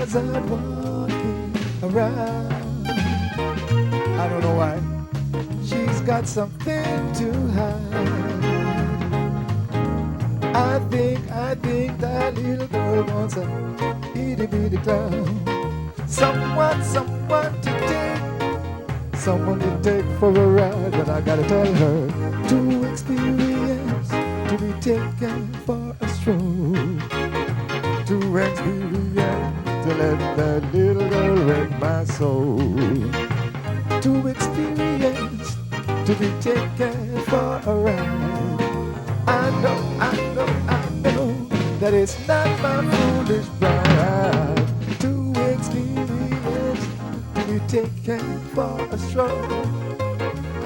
as I'm walking around. I don't know why. She's got something to hide. I think that little girl wants a itty bitty clown. Someone to take for a ride. But I gotta tell her to experience, to be taken for a stroll. To experience, to let that little girl wreck my soul. To experience, to be taken for a ride. I know that it's not my foolish pride. To experience, to be taken for a stroll.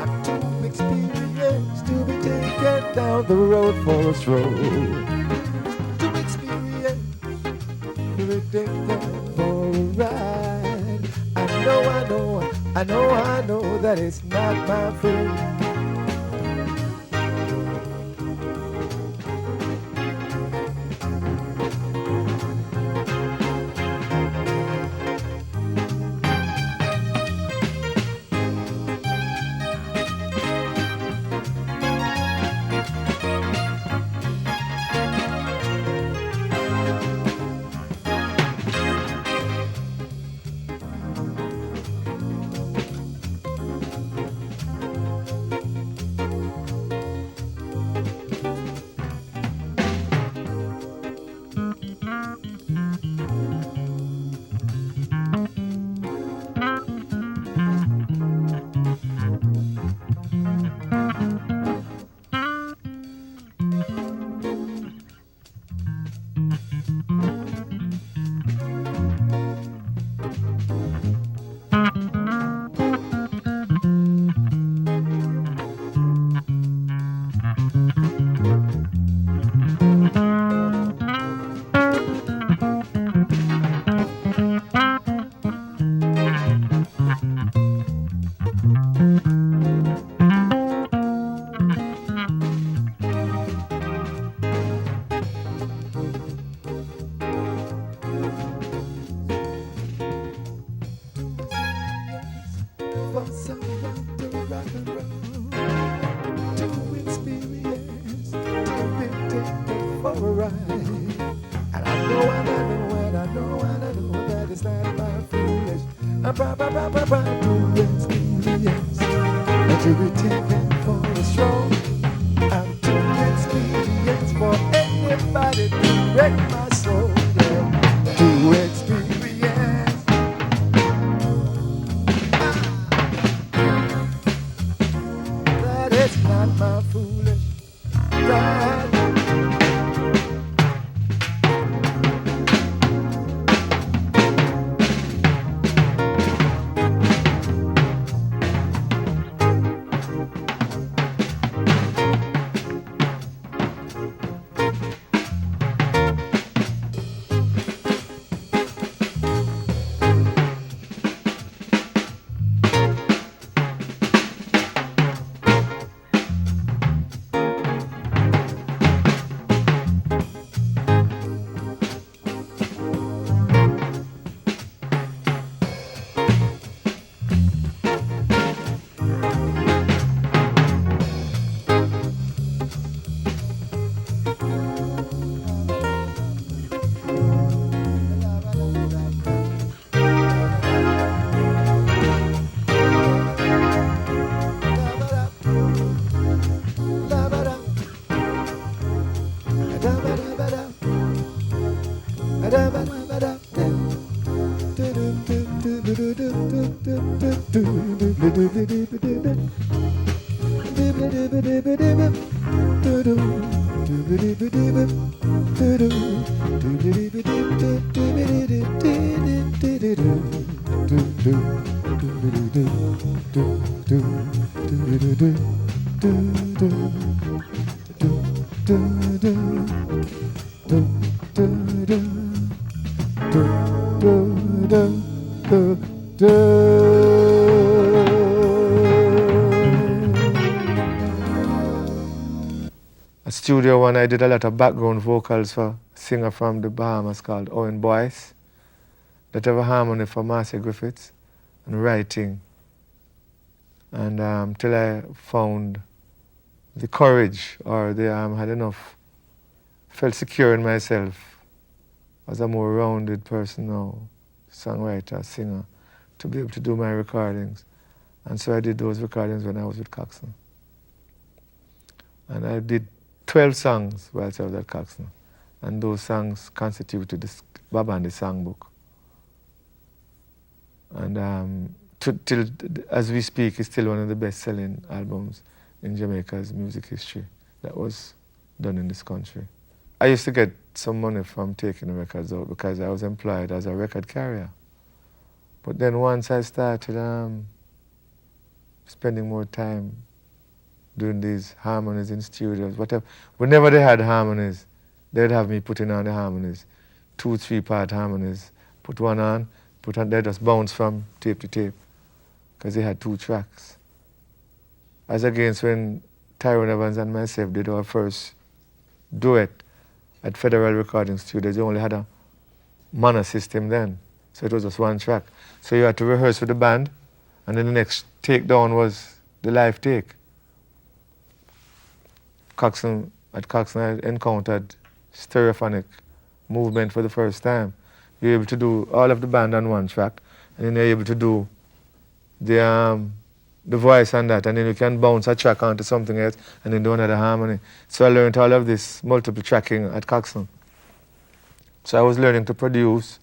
And to experience, to be taken down the road for a stroll. To experience, to be taken for a ride. I know that it's not my fault. Studio One, I did a lot of background vocals for a singer from the Bahamas called Owen Boyce. that have a harmony for Marcia Griffiths and writing. And till I found the courage or had enough, felt secure in myself as a more rounded person now, songwriter, singer, to be able to do my recordings. And so I did those recordings when I was with Coxsone. And I did 12 songs whilst I was at Coxsone. And those songs constituted this Babandi songbook. And till as we speak, it's still one of the best-selling albums in Jamaica's music history that was done in this country. I used to get some money from taking the records out because I was employed as a record carrier. But then once I started spending more time doing these harmonies in studios, whatever, whenever they had harmonies, they'd have me putting on the harmonies, 2 3-part harmonies, put one on, they just bounce from tape to tape because they had 2 tracks. As against when Tyrone Evans and myself did our first duet at Federal Recording Studios, they only had a mono system then, so it was just 1 track. So you had to rehearse with the band, and then the next takedown was the live take. At Coxsone, I encountered stereophonic movement for the first time. You're able to do all of the band on 1 track, and then you're able to do the voice on that, and then you can bounce a track onto something else, and then do another harmony. So I learned all of this multiple tracking at Coxsone. So I was learning to produce,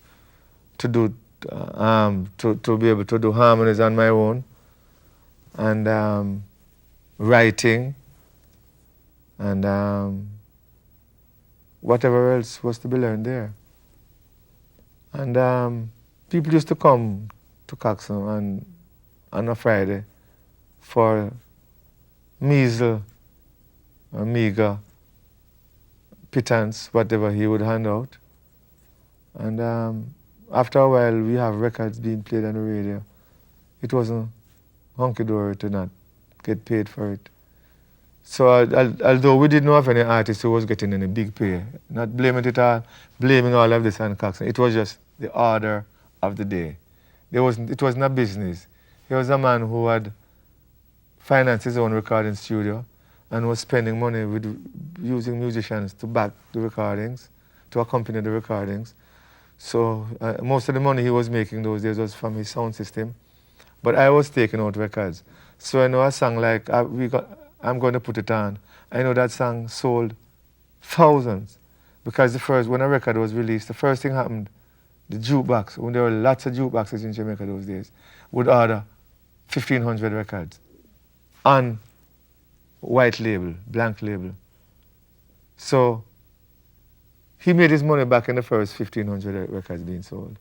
to do, to be able to do harmonies on my own, and writing, and whatever else was to be learned there. And people used to come to Coxsone on a Friday for measle or meager pittance, whatever he would hand out. And after a while, we have records being played on the radio. It wasn't hunky-dory to not get paid for it. So although we didn't have any artist who was getting any big pay, not blaming it all, blaming all of this on Coxsone, it was just the order of the day. It wasn't a business. He was a man who had financed his own recording studio and was spending money with using musicians to back the recordings, to accompany the recordings. So most of the money he was making those days was from his sound system. But I was taking out records. So I know a song like I'm Going to Put It On. I know that song sold thousands because when a record was released, the first thing happened, the jukebox, when there were lots of jukeboxes in Jamaica those days, would order 1,500 records on white label, blank label. So he made his money back in the first 1,500 records being sold.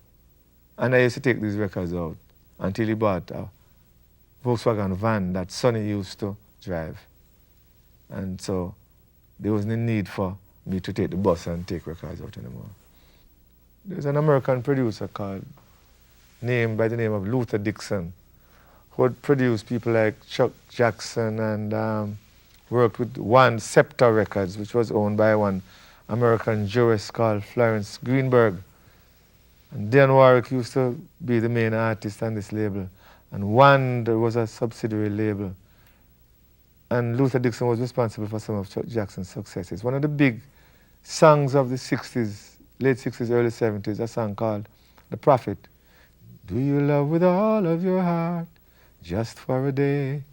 And I used to take these records out until he bought a Volkswagen van that Sonny used to drive. And so there wasn't a need for me to take the bus and take records out anymore. There's an American producer named by the name of Luther Dixon, who had produced people like Chuck Jackson and worked with One Scepter Records, which was owned by one American jurist called Florence Greenberg. And Dan Warwick used to be the main artist on this label. And One, there was a subsidiary label. And Luther Dixon was responsible for some of Chuck Jackson's successes. One of the big songs of the 60s, late 60s, early 70s, a song called The Prophet. Do you love with all of your heart, just for a day?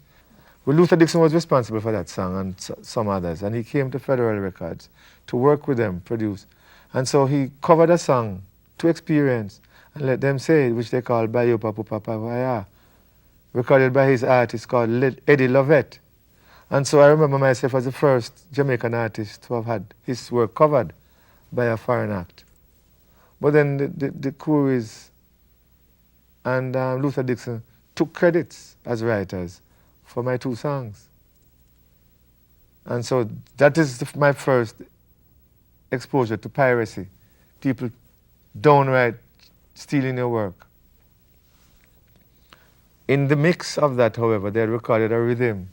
Well, Luther Dixon was responsible for that song and some others. And he came to Federal Records to work with them, produce. And so he covered a song to Experience and let them say it, which they call Bayo Papa Papa Vaya, recorded by his artist called Eddie Lovett. And so I remember myself as the first Jamaican artist to have had his work covered by a foreign act. But then the Couriers and Luther Dixon took credits as writers for my 2 songs. And so that is my first exposure to piracy. People downright stealing your work. In the mix of that, however, they had recorded a rhythm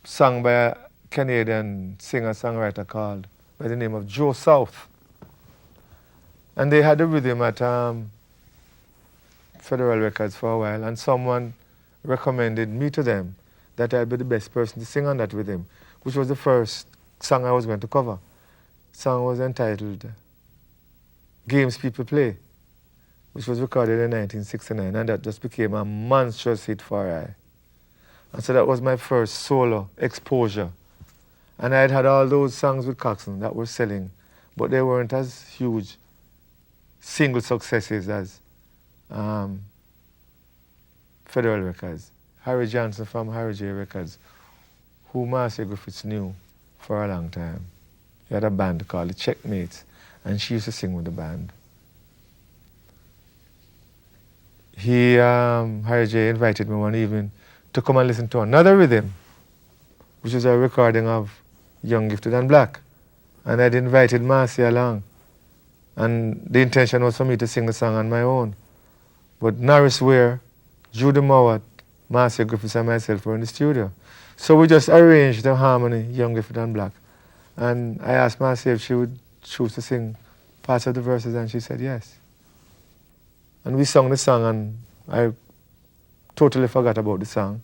sung by a Canadian singer-songwriter called by the name of Joe South. And they had a rhythm at Federal Records for a while, and someone recommended me to them that I'd be the best person to sing on that with him, which was the first song I was going to cover. The song was entitled Games People Play, which was recorded in 1969, and that just became a monstrous hit for I. And so that was my first solo exposure. And I'd had all those songs with Coxsone that were selling, but they weren't as huge single successes as Federal Records. Harry Johnson from Harry J Records, who Marcia Griffiths knew for a long time. He had a band called the Checkmates, and she used to sing with the band. Harry J invited me one evening to come and listen to another rhythm, which was a recording of Young, Gifted and Black. And I'd invited Marcia along. And the intention was for me to sing the song on my own. But Norris Ware, Judy Mowat, Marcia Griffiths and myself were in the studio. So we just arranged the harmony, Young, Gifted and Black. And I asked Marcia if she would choose to sing parts of the verses, and she said yes. And we sung the song, and I totally forgot about the song.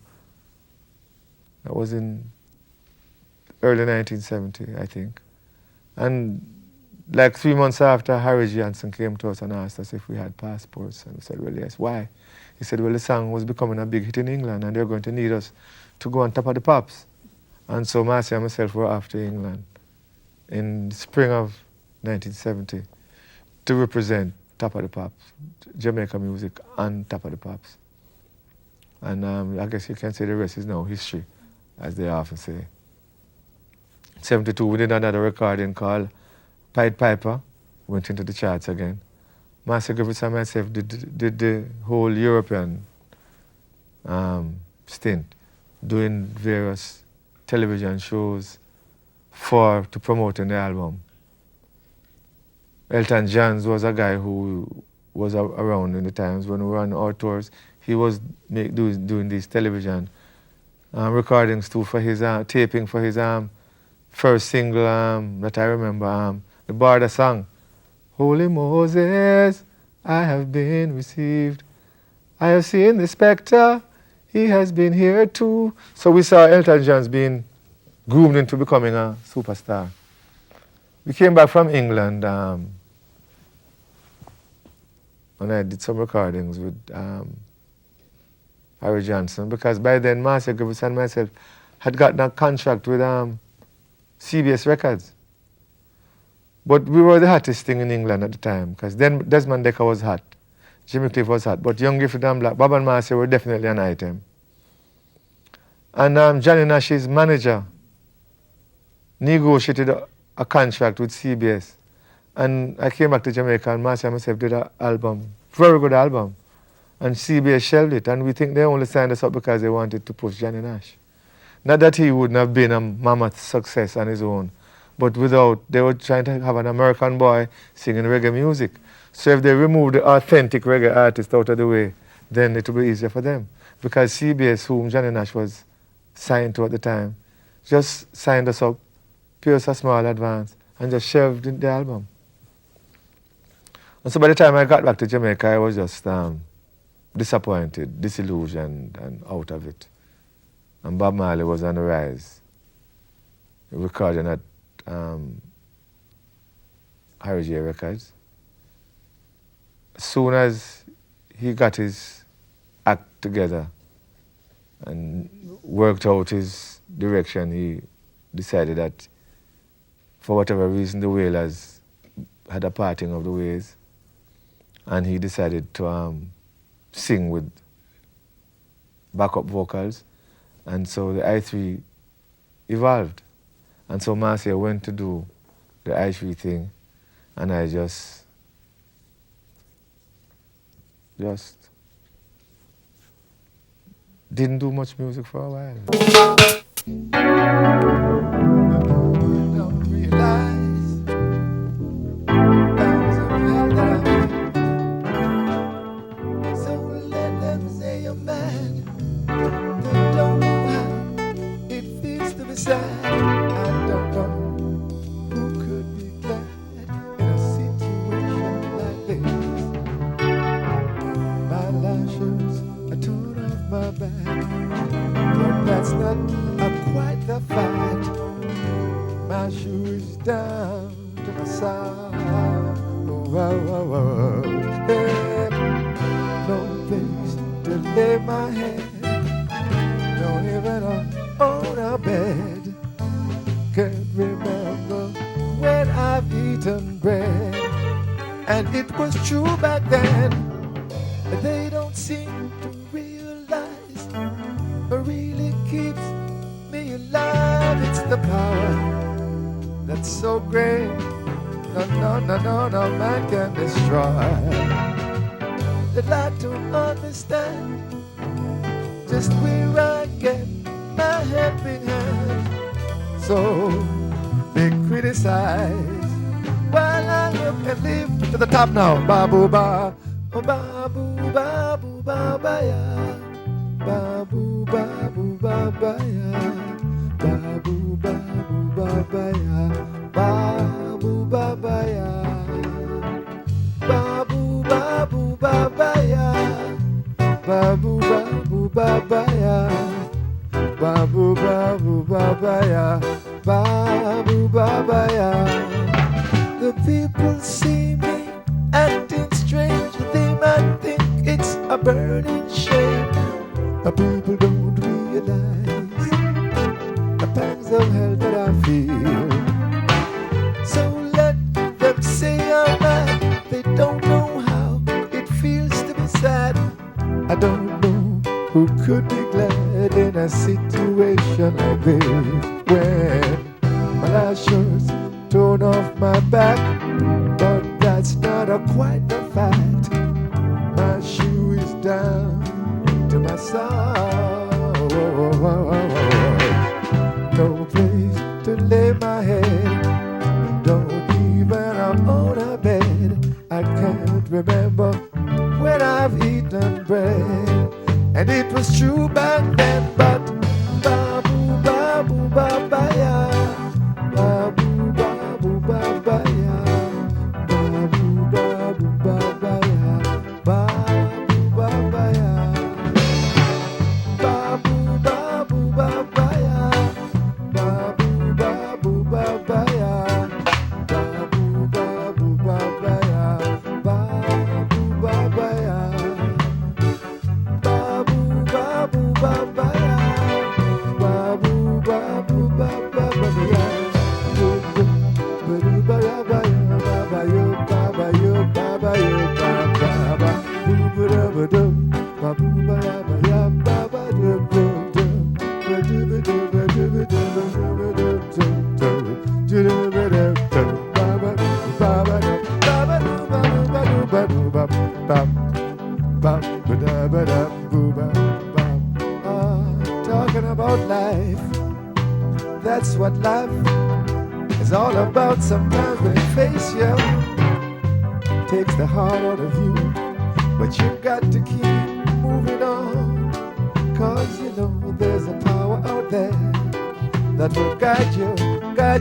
That was in early 1970, I think. And like 3 months after, Harry Johnson came to us and asked us if we had passports. And we said, well, yes. Why? He said, well, the song was becoming a big hit in England, and they're going to need us to go on Top of the Pops. And so Marcia and myself were off to England in the spring of 1970 to represent Top of the Pops, Jamaica music on Top of the Pops. And I guess you can say the rest is now history, as they often say. In 1972, we did another recording called Pied Piper, went into the charts again. Marcia Griffiths and myself did the whole European stint, doing various television shows to promoting the album. Elton John was a guy who was around in the times when we were on our tours. He was doing these television recordings too for his taping for his first single that I remember, the Barda song. Holy Moses, I have been received. I have seen the spectre, he has been here too. So we saw Elton John being groomed into becoming a superstar. We came back from England and I did some recordings with Harry Johnson, because by then Marcia Griffiths and myself had gotten a contract with CBS Records. But we were the hottest thing in England at the time, because then Desmond Dekker was hot, Jimmy Cliff was hot, but Young, Gifted and Black, Bob and Marcia were definitely an item. And Johnny Nash's manager negotiated a contract with CBS. And I came back to Jamaica and Marcia and myself did an album, very good album. And CBS shelved it, and we think they only signed us up because they wanted to push Johnny Nash. Not that he wouldn't have been a mammoth success on his own, but they were trying to have an American boy singing reggae music. So if they removed the authentic reggae artist out of the way, then it would be easier for them. Because CBS, whom Johnny Nash was signed to at the time, just signed us up, paid us a small advance, and just shelved the album. And so by the time I got back to Jamaica, I was just disappointed, disillusioned, and out of it. And Bob Marley was on the rise, recording at Harry J Records. As soon as he got his act together and worked out his direction, he decided that for whatever reason the Wailers had a parting of the ways, and he decided to sing with backup vocals, and so the I3 evolved. And so Marcia went to do the I3 thing, and I just didn't do much music for a while. My life lay my head. Don't even own a bed. Can't remember when I've eaten bread. And it was true back then. They don't seem to realize what really keeps me alive. It's the power that's so great. No man can destroy. They'd like to understand just where I get my helping hand. So they criticize while I look and live to the top now. Babu ba, oh babu babu baba ya, babu babu baba ya, babu babu baba ya, babu baba ya, babu babu baba ya, babu babu baba ya, babu babu baba ya, babu baba ya. The people see me acting strange. They might think it's a burning shame. The people don't realize the pangs of hell that I feel. So let them say I'm mad. They don't know how it feels to be sad. I don't know who could be glad in a situation like this, when my last shirt's torn off my back, but that's not quite the fact. My shoe is down to my soul. No place to lay my head. Don't even own a bed. I can't remember when I've eaten bread. And it was true back then, but babu babu baba ya, babu babu baba ya, babu babu baba ya, babu baba ya, babu babu baba ya, babu babu baba ya, babu babu baba ya, babu baba ya, babu babu baba ya, babu babu baba ya. Talking about life, that's what life is all about. Sometimes when it face you, takes the heart out of you, but you got to keep moving on, cause you know there's a power out there that will guide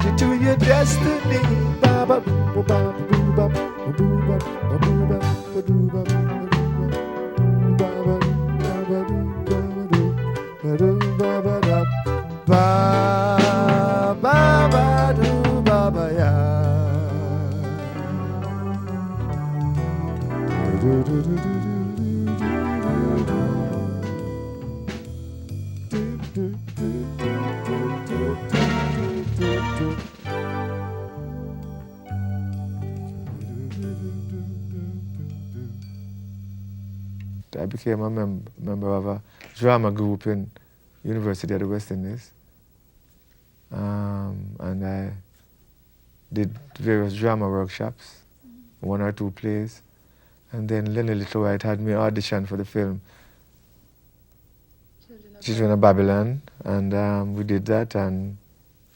you to your destiny. Ba ba boo ba boo ba boo ba boo ba boo ba ba ba ba do ba ba ya. I became a member of a drama group in University of the West Indies. And I did various drama workshops, 1 or 2 plays. And then Lenny Littlewhite had me audition for the film Children of Babylon. And we did that, and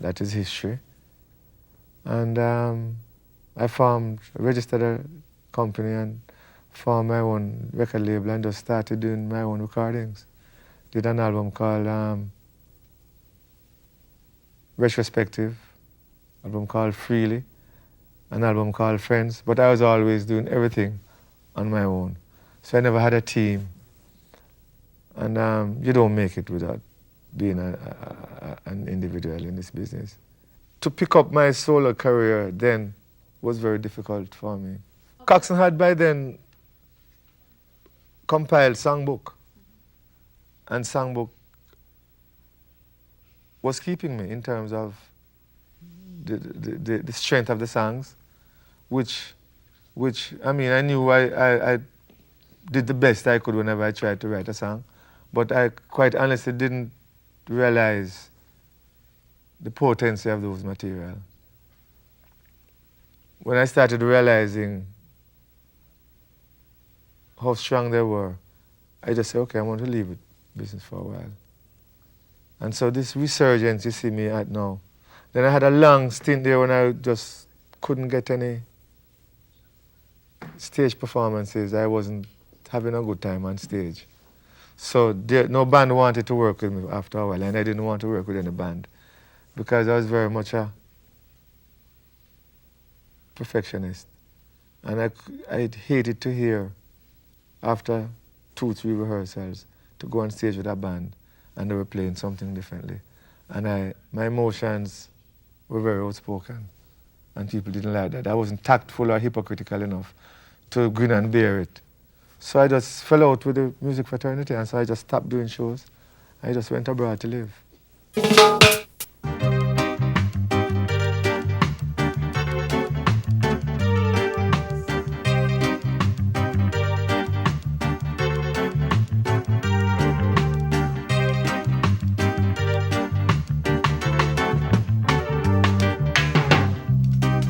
that is history. And I registered a company and formed my own record label and just started doing my own recordings. Did an album called Retrospective, album called Freely, an album called Friends, but I was always doing everything on my own. So I never had a team. And you don't make it without being an individual in this business. To pick up my solo career then was very difficult for me. Coxsone had by then compiled songbook. and songbook was keeping me in terms of the strength of the songs, which I mean, I knew I did the best I could whenever I tried to write a song, but I quite honestly didn't realize the potency of those material. When I started realizing how strong they were, I just said, okay, I want to leave it business for a while. And so this resurgence you see me at now. Then I had a long stint there when I just couldn't get any stage performances. I wasn't having a good time on stage. So no band wanted to work with me after a while, and I didn't want to work with any band because I was very much a perfectionist. And I hated to hear after 2-3 rehearsals to go on stage with a band and they were playing something differently. And my emotions were very outspoken and people didn't like that. I wasn't tactful or hypocritical enough to grin and bear it. So I just fell out with the music fraternity, and so I just stopped doing shows. I just went abroad to live.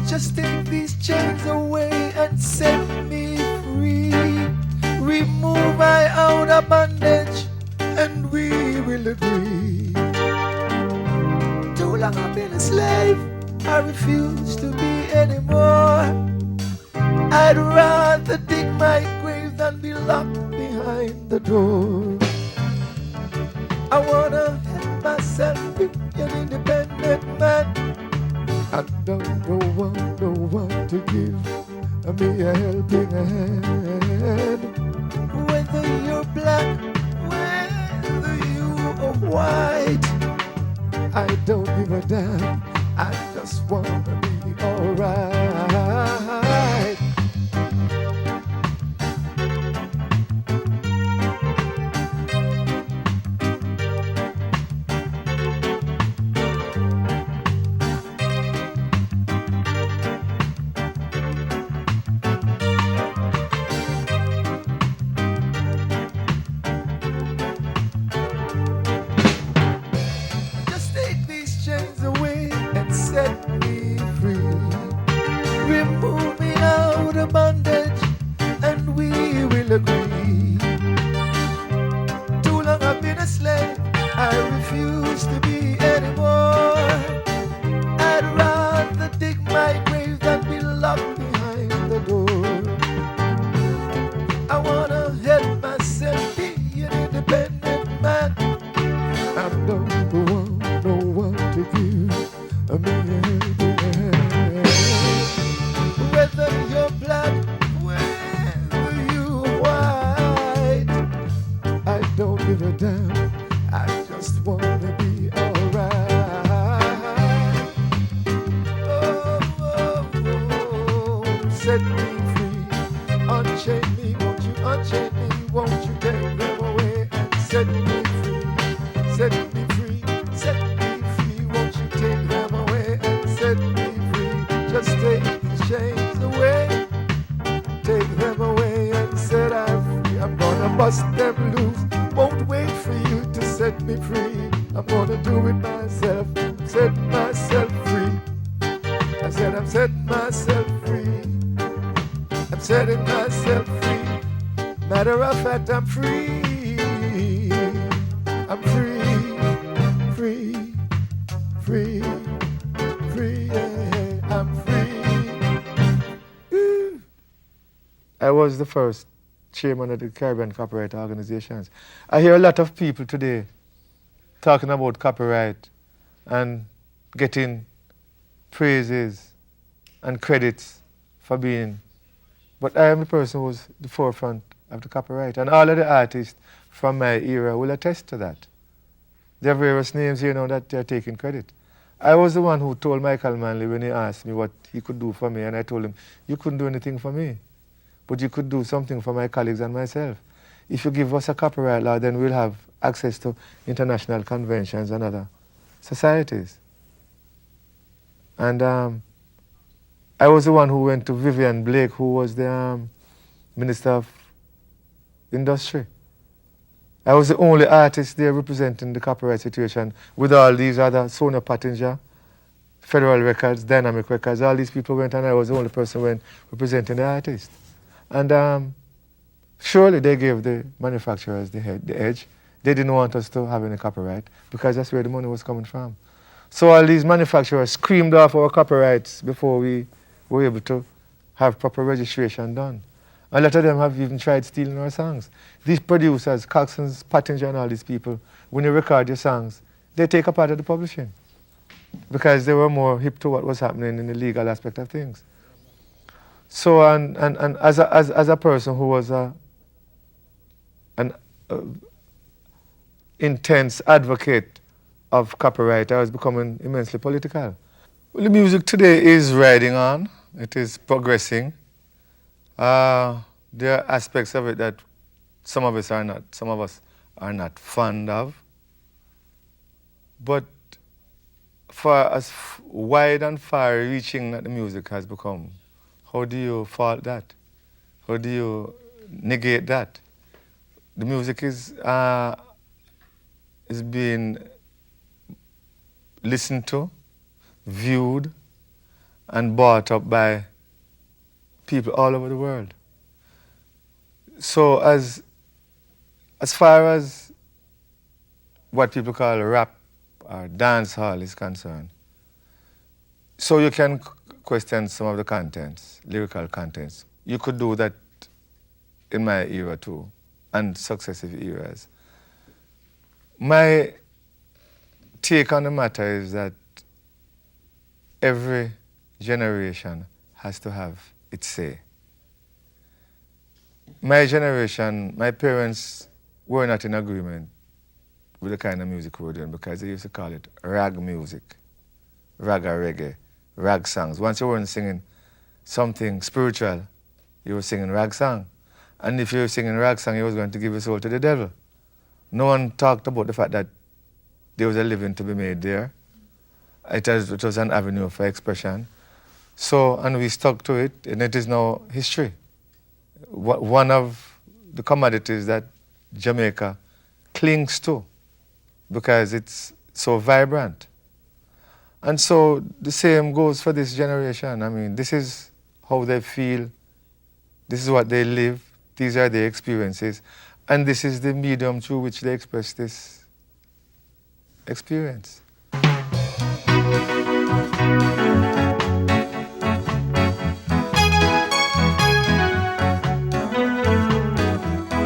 Just take these chains away and set me free. Remove my outer bondage and we will agree. Too long I've been a slave, I refuse to be anymore. I'd rather dig my grave than be locked behind the door. I wanna help myself be an independent man. I don't want no one to give me a helping hand. Whether you're black, whether you are white, I don't give a damn. I just wanna be alright. I'm free, I'm free, free, free, free, yeah, I'm free. Ooh. I was the first chairman of the Caribbean Copyright Organizations. I hear a lot of people today talking about copyright and getting praises and credits for being, but I am the person who was the forefront of the copyright, and all of the artists from my era will attest to that. There are various names here now that they're taking credit. I was the one who told Michael Manley when he asked me what he could do for me, and I told him, you couldn't do anything for me, but you could do something for my colleagues and myself. If you give us a copyright law, then we'll have access to international conventions and other societies. And I was the one who went to Vivian Blake, who was the Minister of Industry. I was the only artist there representing the copyright situation with all these other Sonia Pottinger, Federal Records, Dynamic Records. All these people went, and I was the only person who went representing the artist. And surely they gave the manufacturers the edge. They didn't want us to have any copyright because that's where the money was coming from. So all these manufacturers screamed off our copyrights before we were able to have proper registration done. A lot of them have even tried stealing our songs. These producers, Coxsons, Pottinger, and all these people, when you record your songs, they take a part of the publishing because they were more hip to what was happening in the legal aspect of things. So, and as a person who was an intense advocate of copyright, I was becoming immensely political. Well, the music today is riding on. It is progressing. There are aspects of it that some of us are not fond of. But for as wide and far-reaching that the music has become, how do you fault that? How do you negate that? The music is being listened to, viewed, and bought up by people all over the world. So as far as what people call rap or dance hall is concerned, so you can question some of the contents, lyrical contents. You could do that in my era too, and successive eras. My take on the matter is that every generation has to have its say. My generation, my parents were not in agreement with the kind of music we were doing because they used to call it rag music, rag or reggae, rag songs. Once you weren't singing something spiritual, you were singing rag song. And if you were singing rag song, you was going to give your soul to the devil. No one talked about the fact that there was a living to be made there. It was an avenue for expression. So, and we stuck to it, and it is now history. One of the commodities that Jamaica clings to because it's so vibrant. And so the same goes for this generation. I mean, this is how they feel, this is what they live, these are their experiences, and this is the medium through which they express this experience.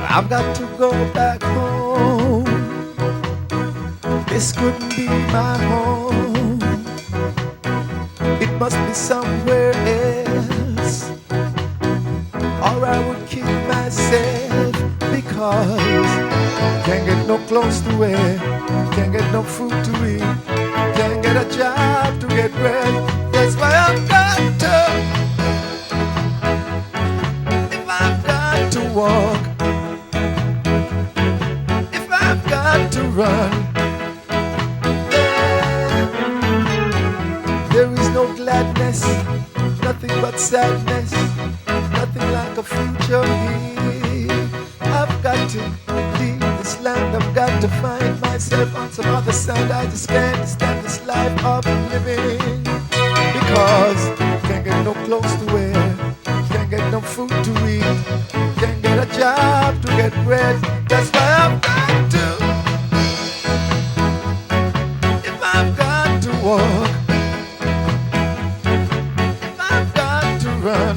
I've got to go back home. This couldn't be my home. It must be somewhere else, or I would kill myself because can't get no clothes to wear, can't get no food to eat, can't get a job to get bread. That's why I've got to, if I've got to walk, to run. There is no gladness, nothing but sadness, nothing like a future here. I've got to leave this land, I've got to find myself on some other side. I just can't stand this life of living because can't get no clothes to wear, can't get no food to eat, can't get a job to get bread. That's why I've got to, walk, I've got to run.